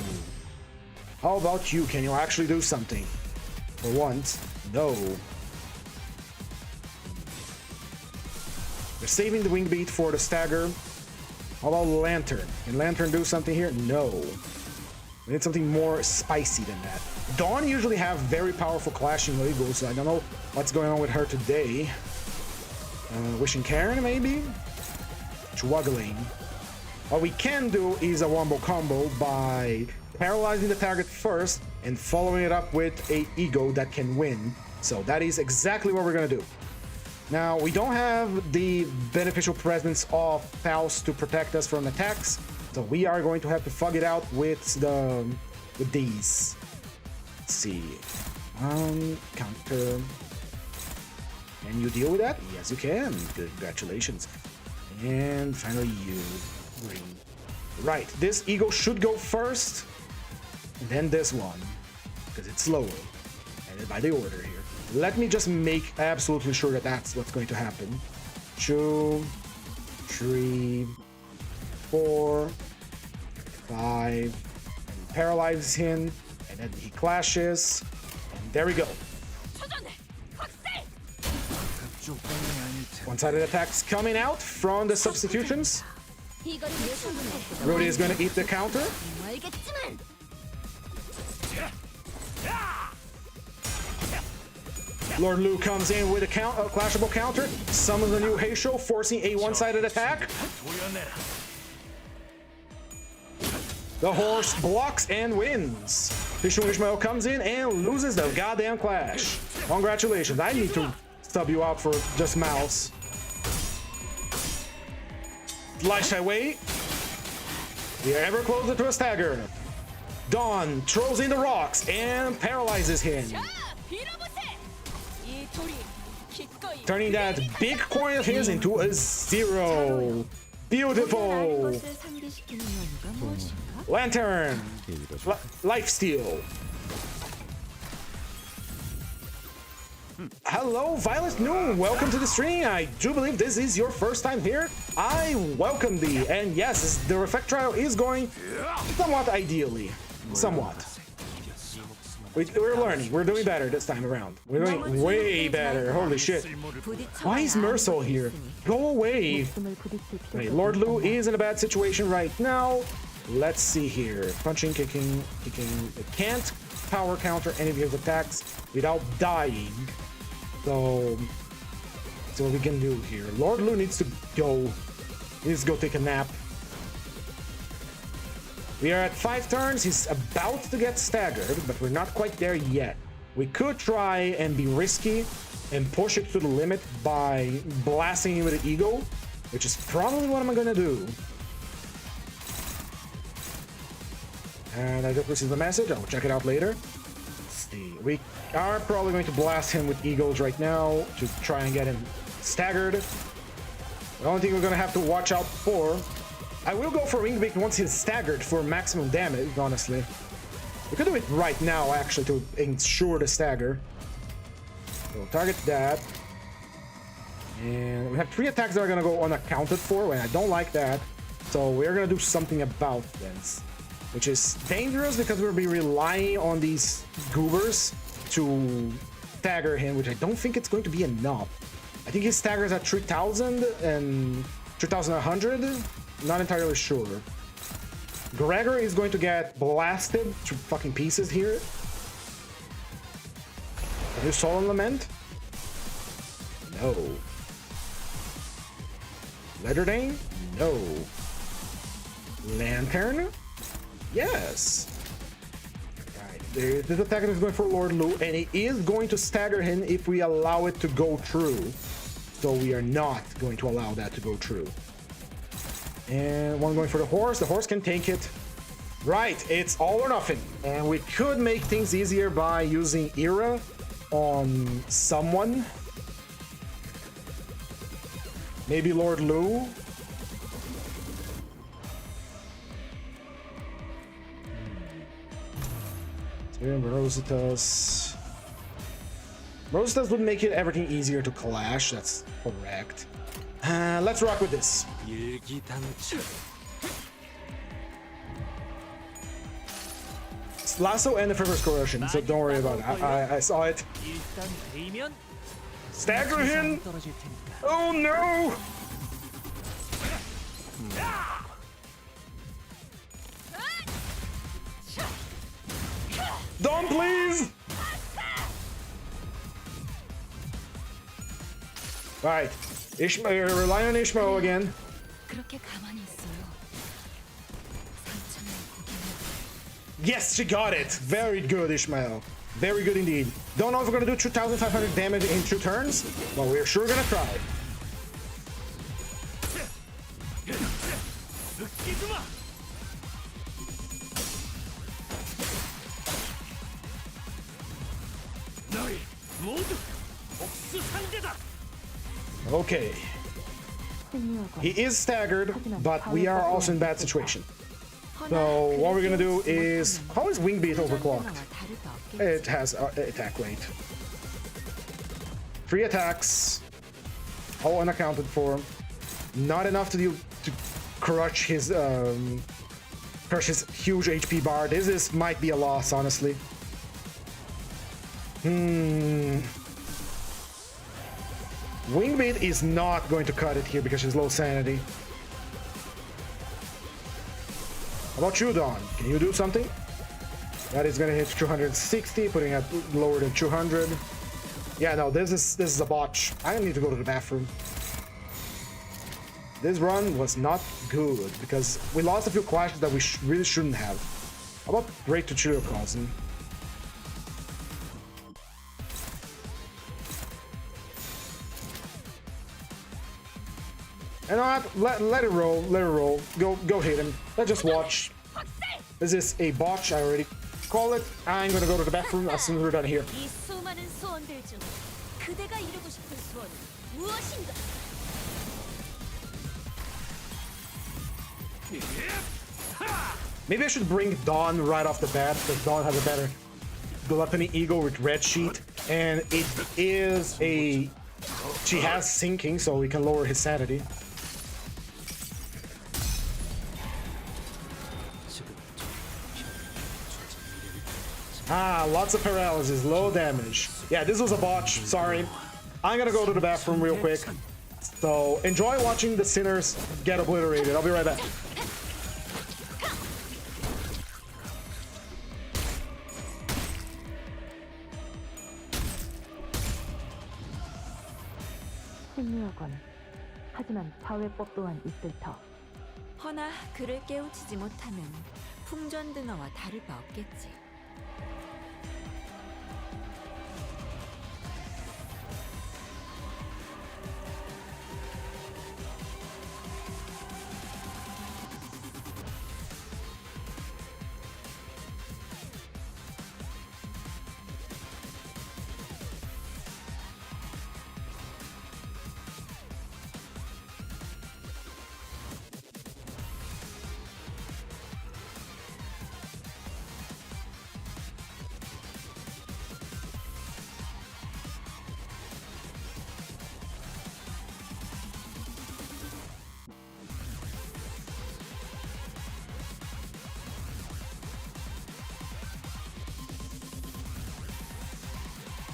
How about you? Can you actually do something? For once, no. We're saving the wing beat for the stagger. How about Lantern? Can Lantern do something here? No. We need something more spicy than that. Dawn usually have very powerful clashing Legos, so I don't know what's going on with her today. Wishing Cairn, maybe? Struggling. What we can do is a wombo combo by paralyzing the target first and following it up with a ego that can win. So that is exactly what we're gonna do. Now, we don't have the beneficial presence of Faust to protect us from attacks, so we are going to have to fug it out with these. Let's see. Counter. Can you deal with that? Yes, you can. Congratulations. And finally, you. Right, this ego should go first. and then this one, because it's slower, and then by the order here. Let me just make absolutely sure that that's what's going to happen. 2, 3, 4, 5, and paralyzes him, and then he clashes, and there we go. One-sided attacks coming out from the substitutions. Rudy is going to eat the counter. Lord Lu comes in with a clashable counter, summons a new Heisho, forcing a one-sided attack. The horse blocks and wins. Heisho Ishmael comes in and loses the goddamn clash. Congratulations, I need to sub you out for just mouse. Slice away. We are ever closer to a stagger. Dawn throws in the rocks and paralyzes him, turning that big coin of his into a 0. Beautiful. Lantern. Lifesteal. Hello, Violet Noon. Welcome to the stream. I do believe this is your first time here. I welcome thee. And yes, the Reflectrial is going somewhat ideally. Somewhat. We're learning. We're doing better this time around. We're doing way better. Holy shit. Why is Mercel here? Go away. Wait, Lord Lu is in a bad situation right now. Let's see here. Punching, kicking. It can't power counter any of his attacks without dying. So what we can do here. Lord Lu needs to go. He needs to go take a nap. We are at 5 turns. He's about to get staggered, but we're not quite there yet. We could try and be risky and push it to the limit by blasting him with the ego, which is probably what I'm gonna do. And I just received a message. I'll check it out later. Let's see. We are probably going to blast him with egos right now to try and get him staggered. The only thing we're gonna have to watch out for. I will go for Wing Beak once he's staggered for maximum damage, honestly. We could do it right now, actually, to ensure the stagger. So target that. And we have 3 attacks that are gonna go unaccounted for, and I don't like that. So we're gonna do something about this, which is dangerous because we'll be relying on these goobers to stagger him, which I don't think it's going to be enough. I think his staggers at 3,000 and 3,100. Not entirely sure. Gregor is going to get blasted to fucking pieces here. Is Solemn Lament? No. Letterdane? No. Lantern? Yes. Right. This attack is going for Lord Lu, and it is going to stagger him if we allow it to go through. So we are not going to allow that to go through. And one going for the horse. The horse can take it. Right, it's all or nothing. And we could make things easier by using Era on someone. Maybe Lord Lu. Rositas. Rositas would make it everything easier to clash. That's correct. Let's rock with this. It's lasso and the Fervor's Corrosion, so don't worry about it. I saw it. Stagger him! Oh no! Don't, please! Right. Ishmael, rely on Ishmael again. Yes, she got it. Very good, Ishmael. Very good indeed. Don't know if we're gonna do 2,500 damage in 2 turns, but we're sure gonna try. Okay. He is staggered, but we are also in bad situation. So what we're gonna do is, how is Wing Beat overclocked? It has attack rate. 3 attacks, all unaccounted for. Not enough to crush his huge HP bar. This might be a loss, honestly. Wingbeat is not going to cut it here because she's low sanity. How about you, Dawn? Can you do something? That is gonna hit 260, putting it lower than 200. Yeah, no, this is a botch. I need to go to the bathroom. This run was not good because we lost a few clashes that we really shouldn't have. How about Break to Trio Cousin? You know what? Let it roll. Let it roll. Go hit him. Let's just watch. This is a botch. I already call it. I'm gonna go to the bathroom as soon as we're done here. 이 수많은 소원들 중 그대가 이루고 싶은 소원은 무엇인가? Maybe I should bring Dawn right off the bat because Dawn has a better Gluttony Ego with Red Sheet, and it is a. She has sinking, so we can lower his sanity. Ah, lots of paralysis, low damage. Yeah, this was a botch, sorry. I'm gonna go to the bathroom real quick. So, enjoy watching the sinners get obliterated. I'll be right back. 생리학원. 하지만 자회법 또한 있을 터. 허나 그를 깨우치지 못하면 풍전등어와 다를 바 없겠지.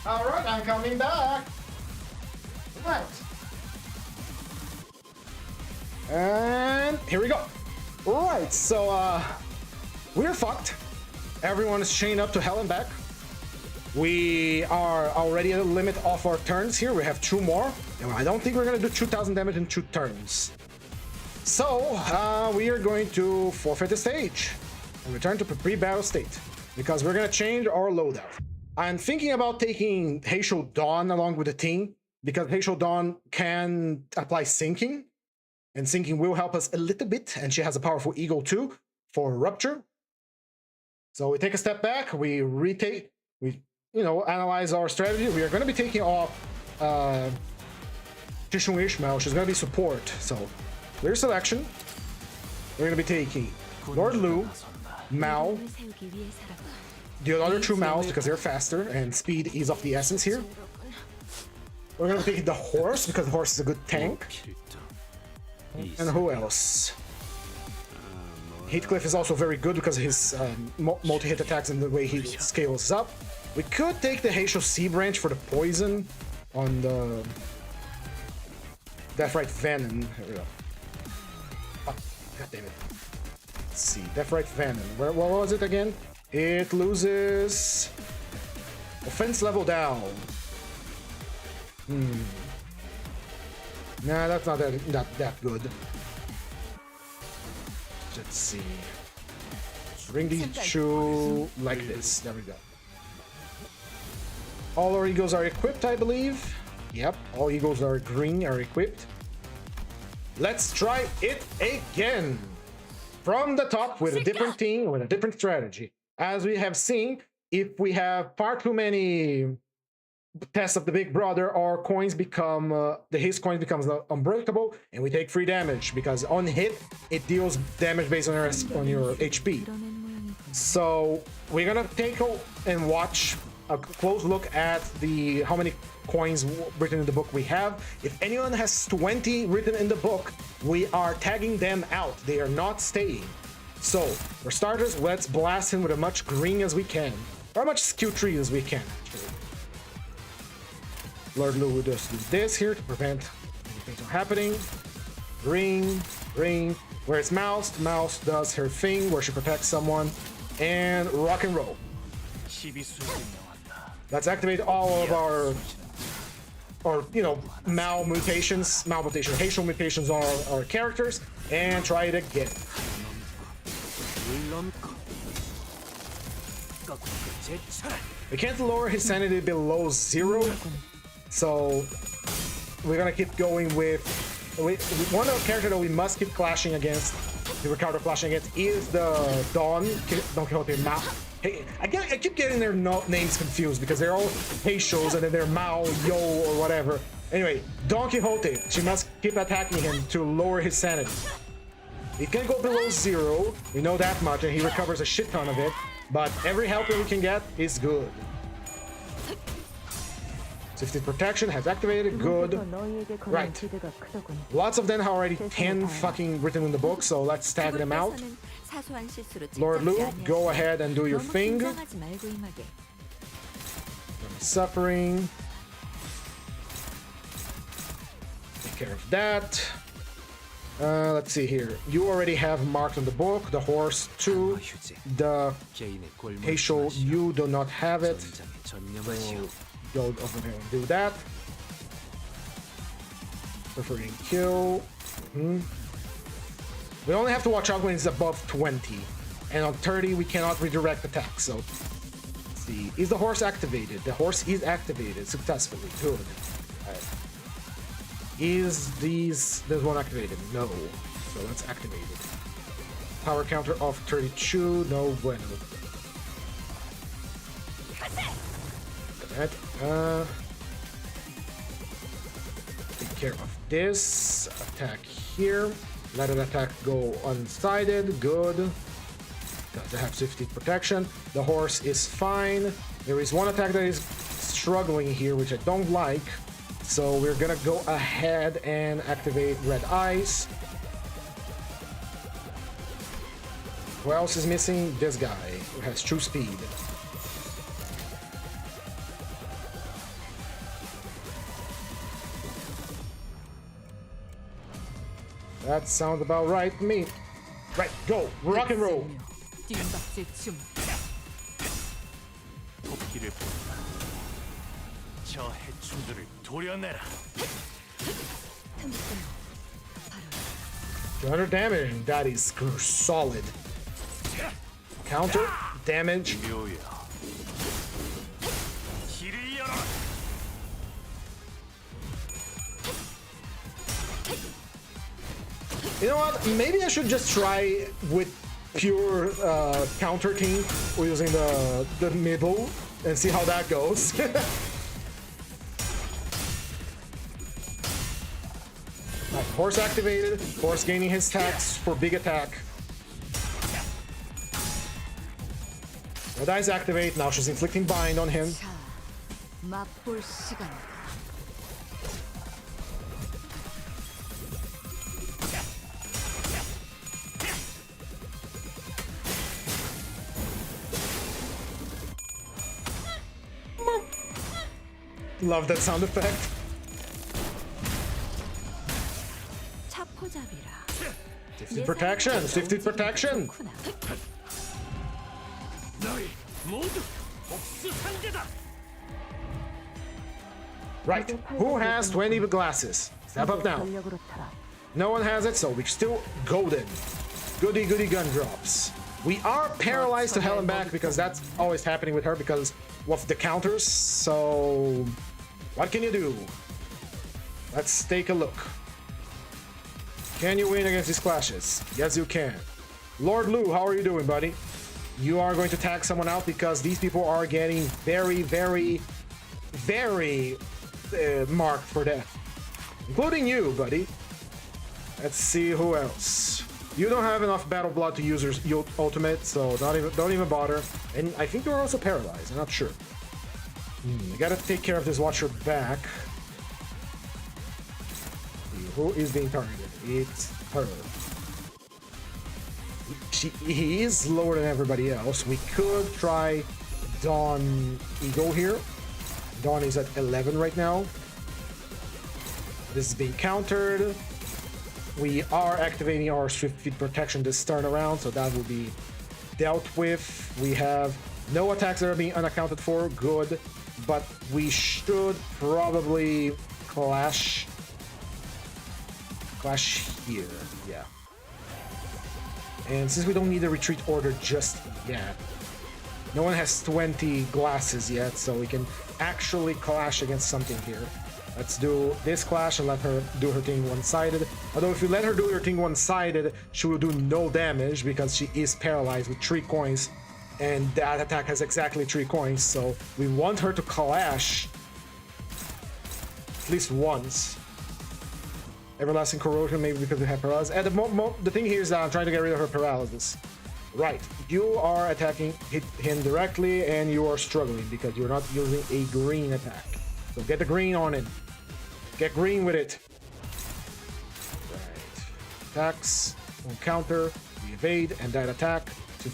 Alright, I'm coming back. Right. And here we go. Right, so we're fucked. Everyone is chained up to hell and back. We are already at the limit of our turns here. We have 2 more. And I don't think we're gonna do 2000 damage in 2 turns. So we are going to forfeit the stage and return to pre-battle state because we're gonna change our loadout. I'm thinking about taking Heisho Dawn along with the team because Heisho Dawn can apply sinking, and sinking will help us a little bit, and she has a powerful ego too for rupture. So we take a step back, we analyze our strategy. We are going to be taking off Tishun Ishmael. She's going to be support. So clear selection. We're going to be taking Lord Lu, Mao, the other 2 Maos because they're faster and speed is of the essence here. We're gonna take the horse because the horse is a good tank. And who else? Heathcliff is also very good because his multi-hit attacks and the way he scales up. We could take the Heisho Sea Branch for the poison on the Deathrite Venom. Here we go. Oh, God damn it. Let's see. Deathrite Venom. What was it again? It loses offense level down. Nah, that's not that good. Let's see. Bring these 2 like this. There we go. All our eagles are equipped, I believe. Yep, all eagles are green are equipped. Let's try it again. From the top with a different team, with a different strategy. As we have seen, if we have far too many test of the big brother, our coins become his coins becomes unbreakable, and we take free damage because on hit it deals damage based on your HP. So we're gonna take and watch a close look at the how many coins written in the book we have. If anyone has 20 written in the book, we are tagging them out. They are not staying. So for starters, let's blast him with as much green as we can, or as much skill tree as we can. Actually, Lord Lu will just do this here to prevent anything from happening. Green, green. Where it's Mouse, Mouse does her thing where she protects someone, and rock and roll. Let's activate all of our facial mutations on our characters, and try it again. We can't lower his sanity below 0, so we're gonna keep going with one of the characters that we must keep clashing against, the Ricardo clashing against, is the Don Quixote Mao. Hey, I keep getting their names confused because they're all facials and then they're Mao, Yo, or whatever. Anyway, Don Quixote, she must keep attacking him to lower his sanity. He can go below 0, we know that much, and he recovers a shit ton of it, but every help that we can get is good. 50 protection has activated, good. Right. Lots of them have already 10 fucking written in the book, so let's tag them out. Lord Lu, go ahead and do your thing. Suffering. Take care of that. Let's see here. You already have marked on the book, the horse too. The facial, you do not have it. So go over there and do that. Suffering kill. We only have to watch out when it's above 20. And on 30 we cannot redirect attack, so let's see. Is the horse activated? The horse is activated successfully. Good. Is this one activated? No. So let's activate it. Power counter of 32. No bueno. That. Take care of this. Attack here. Let an attack go unsided. Good. Does have 50 protection. The horse is fine. There is one attack that is struggling here, which I don't like. So we're gonna go ahead and activate Red Eyes. Who else is missing? This guy, who has true speed. That sounds about right to me. Right, go, rock and roll. 저 해충들을 도려내라. 200 damage, that is solid. Counter, damage. You know what? Maybe I should just try with pure counter team using the middle and see how that goes. Right, horse activated. Horse gaining his attacks for big attack. Red Eyes activate. Now she's inflicting bind on him. Love that sound effect. 50 protection, 50 protection. Right, who has 20 glasses? Step up now. No one has it, so we're still golden. Goody goody gun drops. We are paralyzed to hell and back because that's always happening with her because of the counters, so what can you do? Let's take a look. Can you win against these clashes? Yes, you can. Lord Lu, how are you doing, buddy? You are going to tag someone out because these people are getting very, very, very marked for death, including you, buddy. Let's see who else. You don't have enough battle blood to use your ultimate, so don't even bother. And I think you're also paralyzed. I'm not sure. I gotta take care of this. Watch your back. Who is being targeted? It's her. He is lower than everybody else. We could try Dawn Eagle here. Dawn is at 11 right now. This is being countered. We are activating our Swift Feet protection this turn around, so that will be dealt with. We have no attacks that are being unaccounted for. Good. But we should probably clash here. Yeah. And since we don't need a retreat order just yet, no one has 20 glasses yet, so we can actually clash against something here. Let's do this clash and let her do her thing one-sided. Although if you let her do her thing one-sided, she will do no damage because she is paralyzed with 3 coins. And that attack has exactly 3 coins, so we want her to clash at least once. Everlasting Corrosion, maybe because we have paralysis. And the thing here is that I'm trying to get rid of her paralysis. Right, you are attacking him directly, and you are struggling because you're not using a green attack. So get the green on it. Get green with it. Right. Attacks, on counter, we evade, and that attack,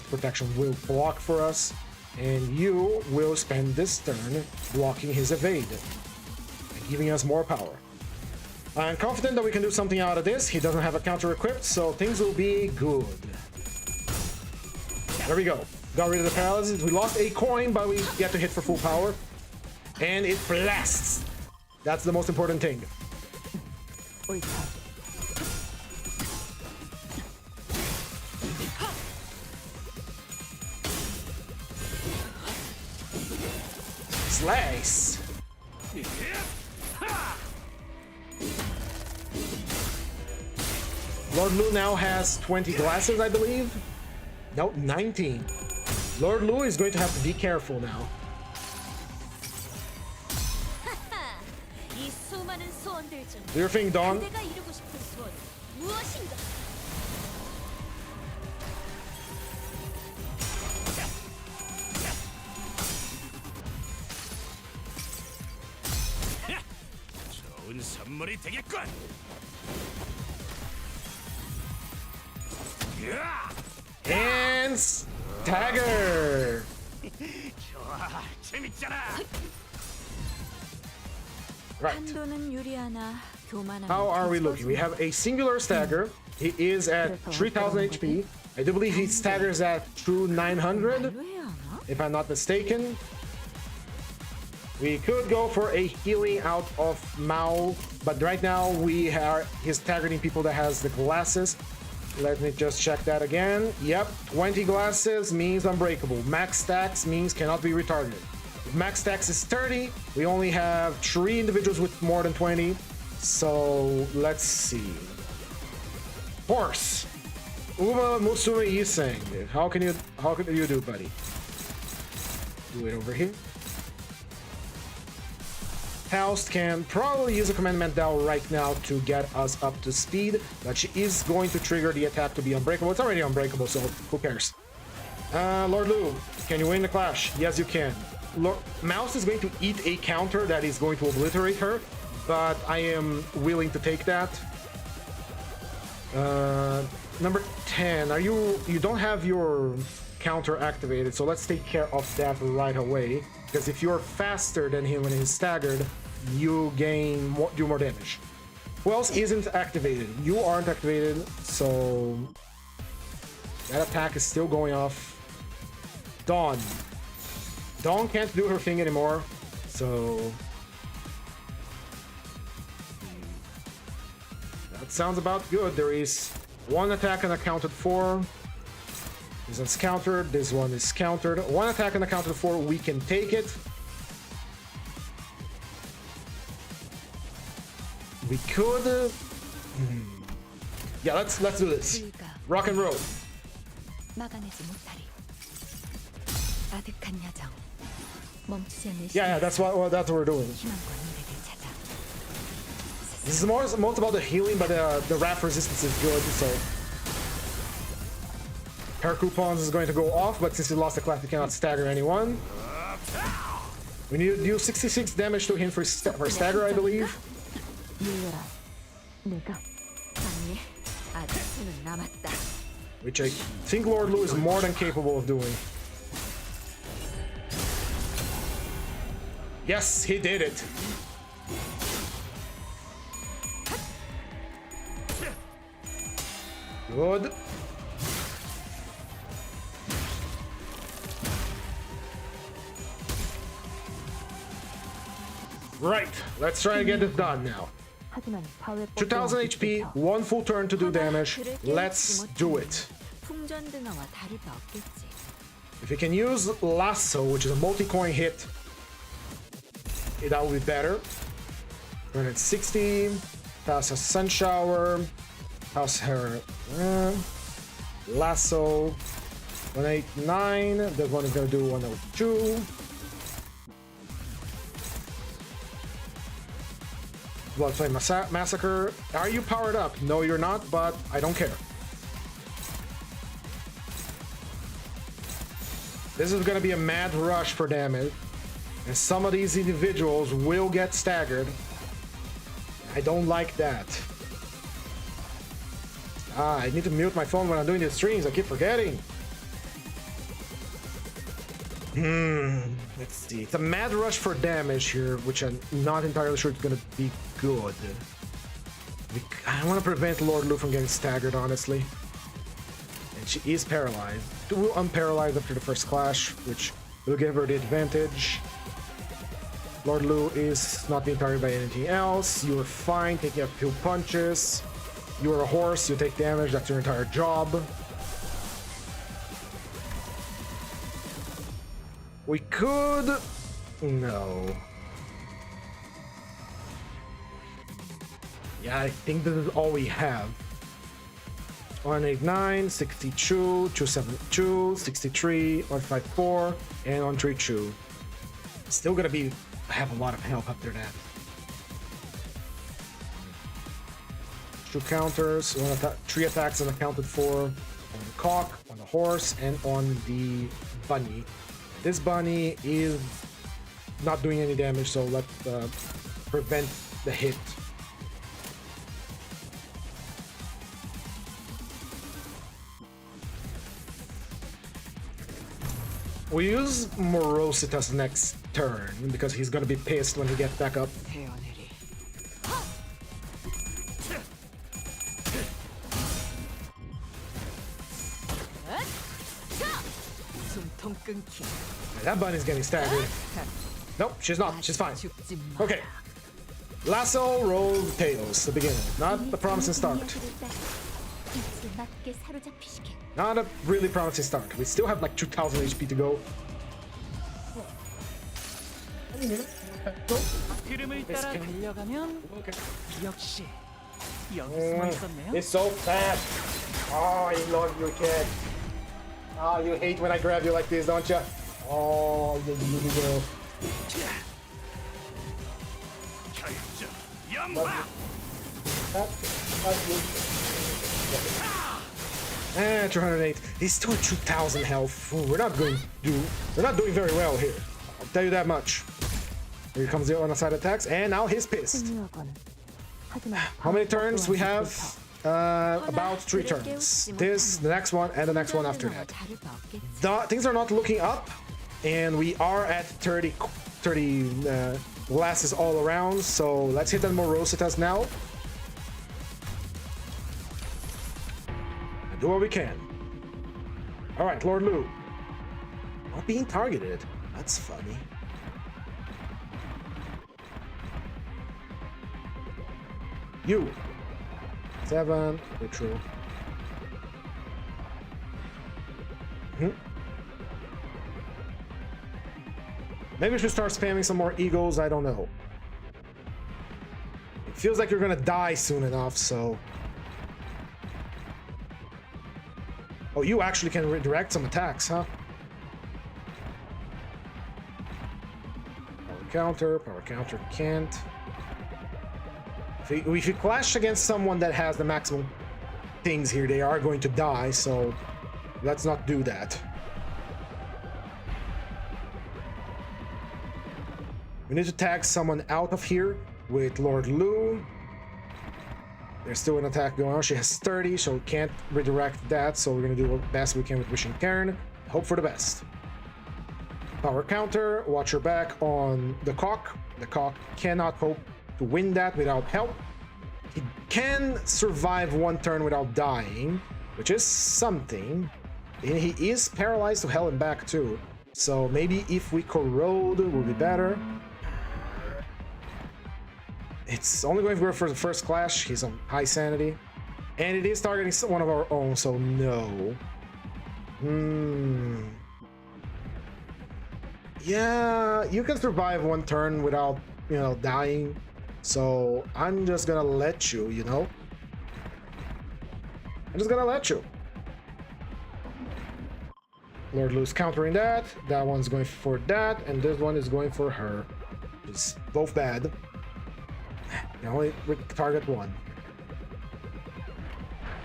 protection will block for us. And you will spend this turn blocking his evade and giving us more power. I'm confident that we can do something out of this. He doesn't have a counter equipped, so things will be good. There we go. Got rid of the paralysis. We lost a coin, but we get to hit for full power. And it blasts. That's the most important thing. Slice. Lord Lu now has 20 glasses, I believe. No, 19. Lord Lu is going to have to be careful now. Do your thing, Dawn. 좋은 선물이 되겠군. And stagger. 좋아, 재밌잖아. Right. 한도는 유리하나 교만한. How are we looking? We have a singular stagger. He is at 3000 HP. I do believe he staggers at true 900, if I'm not mistaken. We could go for a healing out of Mao, but right now he's targeting people that has the glasses. Let me just check that again. Yep, 20 glasses means unbreakable. Max stacks means cannot be retargeted. If max stacks is 30, we only have 3 individuals with more than 20. So let's see. Horse. Uma Musume Yiseng. How can you do, buddy? Do it over here. Faust can probably use a command Mandel right now to get us up to speed, but she is going to trigger the attack to be unbreakable. It's already unbreakable, so who cares? Lord Lu, can you win the clash? Yes, you can. Mouse is going to eat a counter that is going to obliterate her, but I am willing to take that. Number 10, you don't have your counter activated, so let's take care of that right away. Because if you're faster than him when he's staggered, you do more damage. Who else isn't activated? You aren't activated, so that attack is still going off. Dawn. Dawn can't do her thing anymore, so that sounds about good. There is one attack unaccounted for. This one's countered, this one is countered. One attack unaccounted for, we can take it. We could... Yeah, let's do this. Rock and roll. 막아내지 못하리. 아득한 야정. 멈추지 않는 Yeah, that's what we're doing. 희망과 미래를 찾아. This is most about the healing, but the wrath resistance is good, so... Her coupons is going to go off, but since he lost the class, he cannot stagger anyone. We need to do 66 damage to him for stagger, I believe. 밀려라. 내가 아니, 아직 수는 남았다. Which I think Lord Lu is more than capable of doing. Yes, he did it. Good. Right, let's try and get this done now. 하지만 사회 2000 HP, one full turn to do damage. Let's do it. 풍전 등어와 다를 바 없겠지. If you can use Lasso, which is a multi-coin hit, that would be better. 360, pass a Sun Shower, pass her Lasso, 189, that one is gonna do 102. Blood Flame Massacre. Are you powered up? No, you're not, but I don't care. This is gonna be a mad rush for damage, and some of these individuals will get staggered. I don't like that. I need to mute my phone when I'm doing these streams. I keep forgetting. Let's see. It's a mad rush for damage here, which I'm not entirely sure it's gonna be good. I want to prevent Lord Lu from getting staggered, honestly. And she is paralyzed. Will unparalyze after the first clash, which will give her the advantage. Lord Lu is not being targeted by anything else. You are fine, taking a few punches. You are a horse, you take damage, that's your entire job. We could... No. Yeah, I think this is all we have. 189, 62, 272, 63, 154, and 132. Still gonna be... have a lot of help after that. 2 counters, 3 attacks unaccounted for on the cock, on the horse, and on the bunny. This bunny is not doing any damage, so let's prevent the hit. We use Morositas next turn because he's gonna be pissed when he gets back up. That bunny's getting staggered. Nope, she's not. She's fine. Okay. Lasso, roll tails to begin with. Not a promising start. Not a really promising start. We still have like 2000 HP to go. 흐름을 따라 달려가면 역시 여기 숨어 있었네요. It's so fast. Oh, I love you, kid. Oh, you hate when I grab you like this, don't you? Oh, you girl. And 208. He's still at 2000 health. Ooh, we're not doing very well here. I'll tell you that much. Here comes the on-side attacks, and now he's pissed. How many turns we have? About 3 turns. This, the next one, and the next one after that. Things are not looking up, and we are at 30 glasses all around, so let's hit that Morositas now. And do what we can. Alright, Lord Lu. Not being targeted. That's funny. You. 7, true. Maybe we should start spamming some more eagles, I don't know. It feels like you're gonna die soon enough, so... Oh, you actually can redirect some attacks, huh? Power counter can't. If you clash against someone that has the maximum things here, they are going to die, so let's not do that. We need to tag someone out of here with Lord Lu. There's still an attack going on. She has 30, so we can't redirect that, so we're gonna do the best we can with Wishing Cairn. Hope for the best. Power counter, watch your back on the cock. The cock cannot hope to win that without help. He can survive one turn without dying, which is something. And he is paralyzed to hell and back too. So maybe if we corrode, will be better. It's only going for the first clash. He's on high sanity. And it is targeting one of our own, so no. Yeah, you can survive one turn without, you know, dying. So I'm just gonna let you, you know? I'm just gonna let you. Lord Lu's countering that. That one's going for that. And this one is going for her. It's both bad. You only target one.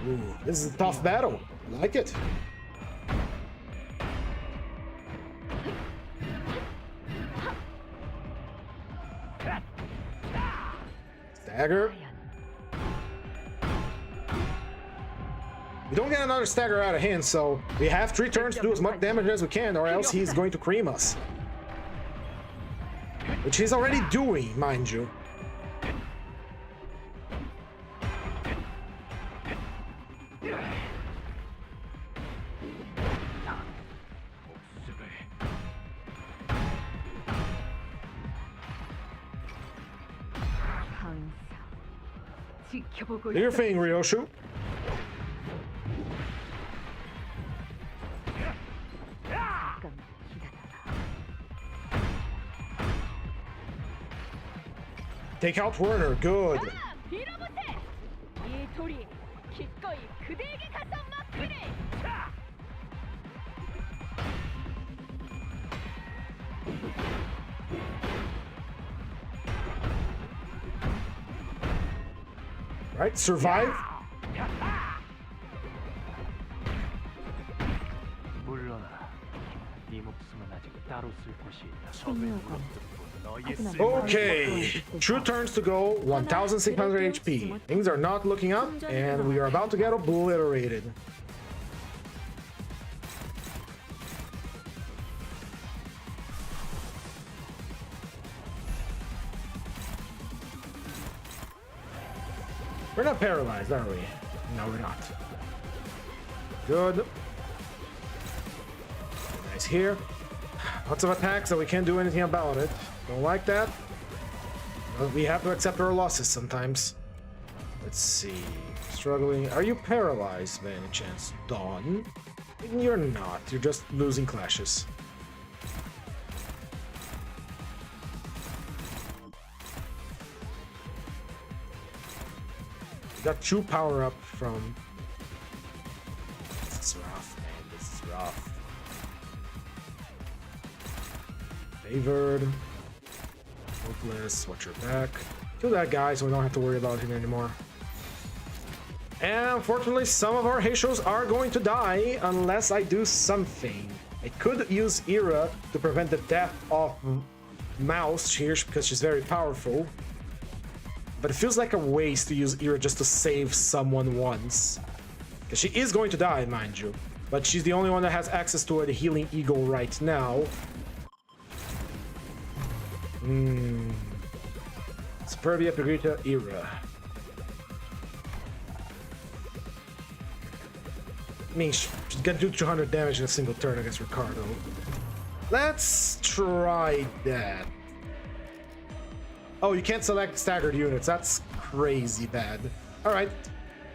Ooh, this is a tough battle. I like it. Stagger. We don't get another stagger out of hand, so we have 3 turns to do as much damage as we can, or else he's going to cream us. Which he's already doing, mind you. Do your thing, Ryoshu. Take out Werner, good. Right, survive. Okay, 2 turns to go, 1600 HP. Things are not looking up, and we are about to get obliterated. We're not paralyzed, are we? No, we're not. Good. Nice here. Lots of attacks that we can't do anything about it. Don't like that. But we have to accept our losses sometimes. Let's see. Struggling. Are you paralyzed by any chance, Dawn? You're not. You're just losing clashes. Got 2 power up from. This is rough, man. This is rough. Favored. Hopeless. Watch your back. Kill that guy so we don't have to worry about him anymore. And unfortunately, some of our Heishos are going to die unless I do something. I could use Ira to prevent the death of Mouse here because she's very powerful. But it feels like a waste to use Ira just to save someone once. Because she is going to die, mind you. But she's the only one that has access to a healing eagle right now. Superbia, Pegrita, Ira. I mean, she's gonna do 200 damage in a single turn against Ricardo. Let's try that. Oh, you can't select staggered units. That's crazy bad. Alright.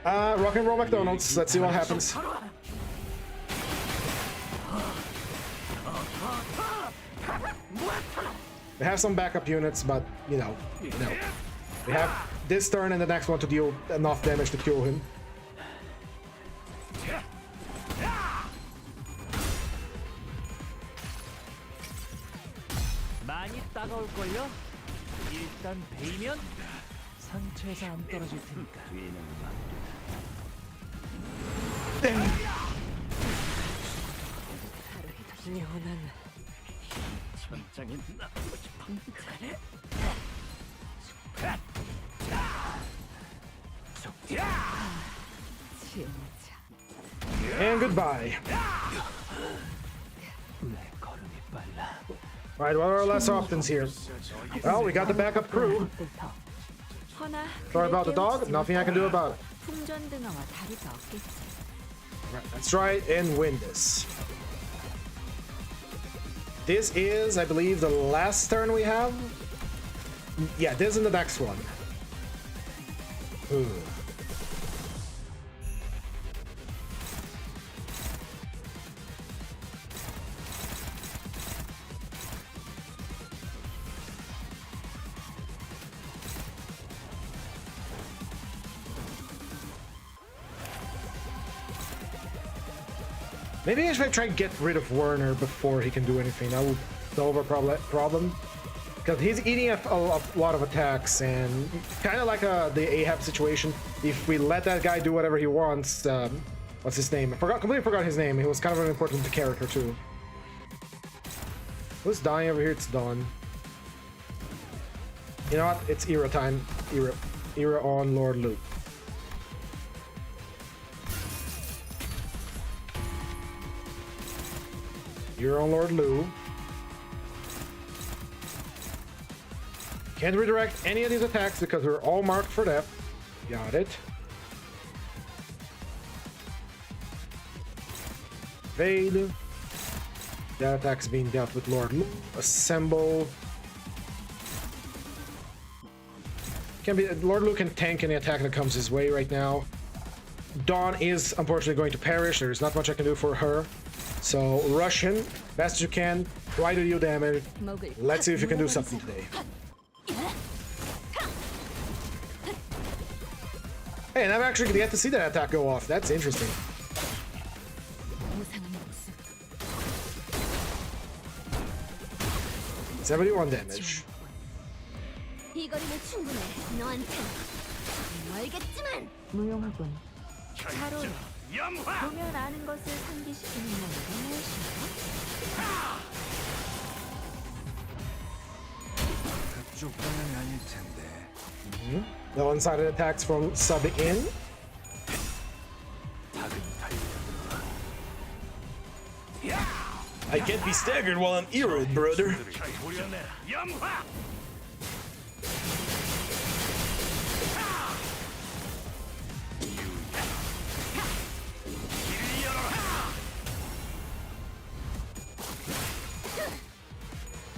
Rock and roll McDonald's. Let's see what happens. We have some backup units, but, you know, no. We have this turn and the next one to deal enough damage to kill him. 많이 따가울걸요? 일단 베이면 상처에서 안 떨어질 테니까. 영원한 전장에 나가고 싶어. 진짜. And goodbye. 내 걸음이 빨라. Alright, what are our last options here? Well, we got the backup crew. 이슬터. 허나 Sorry about the dog, 깨우치지 nothing I can do about it. 풍전 등어와 다를 바 없겠지. Right, let's try and win this. This is, I believe, the last turn we have. Yeah, this is the next one. Ooh. Maybe I should try and get rid of Werner before he can do anything. That would solve a problem. Because he's eating a lot of attacks, and kind of like the Ahab situation. If we let that guy do whatever he wants, what's his name? Completely forgot his name. He was kind of an important character too. Who's dying over here? It's Dawn. You know what? It's Era time. Era on Lord Luke. You're on Lord Lou. Can't redirect any of these attacks because they're all marked for that. Got it. Evade. That attack's being dealt with Lord Lou. Assemble. Lord Lou can tank any attack that comes his way right now. Dawn is unfortunately going to perish. There's not much I can do for her. So rush in, best as you can, try to deal damage. Let's see if you can do something today. Hey, and I'm actually gonna get to see that attack go off. That's interesting. 71 damage. 이거리면 충분해. 너한텐 알겠지만. 무용하군. 차로 염화! 보면 아는 것을 상기시키는 năng 무엇인가? 그쪽 방향이 아닐 텐데. The one-sided attacks from subbing in. I can't be staggered while I'm eroed, brother. 염화!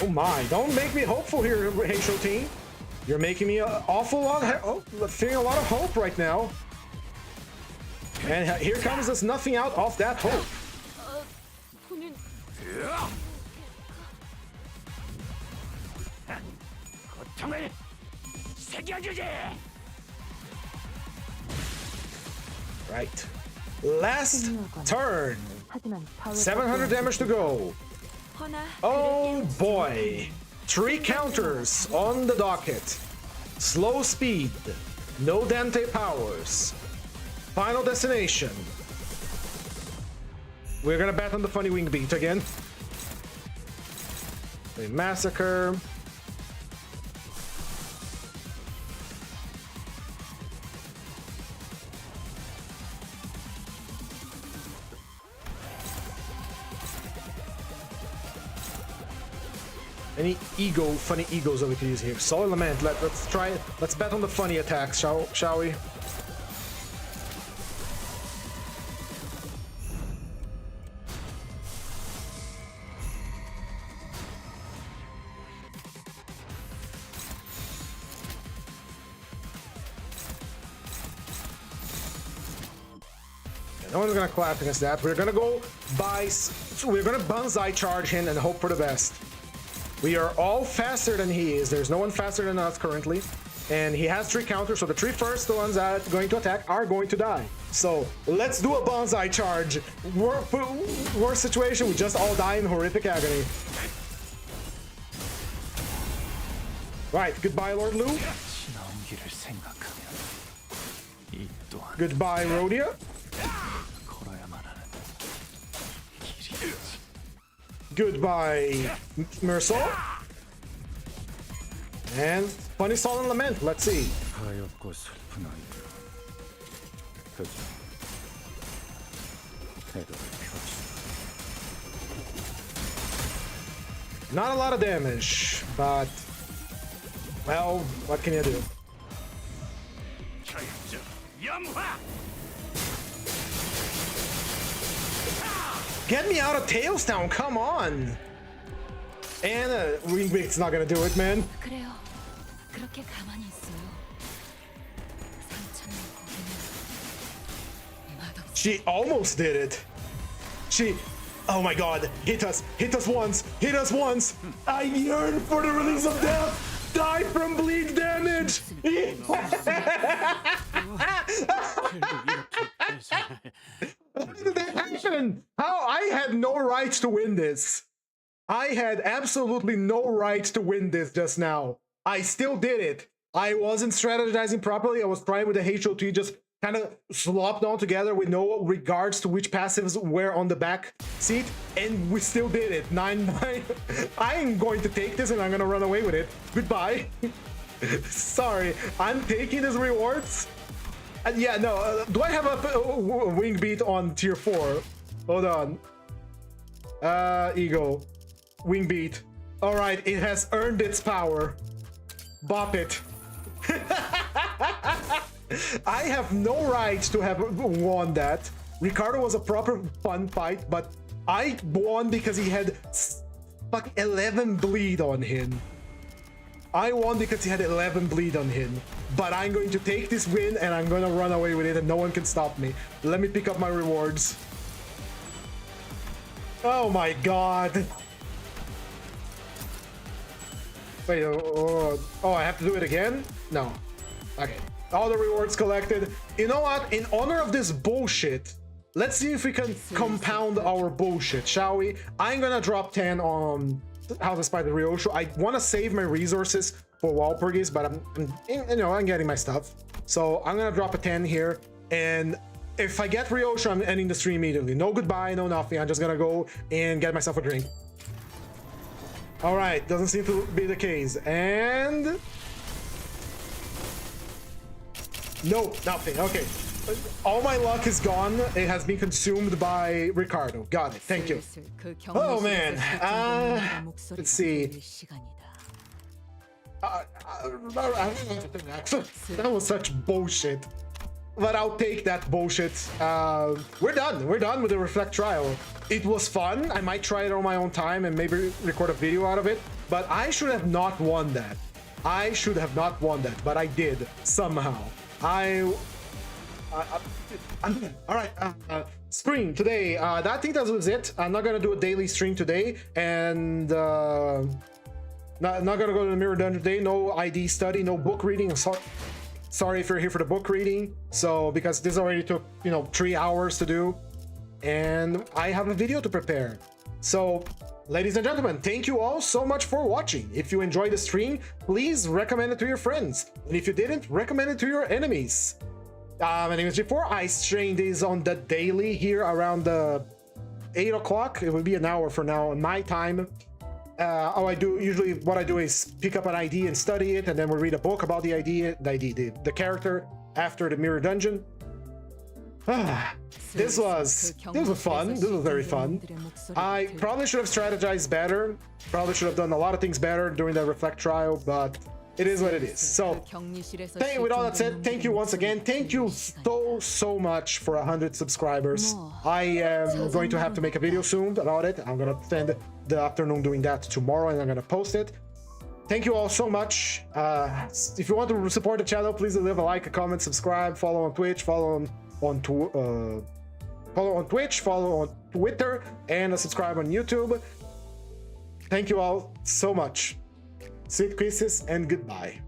Oh my, don't make me hopeful here, Heisho team. You're making me an awful lot feeling a lot of hope right now. And here comes this nothing out of that hope. 고통을 새겨주지! Right. Last turn. 하지만 700 damage to go. 허나 Oh boy. 3 counters on the docket. Slow speed. No Dante powers. Final destination. We're gonna bet on the funny wing beat again. A massacre. Any funny egos that we can use here. Solid Lament, let's try it. Let's bet on the funny attacks, shall we? No one's gonna clap against that. We're gonna go we're gonna banzai charge him and hope for the best. We are all faster than he is. There's no one faster than us currently. And he has 3 counters, so the 3 first ones that are going to attack are going to die. So let's do a banzai charge. Worst situation, we just all die in horrific agony. Right, goodbye, Lord Lu. 지나온 길을 생각하면 이 또한 Goodbye, Rhodia. 걸어야만 하는 길이지. Goodbye, Mersal. And Funny Song and Lament. Let's see. 하얗고 슬픈 아이. 그저 태도를 펴지. Not a lot of damage, but well, what can you do? 철저 염화. Get me out of Tailstown, come on! And Wingbeat's not gonna do it, man. 그래요. 그렇게 가만히 있어요. 상처는 거기는 맛없어. She almost did it. Oh my god, hit us once, hit us once. I yearn for the release of death. Die from bleed damage. How did that happen? How? I had no right to win this. I had absolutely no right to win this just now. I still did it. I wasn't strategizing properly. I was trying with the HOT, just kind of slopped on together with no regards to which passives were on the back seat, and we still did it. 9-9. I'm going to take this and I'm gonna run away with it. Goodbye. Sorry, I'm taking these rewards. Yeah, no, do I have a wing beat on tier 4? Hold on. Ego. Wing beat. Alright, it has earned its power. Bop it. I have no right to have won that. Ricardo was a proper fun fight, but I won because he had fucking 11 bleed on him. I won because he had 11 bleed on him. But I'm going to take this win and I'm going to run away with it and no one can stop me. Let me pick up my rewards. Oh my god. Wait, oh, I have to do it again? No. Okay. All the rewards collected. You know what? In honor of this bullshit, let's see if we can compound our bullshit, shall we? I'm gonna drop 10 on How to Spy the Ryosho. I want to save my resources for Walpurgis, but I'm getting my stuff. So I'm gonna drop a 10 here, and if I get Ryosho, I'm ending the stream immediately. No goodbye, no nothing. I'm just gonna go and get myself a drink. All right, doesn't seem to be the case, and no, nothing. Okay, all my luck is gone. It has been consumed by Ricardo. Got it. Thank you. Oh man. Let's see. That was such bullshit. But I'll take that bullshit. We're done. We're done with the Reflectrial. It was fun. I might try it on my own time and maybe record a video out of it. But I should have not won that. I should have not won that, but I did somehow. All right, stream today. I think that was it. I'm not gonna do a daily stream today, and not gonna go to the Mirror Dungeon today. No ID study, no book reading. Sorry if you're here for the book reading. So because this already took 3 hours to do, and I have a video to prepare. So, ladies and gentlemen, thank you all so much for watching. If you enjoyed the stream, please recommend it to your friends, and if you didn't, recommend it to your enemies. My name is G4. I stream these on the daily here around 8 o'clock. It will be an hour from now on my time. Usually what I do is pick up an ID and study it, and then we read a book about the the character after the Mirror Dungeon. This was fun. This was very fun. I probably should have strategized better. Probably should have done a lot of things better during the Reflectrial, but it is what it is. So, with all that said, thank you once again. Thank you so much for 100 subscribers. I am going to have to make a video soon about it. I'm gonna spend the afternoon doing that tomorrow, and I'm gonna post it. Thank you all so much. If you want to support the channel, please leave a like, a comment, subscribe, follow on Twitch, follow on Twitch, follow on Twitter, and subscribe on YouTube. Thank you all so much. Sweet kisses and goodbye.